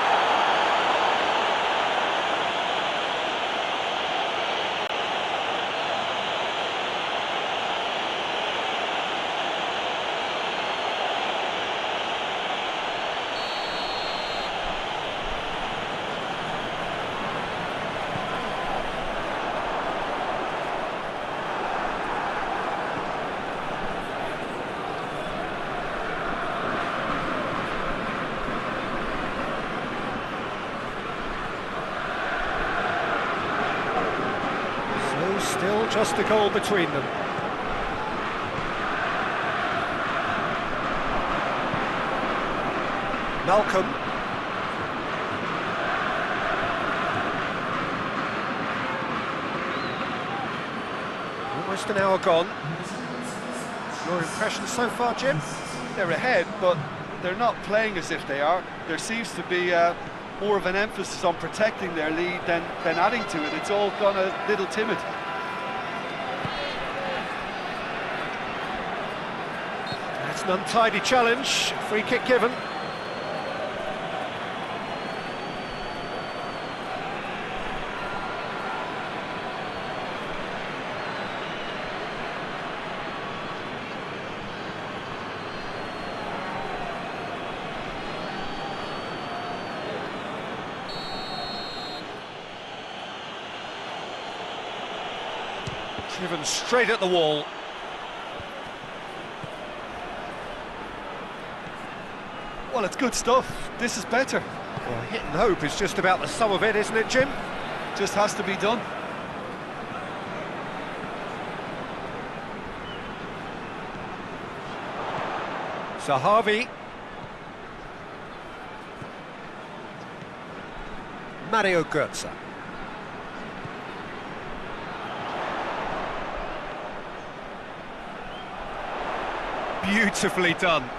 Still just a goal between them. Malcolm. Almost an hour gone. Your impression so far, Jim? They're ahead, but they're not playing as if they are. There seems to be more of an emphasis on protecting their lead than adding to it. It's all gone a little timid. It's an untidy challenge, free kick given. Driven straight at the wall. Well, it's good stuff. This is better. Well, hit and hope is just about the sum of it, isn't it, Jim? Just has to be done. Sahavi. Mario Götze. Beautifully done.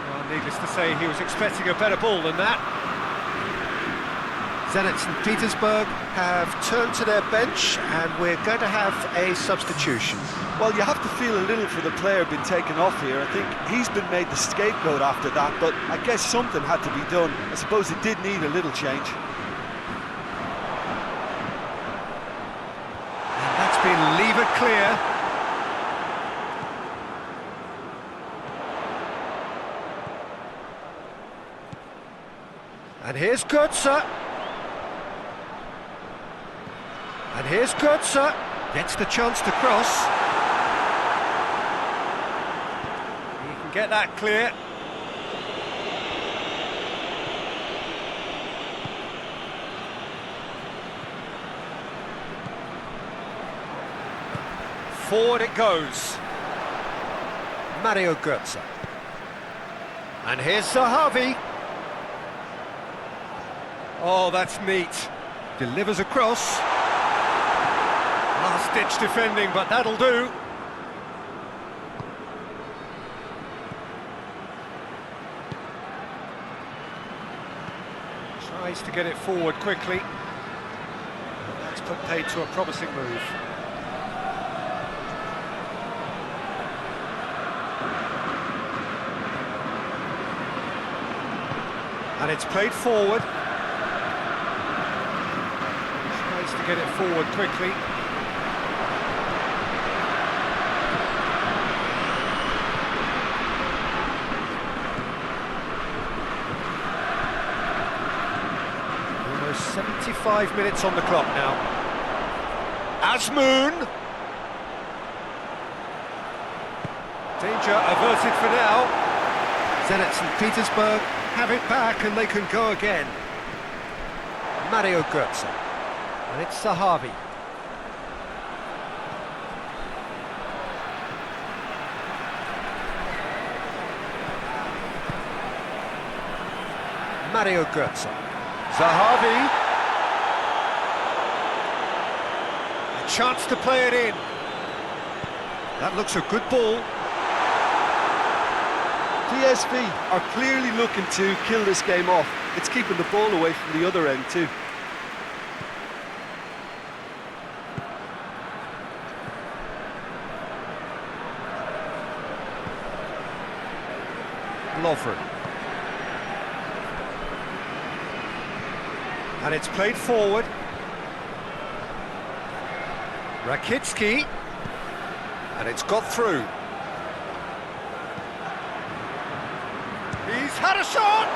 Well, needless to say, he was expecting a better ball than that. Zenit St. Petersburg have turned to their bench, and we're going to have a substitution. Well, you have to feel a little for the player being taken off here. I think he's been made the scapegoat after that, but I guess something had to be done. I suppose it did need a little change. And that's been levered clear. And here's Götze. And here's Götze. Gets the chance to cross. He can get that clear. Forward it goes. Mario Götze. And here's Sahavi. Oh, that's neat. Delivers across. Last-ditch defending, but that'll do. Tries to get it forward quickly. That's put paid to a promising move. And it's played forward. Tries to get it forward quickly. Almost 75 minutes on the clock now. Azmoun. Danger averted for now. Zenit St. Petersburg have it back and they can go again. Mario Götze. And it's Sahavi. Mario Götze. Zahavi. A chance to play it in. That looks a good ball. PSV are clearly looking to kill this game off. It's keeping the ball away from the other end too. Lovren. And it's played forward. Rakitsky. And it's got through. He's had a shot!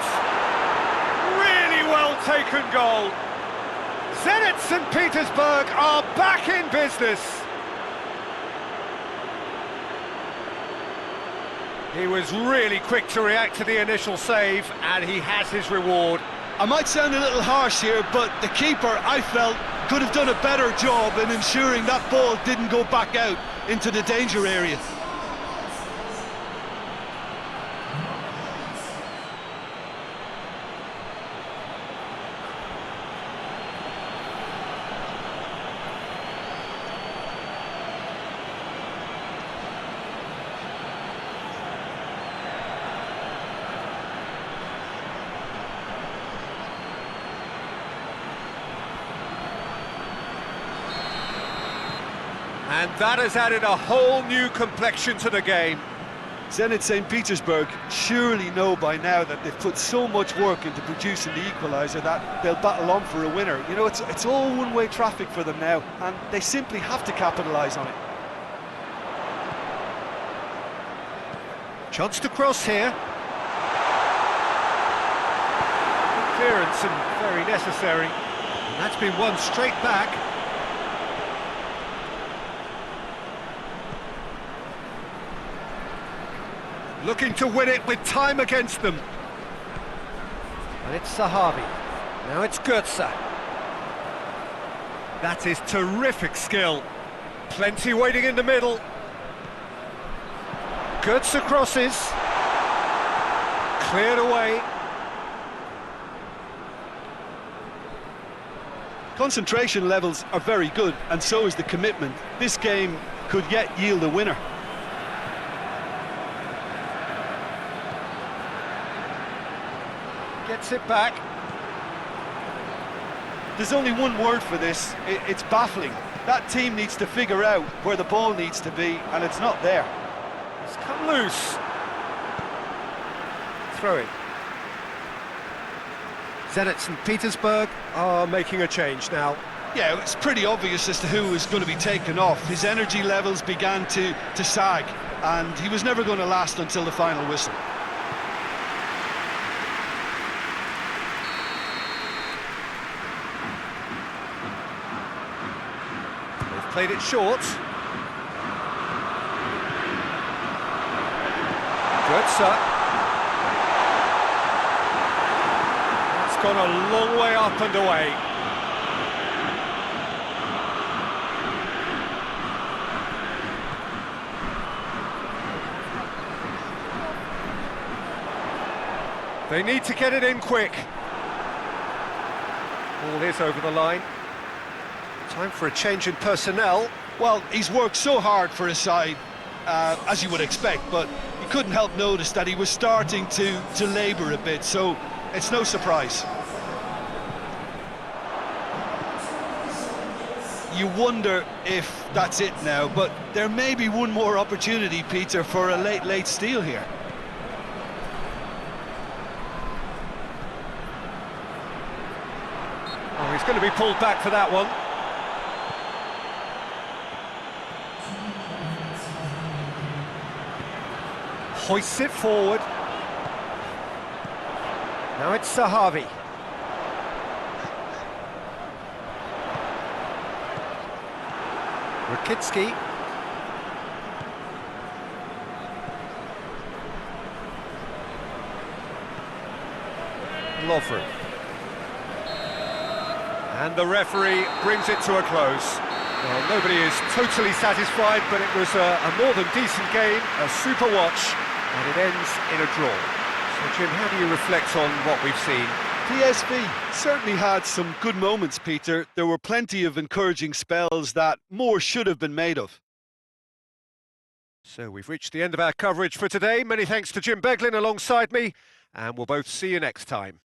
Really well taken goal. Zenit St. Petersburg are back in business. He was really quick to react to the initial save, and he has his reward. I might sound a little harsh here, but the keeper, I felt, could have done a better job in ensuring that ball didn't go back out into the danger area. And that has added a whole new complexion to the game. Zenit St. Petersburg surely know by now that they've put so much work into producing the equaliser that they'll battle on for a winner. You know, it's all one-way traffic for them now, and they simply have to capitalise on it. Chance to cross here. Good clearance and very necessary. And that's been won straight back. Looking to win it with time against them. And it's Sahavi. Now it's Götze. That is terrific skill. Plenty waiting in the middle. Götze crosses. Cleared away. Concentration levels are very good, and so is the commitment. This game could yet yield a winner. Gets it back. There's only one word for this, it's baffling. That team needs to figure out where the ball needs to be, and it's not there. It's come loose. Throw it. Zenit St. Petersburg are making a change now. Yeah, it's pretty obvious as to who was going to be taken off. His energy levels began to sag, and he was never going to last until the final whistle. Played it short. Götze. It's gone a long way up and away. They need to get it in quick. Ball is over the line. Time for a change in personnel. Well, he's worked so hard for his side, as you would expect, but you couldn't help notice that he was starting to labour a bit, so it's no surprise. You wonder if that's it now, but there may be one more opportunity, Peter, for a late steal here. Oh, he's going to be pulled back for that one. Hoists it forward. Now it's Sahavi. Rakitsky. Lovren. And the referee brings it to a close. Well, nobody is totally satisfied, but it was a more than decent game, a super watch, and it ends in a draw. So, Jim, how do you reflect on what we've seen? PSV certainly had some good moments, Peter. There were plenty of encouraging spells that more should have been made of. So we've reached the end of our coverage for today. Many thanks to Jim Beglin alongside me, and we'll both see you next time.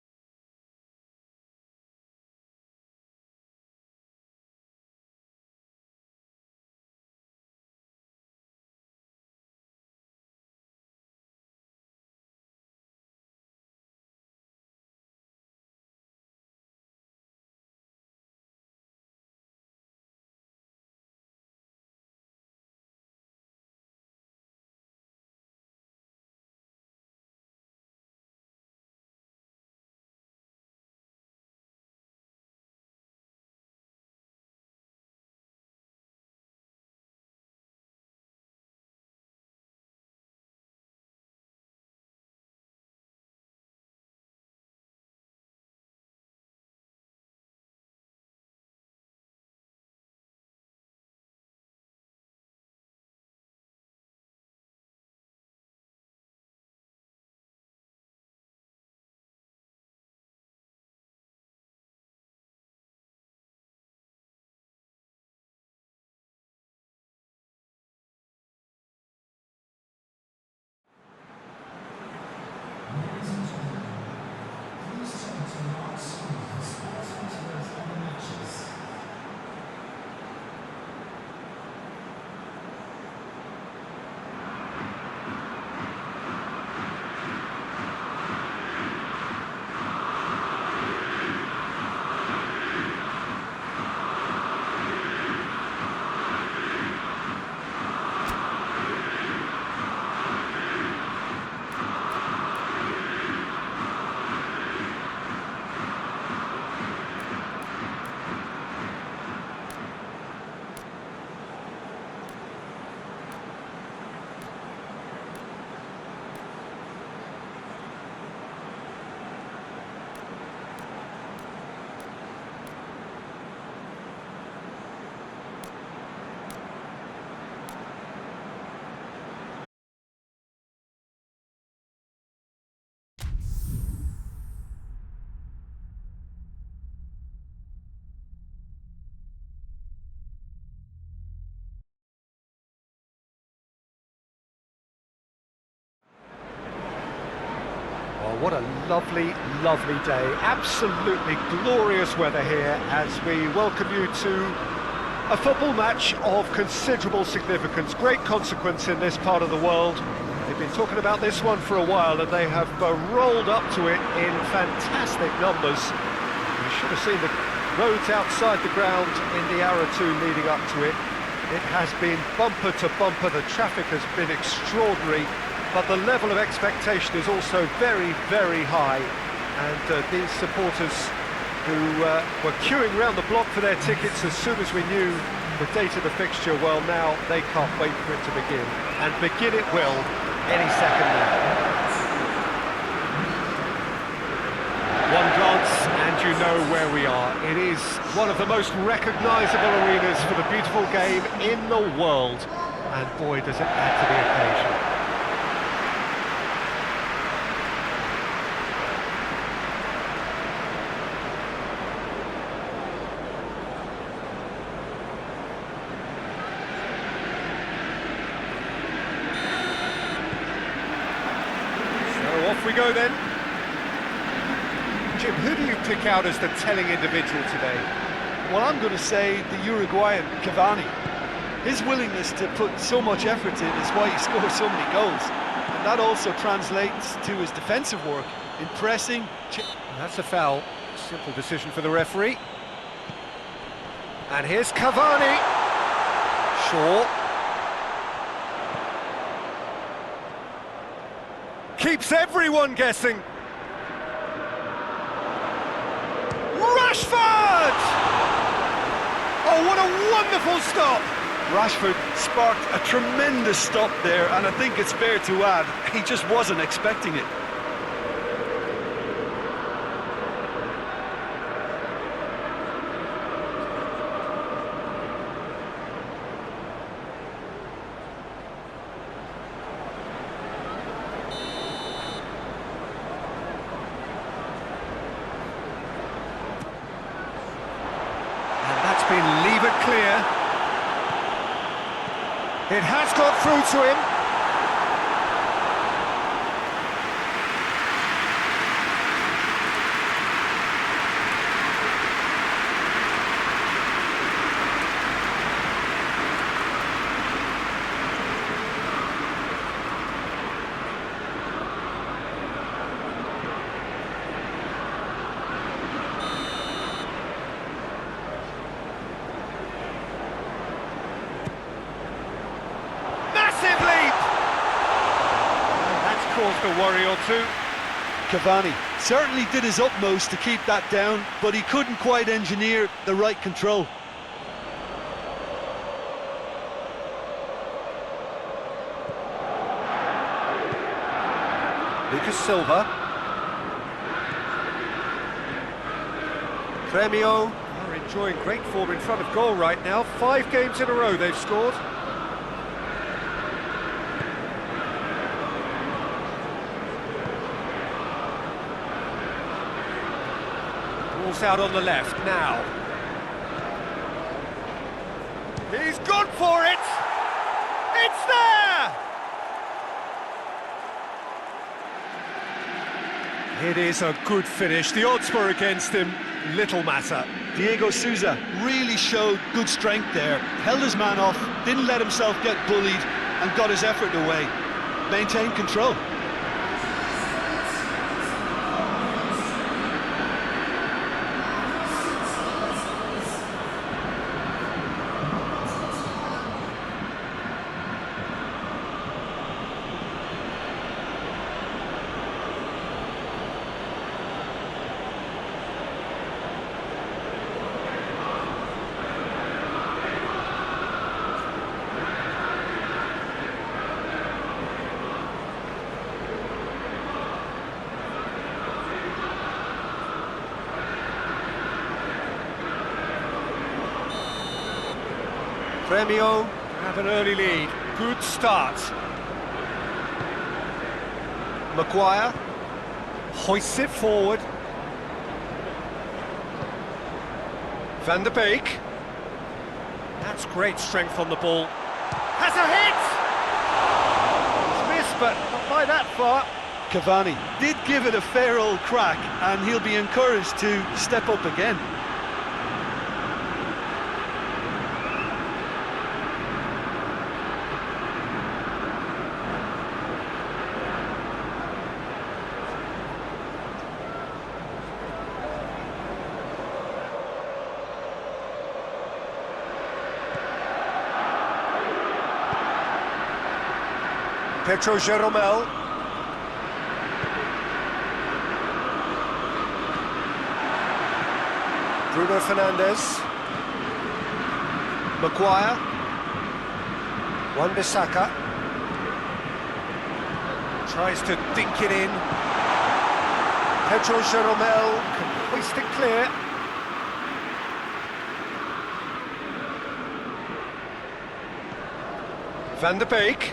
What a lovely, lovely day. Absolutely glorious weather here as we welcome you to a football match of considerable significance, great consequence in this part of the world. They've been talking about this one for a while and they have rolled up to it in fantastic numbers. You should have seen the roads outside the ground in the hour or two leading up to it. It has been bumper to bumper, the traffic has been extraordinary. But the level of expectation is also very, very high. And these supporters who were queuing around the block for their tickets as soon as we knew the date of the fixture, well, now they can't wait for it to begin. And begin it will any second now. One glance and you know where we are. It is one of the most recognisable arenas for the beautiful game in the world. And boy, does it add to the occasion. Off we go then. Jim, who do you pick out as the telling individual today? Well, I'm going to say the Uruguayan Cavani. His willingness to put so much effort in is why he scores so many goals. And that also translates to his defensive work in pressing. That's a foul. Simple decision for the referee. And here's Cavani. Shaw. Keeps everyone guessing. Rashford! Oh, what a wonderful stop! Rashford sparked a tremendous stop there, and I think it's fair to add, he just wasn't expecting it. That's been levered clear. It has got through to him. Caused a worry or two. Cavani certainly did his utmost to keep that down, but he couldn't quite engineer the right control. Lucas Silva. GRÉMIO are enjoying great form in front of goal right now. 5 games in a row they've scored. Ball's out on the left now. He's gone for it! It's there! It is a good finish. The odds were against him. Little matter. Diego Souza really showed good strength there. Held his man off, didn't let himself get bullied, and got his effort away. Maintained control. GRÉMIO have an early lead. Good start. Maguire hoists it forward. Van der Beek. That's great strength on the ball. Has a hit! It's missed, but not by that far. Cavani did give it a fair old crack, and he'll be encouraged to step up again. Petro Jeromel. Bruno Fernandes. Maguire. Wan-Bissaka. Tries to dink it in. Petro Jeromel can hoist it clear. Van der Beek.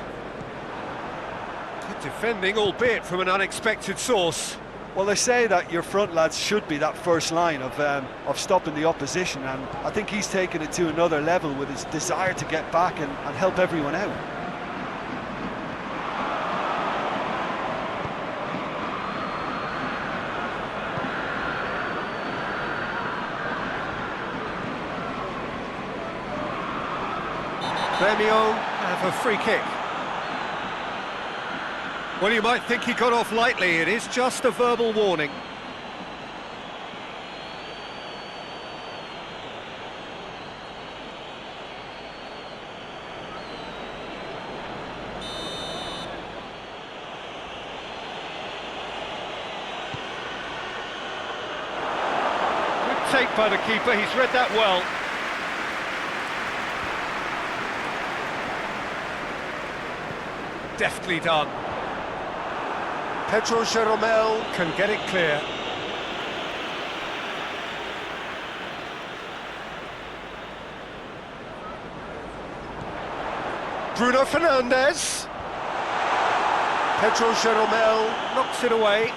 Good defending, albeit from an unexpected source. Well, they say that your front lads should be that first line of stopping the opposition, and I think he's taken it to another level with his desire to get back and help everyone out. GRÉMIO have a free kick. Well, you might think he got off lightly. It is just a verbal warning. take by the keeper, he's read that well. Deftly done. Pedro Jeromel can get it clear. Bruno Fernandes. Pedro Jeromel knocks it away.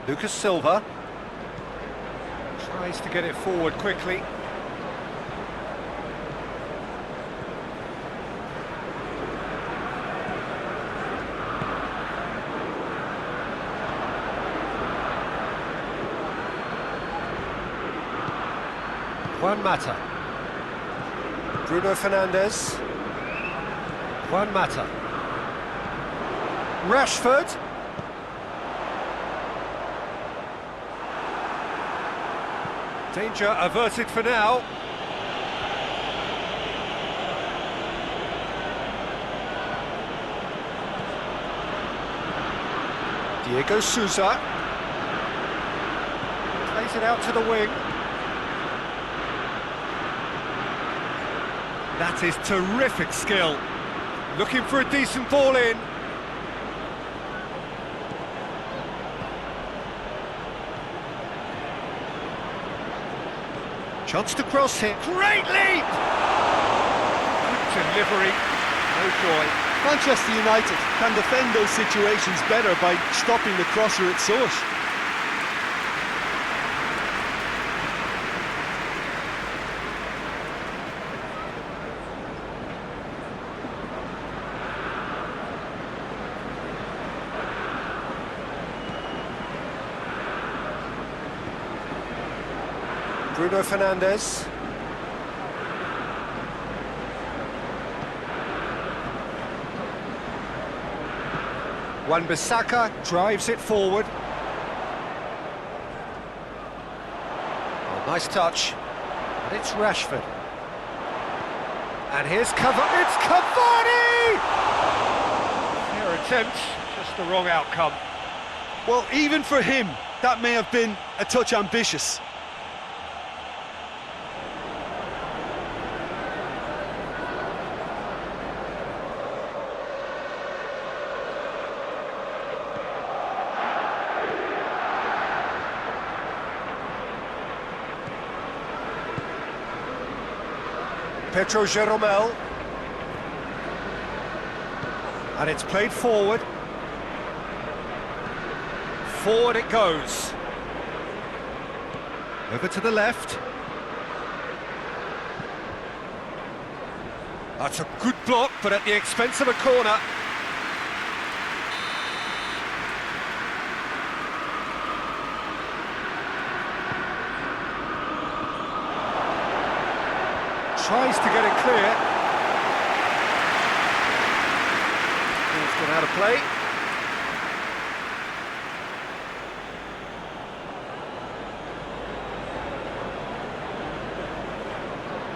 Lucas Silva tries to get it forward quickly. Juan Mata. Bruno Fernandes. Juan Mata. Rashford. Danger averted for now. Diego Souza. Plays it out to the wing. That is terrific skill. Looking for a decent ball in. Chance to cross it. Great leap! Good delivery. No joy. Manchester United can defend those situations better by stopping the crosser at source. Bruno Fernandes. Wan-Bissaka drives it forward. Oh, nice touch. And it's Rashford. And here's Cavani. It's Cavani! Fair attempt, just the wrong outcome. Well, even for him, that may have been a touch ambitious. Pedro Jeromel. And it's played forward. Forward it goes. Over to the left. That's a good block, but at the expense of a corner. Tries to get it clear. Ball's gone out of play.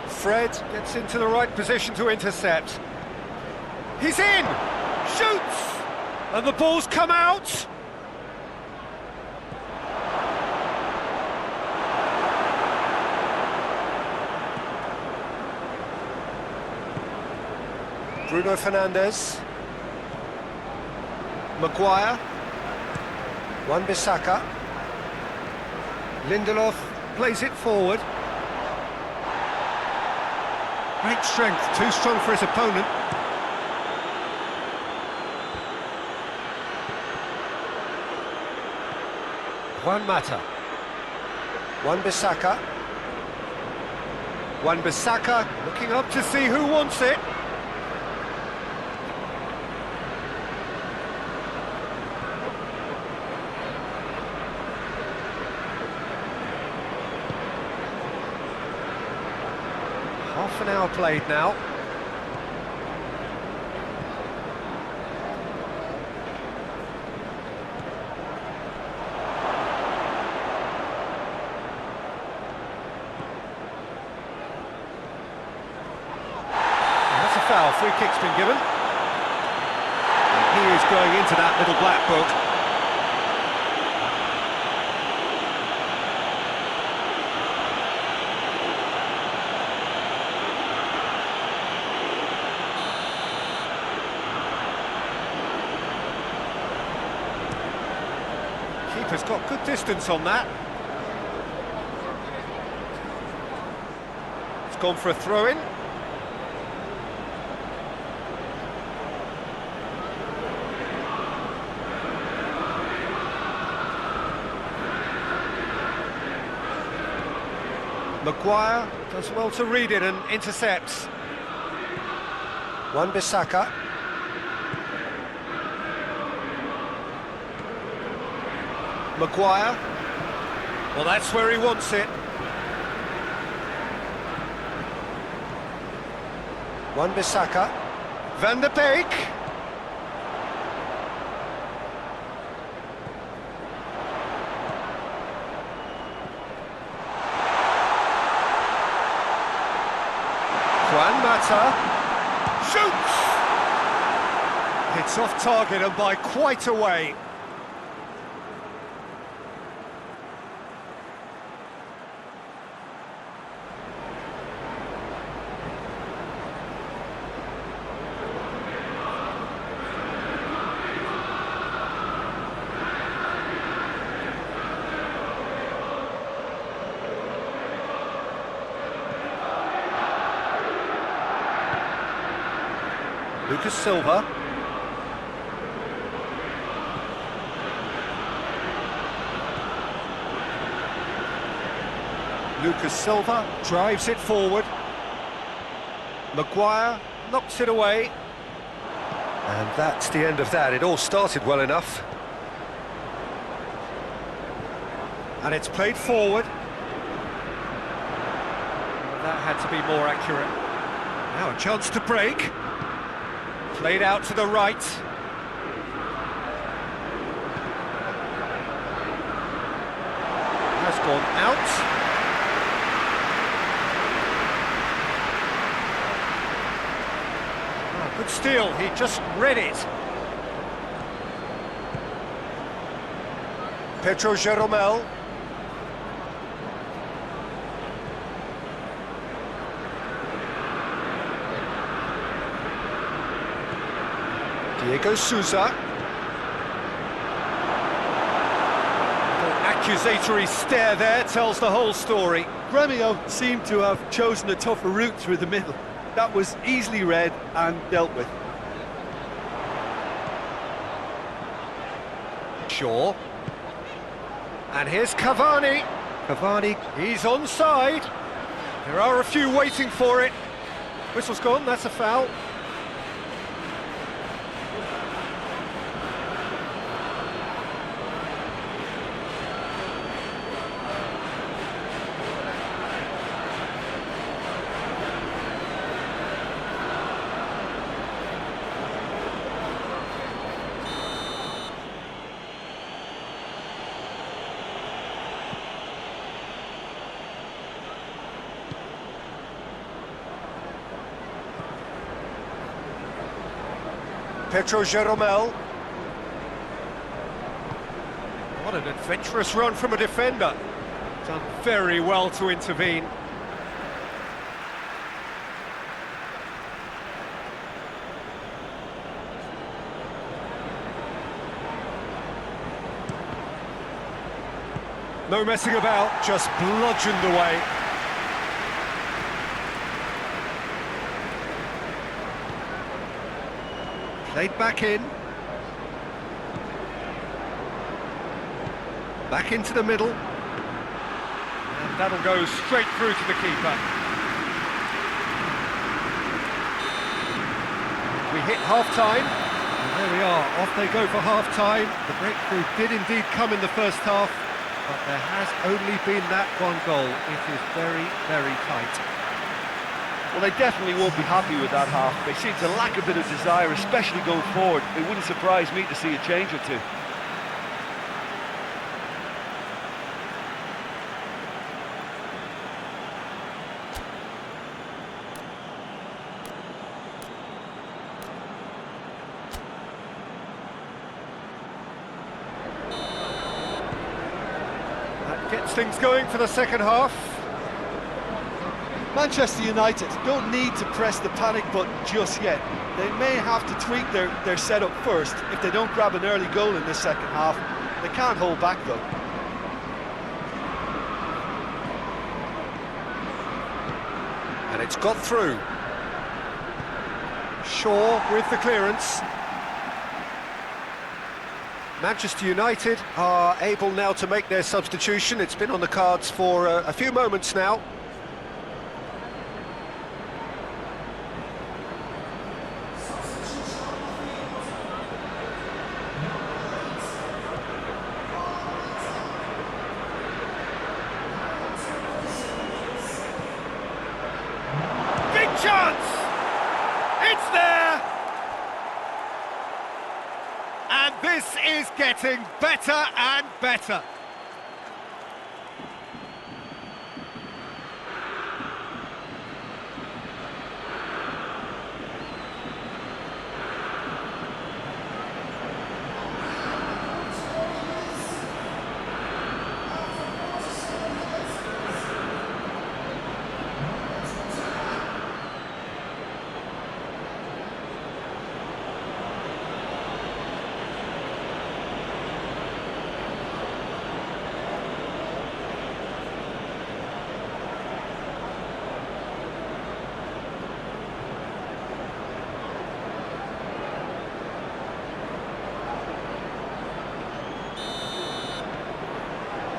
Fred gets into the right position to intercept. He's in! Shoots! And the ball's come out! Bruno Fernandes. Maguire. Wan-Bissaka. Lindelof plays it forward. Great strength, too strong for his opponent. Juan Mata. Wan-Bissaka. Wan-Bissaka looking up to see who wants it. Half an hour played now. And that's a foul. Free kick's been given. And he is going into that little black book. Keeper's got good distance on that. It's gone for a throw-in. Maguire does well to read it and intercepts. Wan-Bissaka. Maguire. Well, that's where he wants it. Wan-Bissaka. Van der Beek. Juan Mata shoots! It's off target and by quite a way. Lucas Silva. Lucas Silva drives it forward. Maguire knocks it away. And that's the end of that. It all started well enough. And it's played forward. That had to be more accurate. Now a chance to break. Played out to the right. Has gone out. Oh, good steal, he just read it. Pedro Jeromel. Diego Souza. The accusatory stare there tells the whole story. GRÉMIO seemed to have chosen a tougher route through the middle. That was easily read and dealt with. Shaw. And here's Cavani. Cavani, he's onside. There are a few waiting for it. Whistle's gone, that's a foul. Pedro Jeromel. What an adventurous run from a defender. Done very well to intervene. No messing about, just bludgeoned away. Played back in. Back into the middle. And that'll go straight through to the keeper. We hit half-time. And there we are, off they go for half-time. The breakthrough did indeed come in the first half, but there has only been that one goal. It is very, very tight. Well, they definitely won't be happy with that half. They seem to lack a bit of desire, especially going forward. It wouldn't surprise me to see a change or two. That gets things going for the second half. Manchester United don't need to press the panic button just yet. They may have to tweak their setup first if they don't grab an early goal in this second half. They can't hold back though. And it's got through. Shaw with the clearance. Manchester United are able now to make their substitution. It's been on the cards for a few moments now. Big chance! It's there! And this is getting better and better.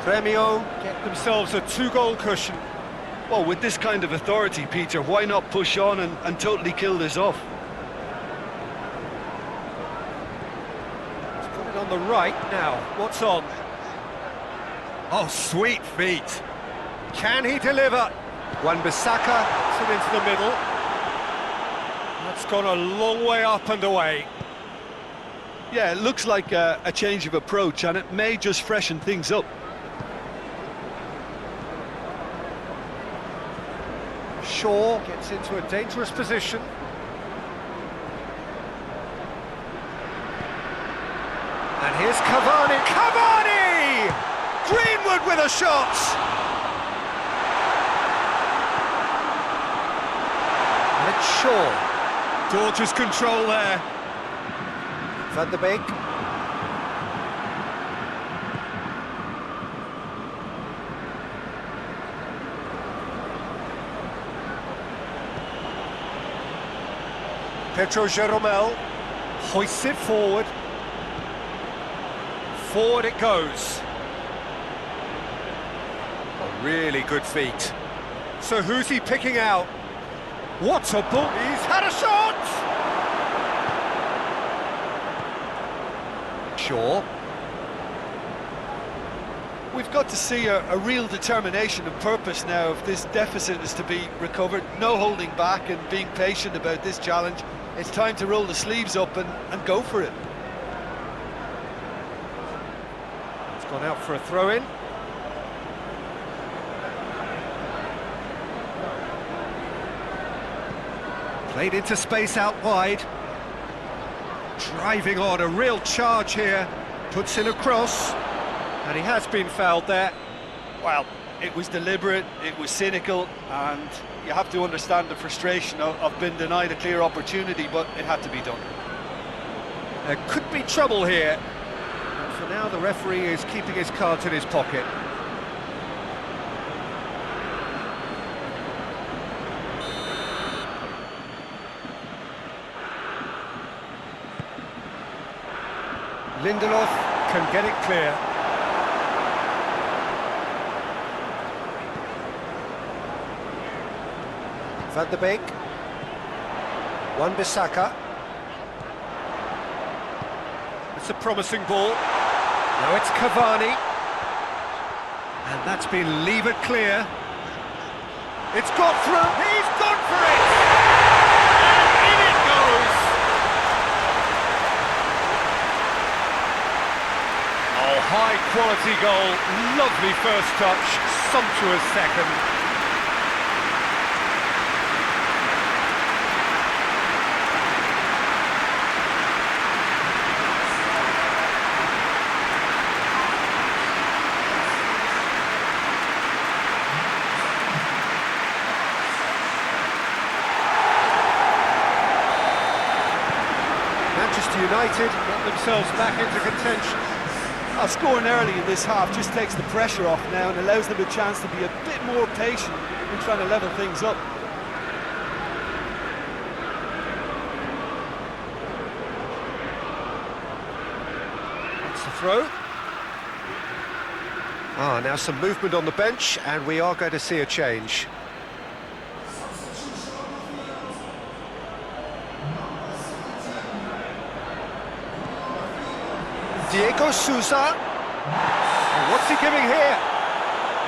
GRÉMIO get themselves a 2-goal cushion. Well, with this kind of authority, Peter, why not push on and totally kill this off? Let's put it on the right now. What's on? Oh, sweet feet. Can he deliver? Wan-Bissaka puts it into the middle. That's gone a long way up and away. Yeah, it looks like a change of approach, and it may just freshen things up. Shaw gets into a dangerous position. And here's Cavani. Cavani! Greenwood with a shot! And it's Shaw. Gorgeous control there. Van der Beek. Pedro Jeromel hoists it forward. Forward it goes. Oh, really good feet. So who's he picking out? What a ball! He's had a shot! Shaw. We've got to see a real determination and purpose now if this deficit is to be recovered. No holding back and being patient about this challenge. It's time to roll the sleeves up and go for it. It's gone out for a throw-in. Played into space out wide. Driving on, a real charge here. Puts in a cross. And he has been fouled there. Well, it was deliberate, it was cynical, and you have to understand the frustration of being denied a clear opportunity, but it had to be done. There could be trouble here. And for now, the referee is keeping his cards in his pocket. Lindelof can get it clear. Van der Beek. Wan-Bissaka. It's a promising ball. Now it's Cavani. And that's been levered clear. It's got through. He's gone for it! And in it goes! Oh, high quality goal. Lovely first touch. Sumptuous second. Manchester United got themselves back into contention. Scoring early in this half just takes the pressure off now and allows them a chance to be a bit more patient in trying to level things up. That's the throw. Now some movement on the bench, and we are going to see a change. Diego Souza. And what's he giving here?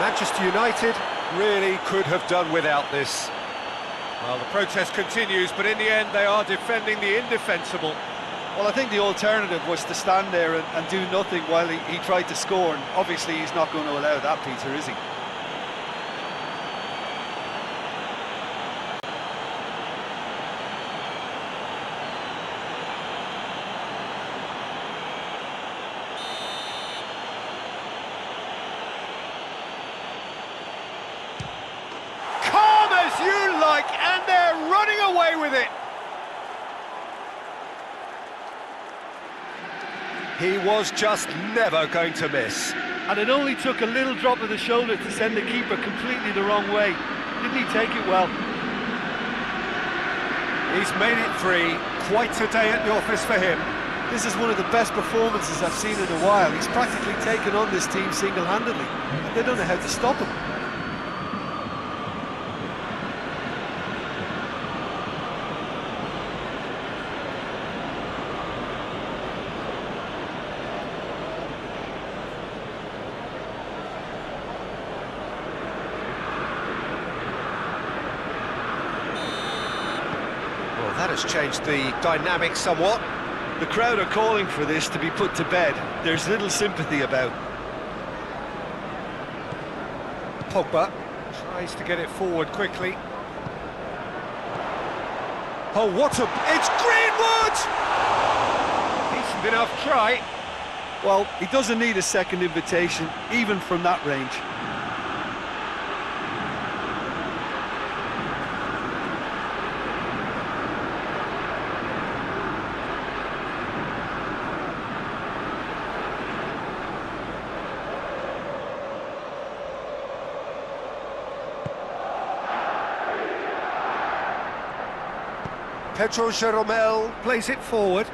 Manchester United really could have done without this. Well, the protest continues, but in the end they are defending the indefensible. Well, I think the alternative was to stand there and do nothing while he tried to score, and obviously he's not going to allow that, Peter, is he? Calm as you like, and they're running away with it. He was just never going to miss. And it only took a little drop of the shoulder to send the keeper completely the wrong way. Didn't he take it well? He's made it 3. Quite a day at the office for him. This is one of the best performances I've seen in a while. He's practically taken on this team single-handedly. They don't know how to stop him. That has changed the dynamic somewhat. The crowd are calling for this to be put to bed. There's little sympathy about. Pogba tries to get it forward quickly. Oh, what a... It's Greenwood! Decent enough try. Well, he doesn't need a second invitation, even from that range. Pedro Jeromel plays it forward.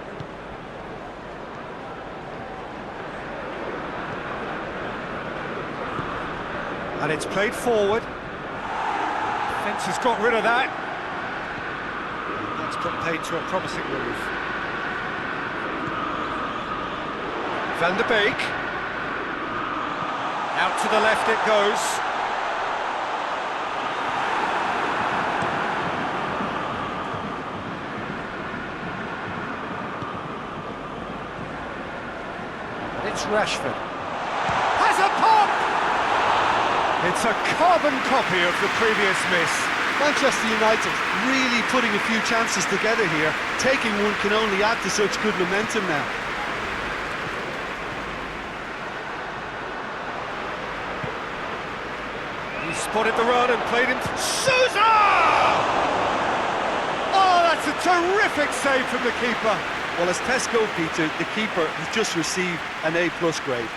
And it's played forward. Defence has got rid of that. That's put paid to a promising move. Van der Beek. Out to the left it goes. It's Rashford. Has a pop! It's a carbon copy of the previous miss. Manchester United really putting a few chances together here. Taking one can only add to such good momentum now. He spotted the run and played him. Souza! Oh, that's a terrific save from the keeper. Well, as tests go, Peter, the keeper has just received an A+ grade.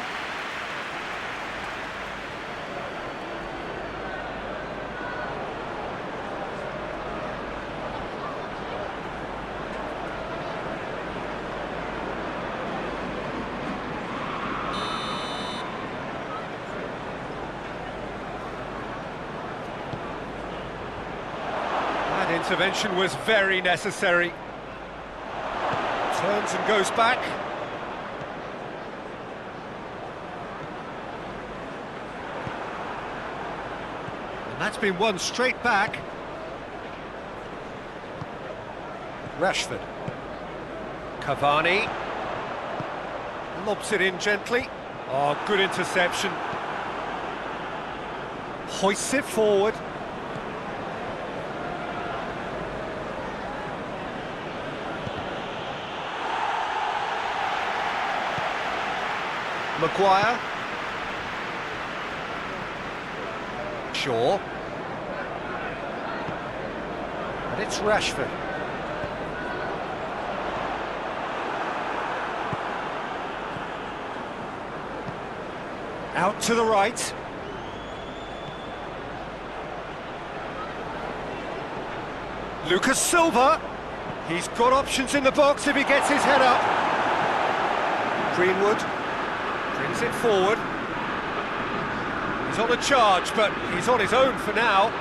That intervention was very necessary. Turns and goes back. And that's been won straight back. Rashford. Cavani. Lobs it in gently. Oh, good interception. Hoists it forward. Maguire. Shaw. And it's Rashford. Out to the right. Lucas Silva. He's got options in the box if he gets his head up. Greenwood brings it forward. He's on a charge, but he's on his own for now.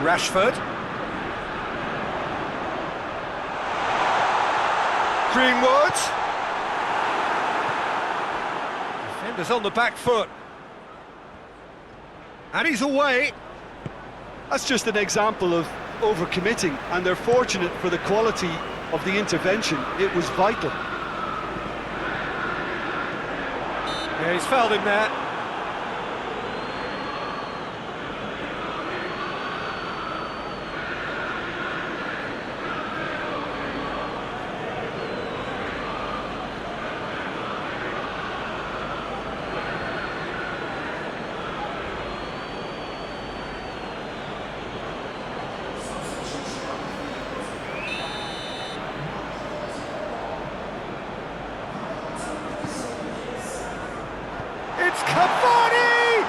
Rashford. Greenwood. Defender's on the back foot. And he's away. That's just an example of overcommitting, and they're fortunate for the quality of the intervention. It was vital. Yeah, he's fouled him there. It's Cavani!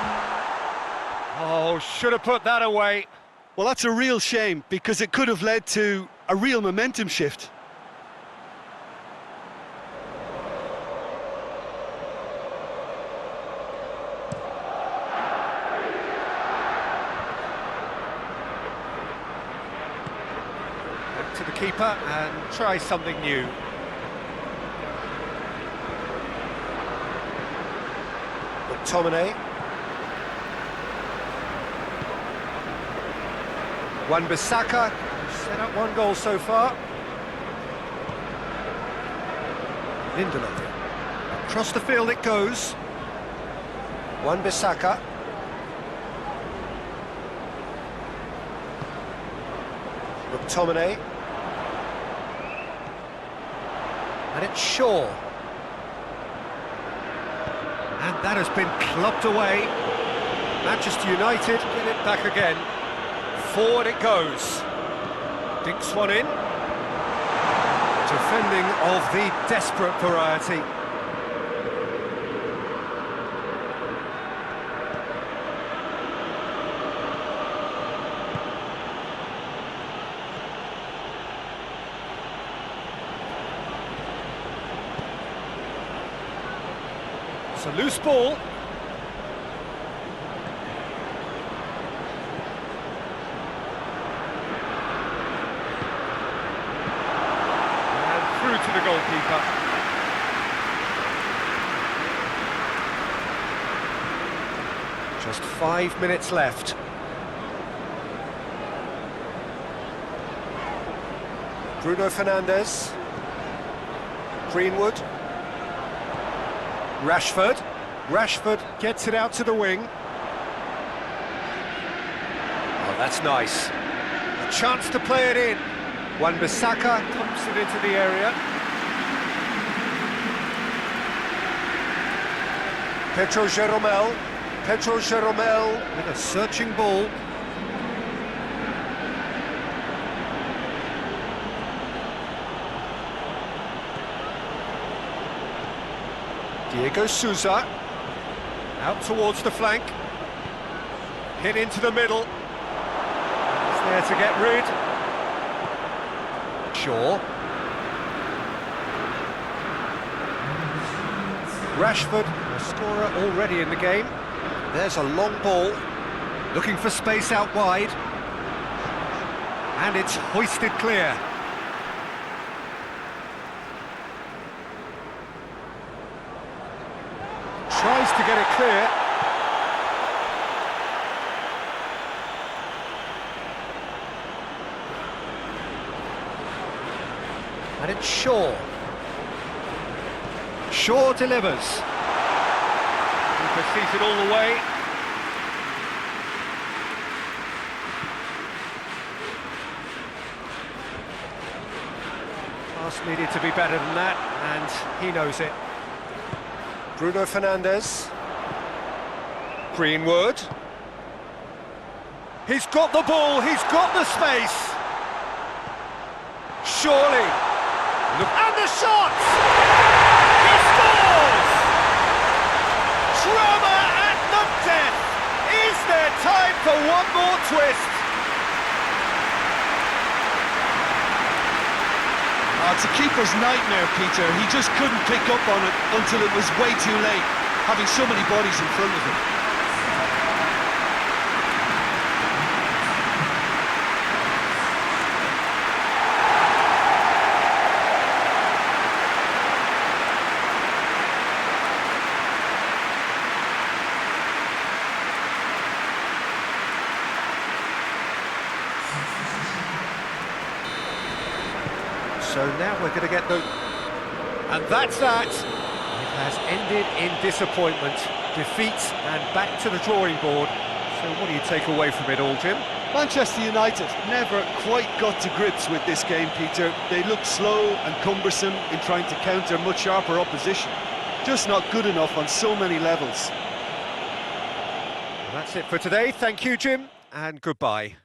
Oh, should have put that away. Well, that's a real shame, because it could have led to a real momentum shift. Back to the keeper and try something new. McTominay. Wan-Bissaka set up one goal so far. Lindelof. Across the field it goes. Wan-Bissaka. McTominay. And it's Shaw. And that has been clubbed away. Manchester United get it back again. Forward it goes. Dinks one in. Defending of the desperate variety. It's a loose ball. And through to the goalkeeper. Just 5 minutes left. Bruno Fernandes. Greenwood. Rashford. Rashford gets it out to the wing. Oh, that's nice. A chance to play it in. Wan-Bissaka pumps it into the area. Pedro Jeromel. Pedro Jeromel with a searching ball. Diego Souza, out towards the flank, hit into the middle, he's there to get rid. Shaw. Rashford, a scorer already in the game. There's a long ball, looking for space out wide, and it's hoisted clear. Tries to get it clear. And it's Shaw. Shaw delivers. Keeper sees it all the way. Pass needed to be better than that, and he knows it. Bruno Fernandes. Greenwood. He's got the ball, he's got the space. Surely. Look, and the shot! He scores! Drama at the death! Is there time for one more twist? Oh, it's a keeper's nightmare, Peter. He just couldn't pick up on it until it was way too late, having so many bodies in front of him. So now we're going to get the... And that's that! It has ended in disappointment, defeat, and back to the drawing board. So what do you take away from it all, Jim? Manchester United never quite got to grips with this game, Peter. They looked slow and cumbersome in trying to counter much sharper opposition. Just not good enough on so many levels. That's it for today. Thank you, Jim, and goodbye.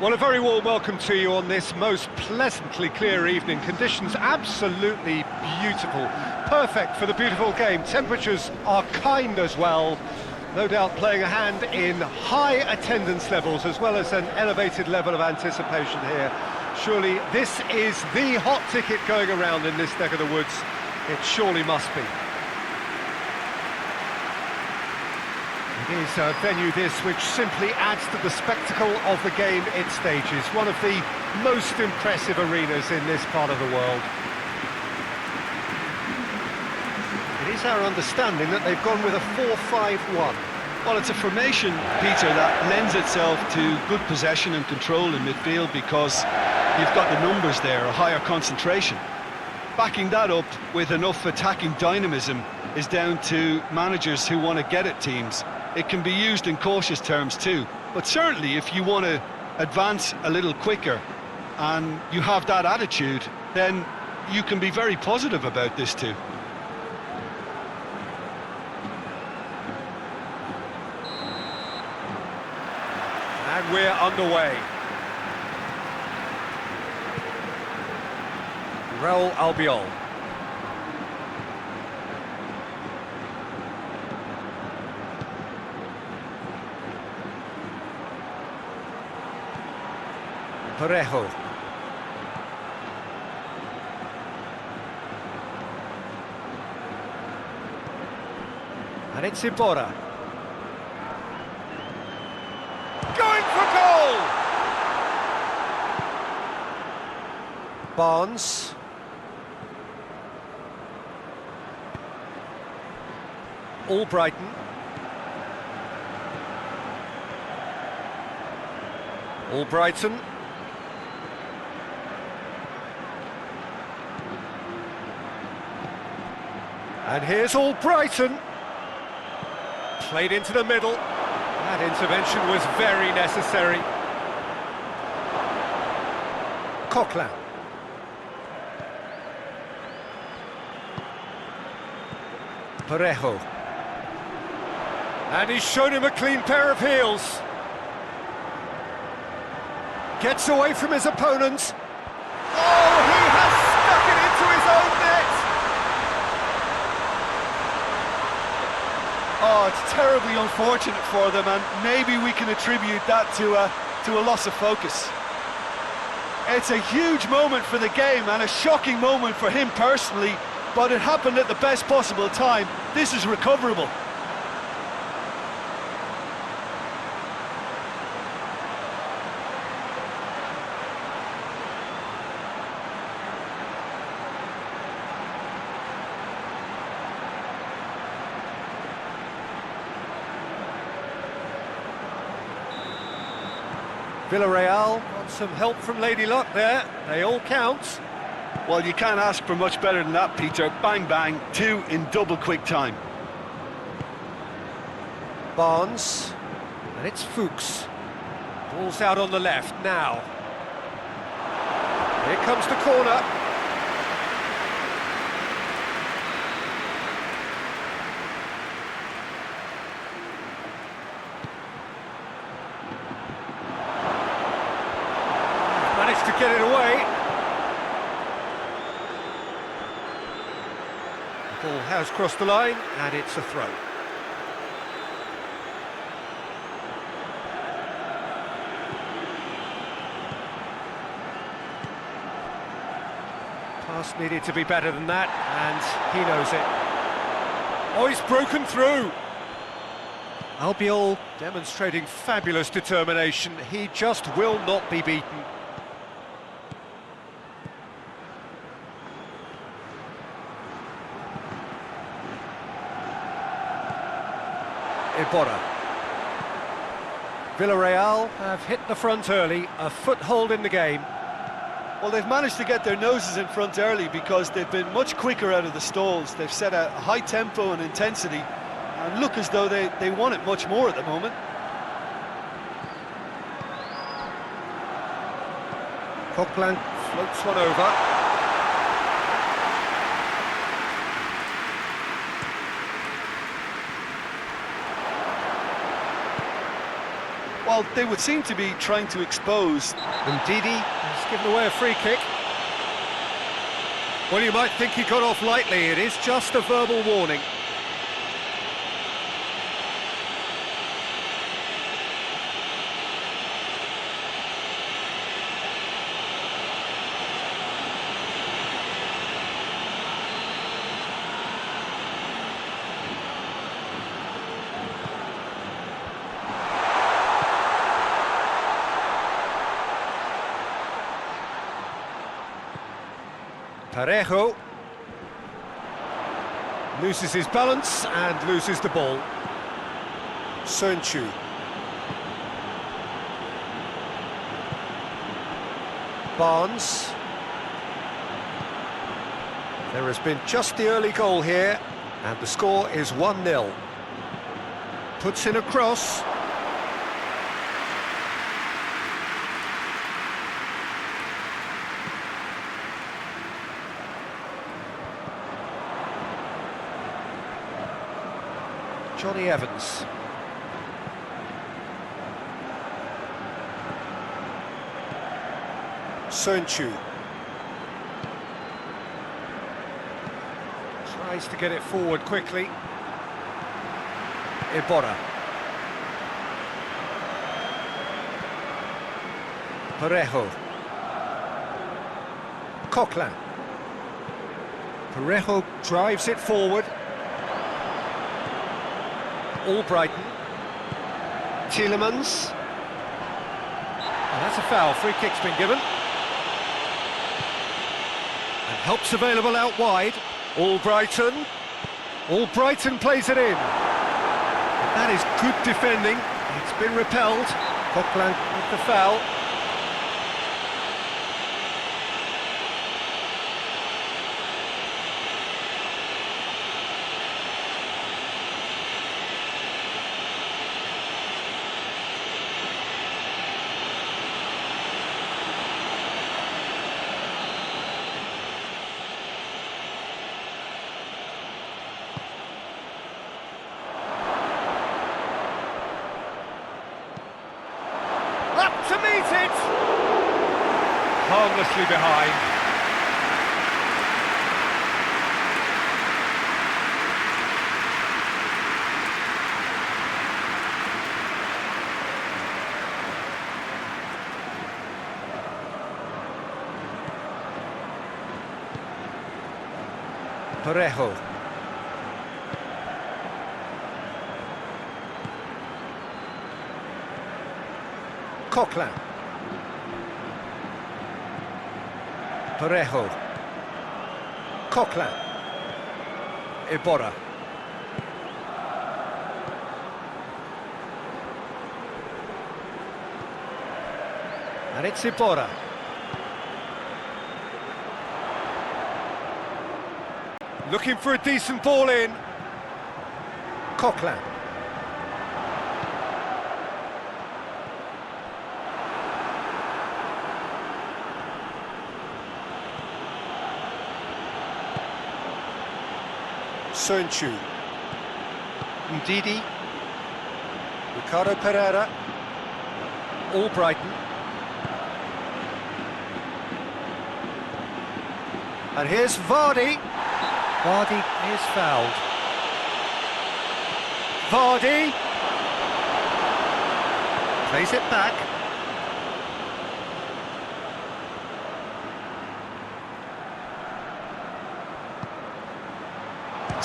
Well, a very warm welcome to you on this most pleasantly clear evening. Conditions absolutely beautiful, perfect for the beautiful game. Temperatures are kind as well, no doubt playing a hand in high attendance levels as well as an elevated level of anticipation here. Surely this is the hot ticket going around in this neck of the woods. It surely must be. It is a venue this which simply adds to the spectacle of the game it stages. One of the most impressive arenas in this part of the world. It is our understanding that they've gone with a 4-5-1. Well, it's a formation, Peter, that lends itself to good possession and control in midfield because you've got the numbers there, a higher concentration. Backing that up with enough attacking dynamism is down to managers who want to get at teams. It can be used in cautious terms too, but certainly if you want to advance a little quicker and you have that attitude, then you can be very positive about this too. And we're underway. Real Albiol. Parejo. And it's Iborra. Going for goal! Barnes. Albrighton. Albrighton. And here's Albrighton. Played into the middle. That intervention was very necessary. Coquelin. Parejo. And he's shown him a clean pair of heels. Gets away from his opponents. Oh, he has stuck it into his own net! Oh, it's terribly unfortunate for them, and maybe we can attribute that to a loss of focus. It's a huge moment for the game and a shocking moment for him personally, but it happened at the best possible time. This is recoverable. Villarreal got some help from Lady Luck there. They all count. Well, you can't ask for much better than that, Peter. Bang, bang, two in double quick time. Barnes. And it's Fuchs. Ball's out on the left now. Here comes the corner. Managed to get it away. The ball has crossed the line, and it's a throw. Pass needed to be better than that, and he knows it. Oh, he's broken through. Albiol demonstrating fabulous determination. He just will not be beaten. Iborra. Villarreal have hit the front early, a foothold in the game. Well, they've managed to get their noses in front early because they've been much quicker out of the stalls. They've set a high tempo and intensity and look as though they want it much more at the moment. Coquelin floats one over. Well, they would seem to be trying to expose. And Didi has given away a free kick. Well, you might think he got off lightly. It is just a verbal warning. Parejo loses his balance and loses the ball. Sönchu. Barnes. There has been just the early goal here, and the score is 1-0. Puts in a cross. Johnny Evans. Sönchu. Tries to get it forward quickly. Iborra. Parejo. Coquelin. Parejo drives it forward. Albrighton. Tielemans. And that's a foul. Free kick's been given. And help's available out wide. Albrighton. Albrighton plays it in. And that is good defending. It's been repelled. Coquelin with the foul. To meet it! Harmlessly behind. Parejo. Coquelin. Parejo. Coquelin. Iborra. And it's Iborra. Looking for a decent ball in. Coquelin. Sönchu. Ndidi. Ricardo Pereira. Albrighton. And here's Vardy. Vardy is fouled. Vardy. Plays it back.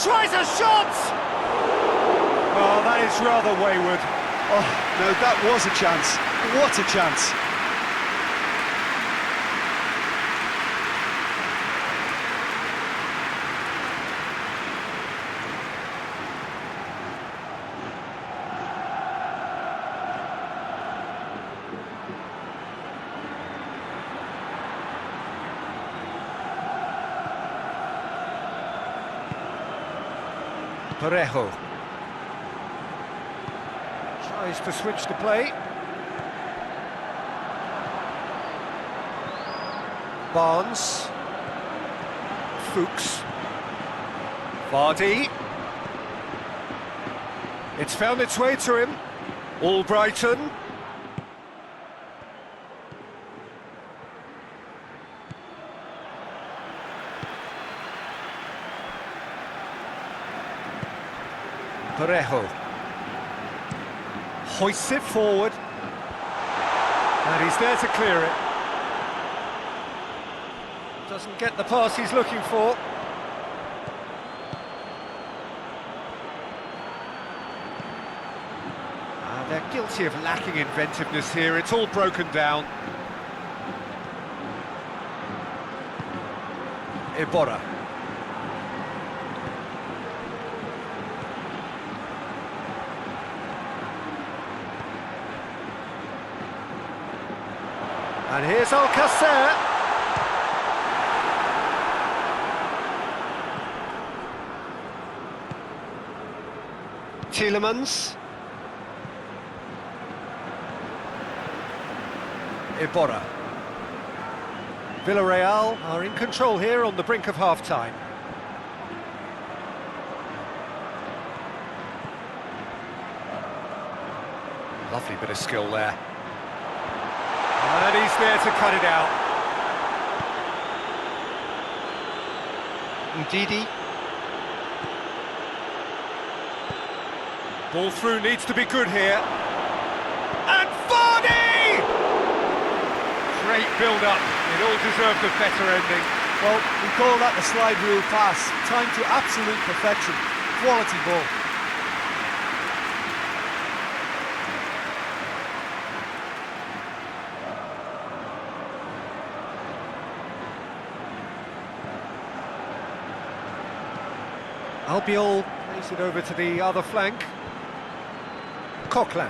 Tries a shot! Oh, that is rather wayward. Oh, no, that was a chance. What a chance. Parejo. Tries to switch the play. Barnes. Fuchs. Vardy. It's found its way to him. Albrighton. Parejo. Hoists it forward. And he's there to clear it. Doesn't get the pass he's looking for. They're guilty of lacking inventiveness here. It's all broken down. Iborra. And here's Alcacer. Tielemans. Iborra. Villarreal are in control here on the brink of half-time. Lovely bit of skill there. And he's there to cut it out. Ndidi. Ball through needs to be good here. And Vardy! Great build-up. It all deserved a better ending. Well, we call that the slide rule pass. Time to absolute perfection. Quality ball. Albiol plays it over to the other flank. Coquelin.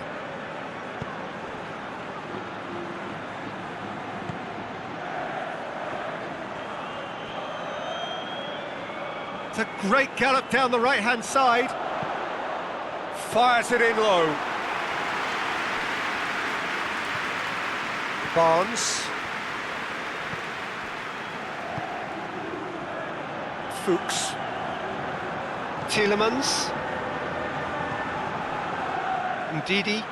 It's a great gallop down the right-hand side. Fires it in low. Barnes. Fuchs. Tielemans. Ndidi.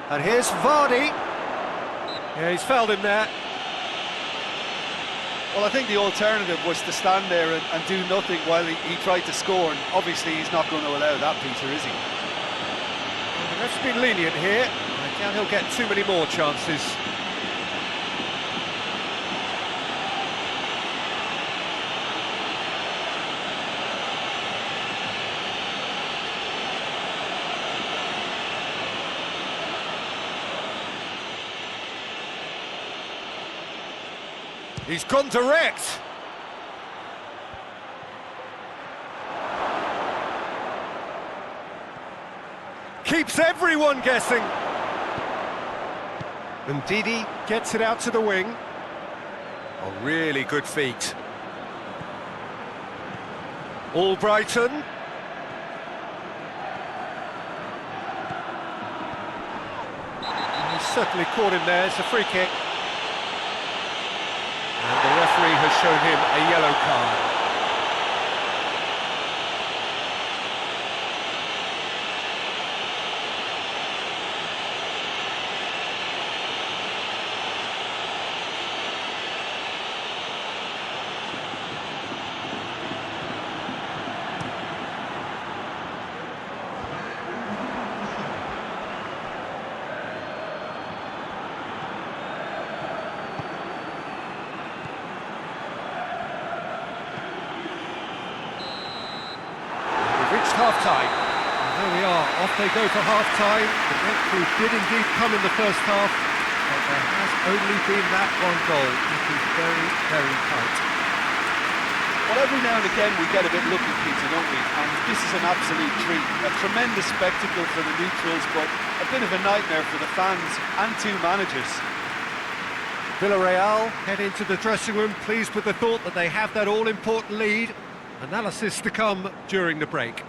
And here's Vardy. Yeah, he's fouled him there. Well, I think the alternative was to stand there and do nothing while he tried to score, and obviously he's not going to allow that, Peter, is he? Well, the ref's been lenient here. I doubt he'll get too many more chances. He's gone direct. Keeps everyone guessing. And Ndidi gets it out to the wing. A really good feat. Albrighton. He's certainly caught him there. It's a free kick. And the referee has shown him a yellow card. Half-time. There we are, off they go for half-time. The breakthrough did indeed come in the first half, but there has only been that one goal. It is very, very tight. Well, every now and again we get a bit lucky, Peter, don't we? And this is an absolute treat. A tremendous spectacle for the neutrals, but a bit of a nightmare for the fans and two managers. Villarreal head into the dressing room, pleased with the thought that they have that all-important lead. Analysis to come during the break.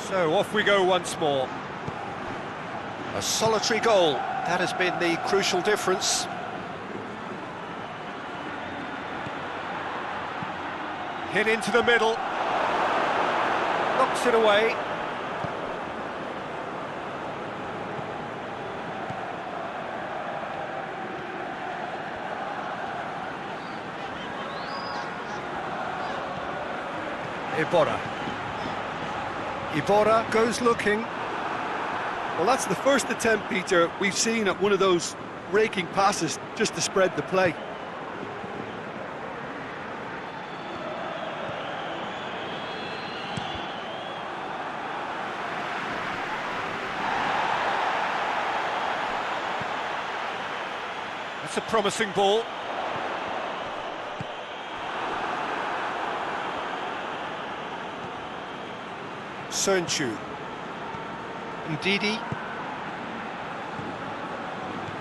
So off we go once more. A solitary goal, that has been the crucial difference. Hit into the middle. Knocks it away. Iborra goes looking. Well, that's the first attempt, Peter, we've seen at one of those raking passes just to spread the play. That's a promising ball. Sönchu. Ndidi.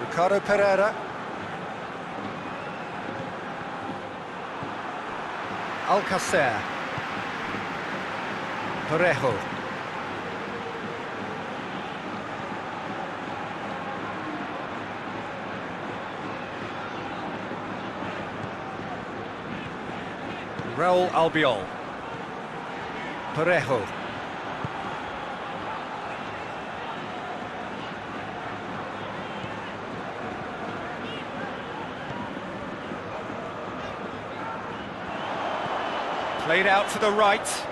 Ricardo Pereira. Alcacer. Parejo. Raúl Albiol. Parejo. Played out to the right.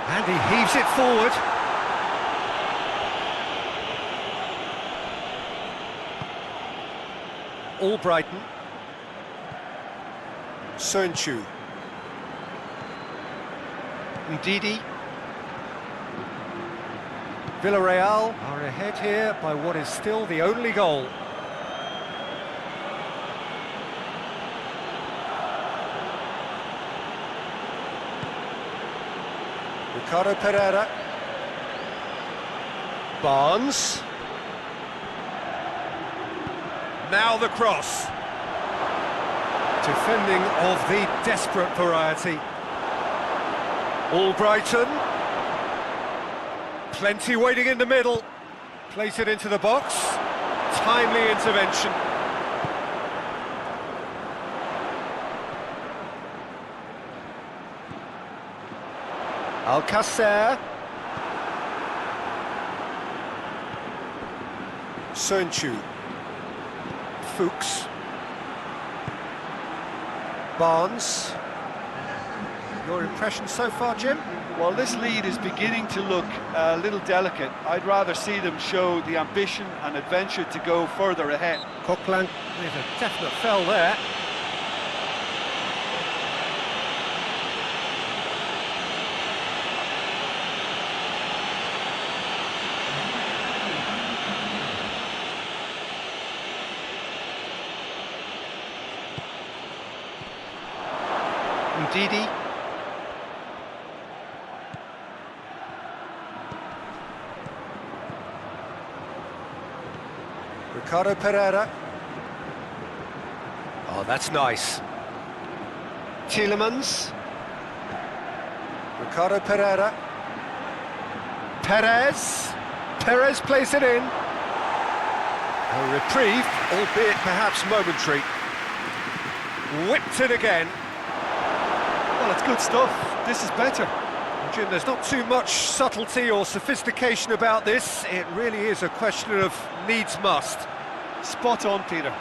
And he heaves it forward. Albrighton. Sönchu. Ndidi. Villarreal are ahead here by what is still the only goal. Ricardo Pereira. Barnes. Now the cross. Defending of the desperate variety. Albrighton. Plenty waiting in the middle. Place it into the box. Timely intervention. Alcacer. Sönchu. Fuchs. Barnes. Your impression so far, Jim? Well, this lead is beginning to look a little delicate. I'd rather see them show the ambition and adventure to go further ahead. Coquelin with a definite fell there. Ndidi. Ricardo Pereira. Oh, that's nice. Tielemans. Ricardo Pereira. Perez plays it in. A reprieve, albeit perhaps momentary. Whipped it again. Well, it's good stuff. This is better. Jim, there's not too much subtlety or sophistication about this. It really is a question of needs must. Spot on, Peter.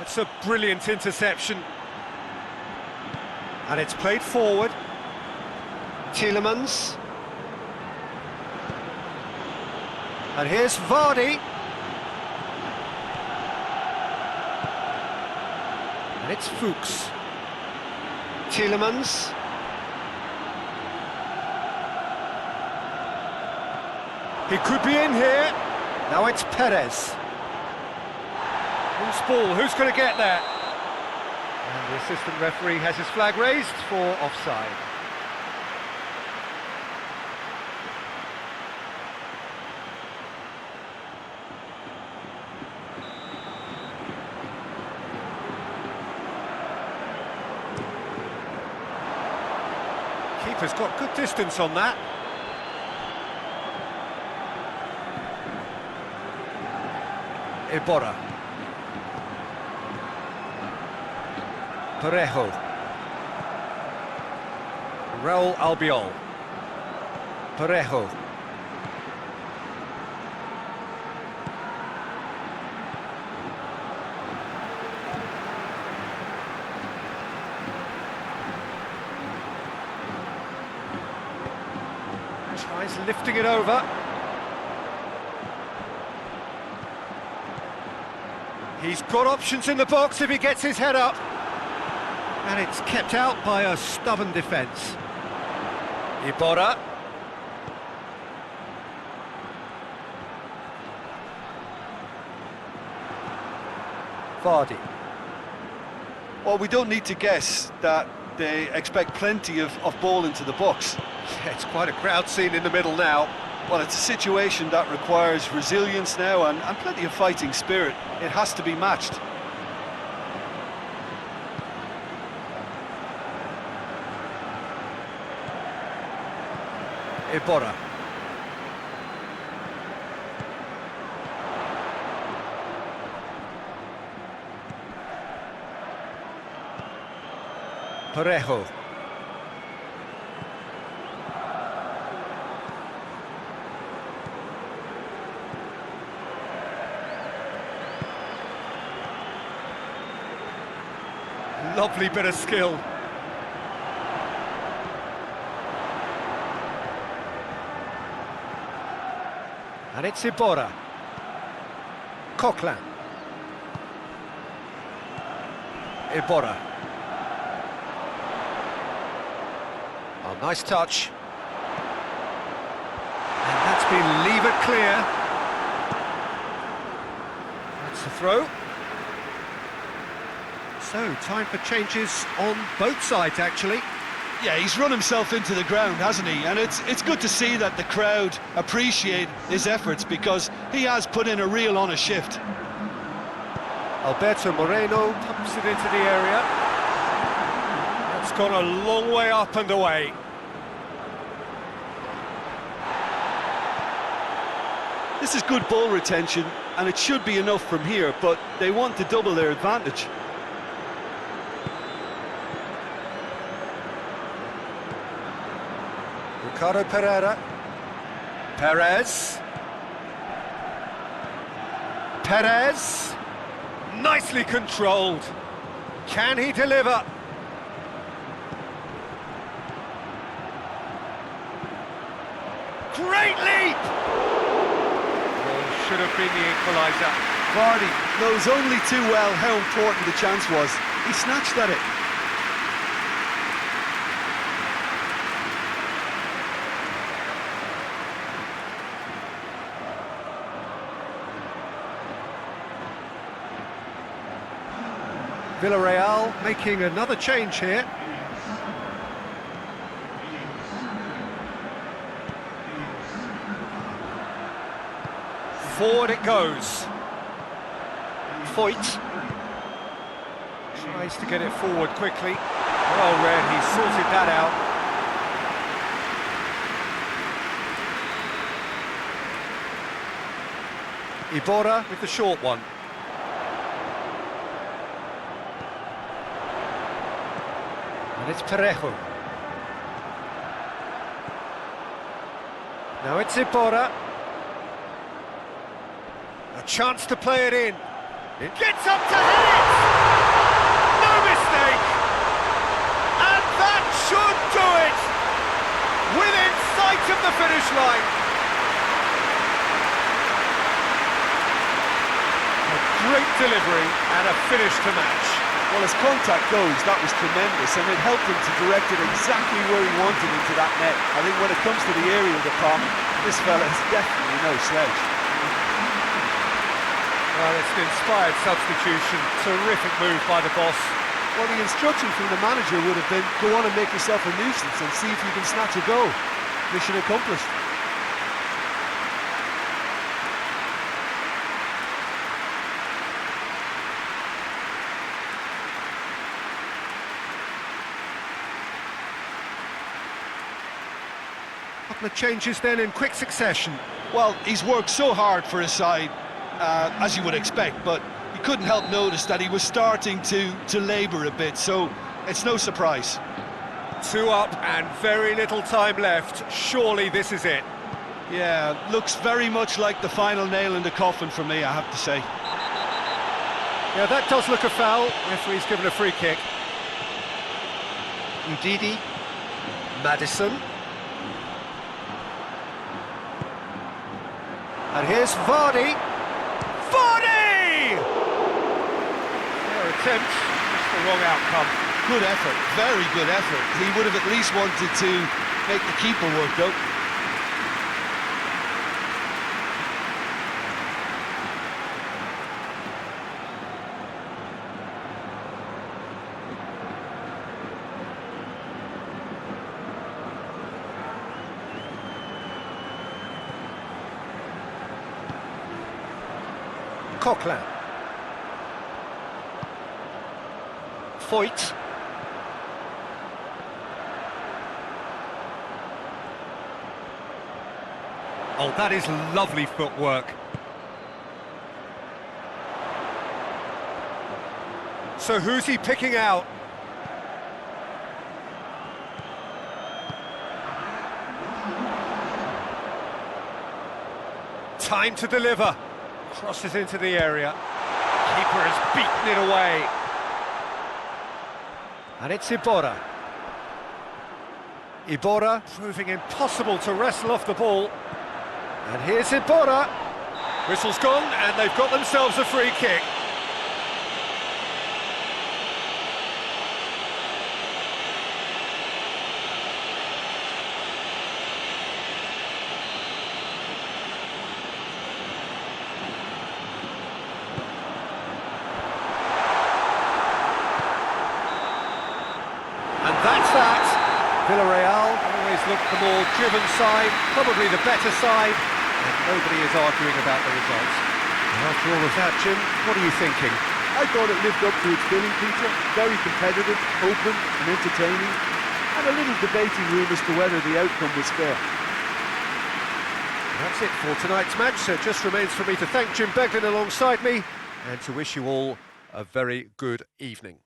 It's a brilliant interception. And it's played forward. Tielemans. And here's Vardy. And it's Fuchs. Tielemans. He could be in here. Now it's Perez. Loose ball, who's going to get that? And the assistant referee has his flag raised for offside. Keeper's got good distance on that. Iborra. Parejo. Raul Albiol. Parejo. Tries lifting it over. He's got options in the box if he gets his head up. And it's kept out by a stubborn defence. Iborra. Vardy. Well, we don't need to guess that they expect plenty of ball into the box. Yeah, it's quite a crowd scene in the middle now. Well, it's a situation that requires resilience now and plenty of fighting spirit. It has to be matched. Iborra. Parejo. Lovely bit of skill. And it's Iborra. Coquelin. Iborra. Oh, nice touch. And that's been levered clear. That's the throw. So, time for changes on both sides, actually. Yeah, he's run himself into the ground, hasn't he? And it's good to see that the crowd appreciate his efforts because he has put in a real honest shift. Alberto Moreno pumps it into the area. It's gone a long way up and away. This is good ball retention, and it should be enough from here, but they want to double their advantage. Ricardo Pereira. Perez. Perez. Nicely controlled. Can he deliver? Great leap! Well, should have been the equaliser. Vardy knows only too well how important the chance was. He snatched at it. Villarreal making another change here. Forward it goes. Foyt tries to get it forward quickly. Well read, he sorted that out. Iborra with the short one. And it's Parejo. Now it's Iborra. A chance to play it in. It gets up to head it! No mistake! And that should do it! Within sight of the finish line. A great delivery and a finish to match. Well, as contact goes, that was tremendous, and it helped him to direct it exactly where he wanted into that net. I think when it comes to the aerial department, this fella is definitely no slouch. Well, it's an inspired substitution. Terrific move by the boss. Well, the instruction from the manager would have been, go on and make yourself a nuisance and see if you can snatch a goal. Mission accomplished. couple of changes then in quick succession. Well, he's worked so hard for his side, as you would expect, but you couldn't help notice that he was starting to labour a bit, so it's no surprise. 2 up and very little time left. Surely this is it. Yeah, looks very much like the final nail in the coffin for me, I have to say. Yeah, that does look a foul. Referee's given a free kick. Ndidi, Madison. And here's Vardy. Vardy! Their attempt, just the wrong outcome. Good effort, very good effort. He would have at least wanted to make the keeper work, though. Coquelin. Foyt. Oh, that is lovely footwork. So who's he picking out? Time to deliver. Crosses into the area. Keeper has beaten it away. And it's Iborra. Iborra proving impossible to wrestle off the ball. And here's Iborra. Whistle's gone and they've got themselves a free kick. And that's that. Villarreal always looked the more driven side, probably the better side, and nobody is arguing about the results. And after all of that, Jim, what are you thinking? I thought it lived up to its billing, Peter. Very competitive, open and entertaining, and a little debating room as to whether the outcome was fair. That's it for tonight's match, so it just remains for me to thank Jim Beglin alongside me, and to wish you all a very good evening.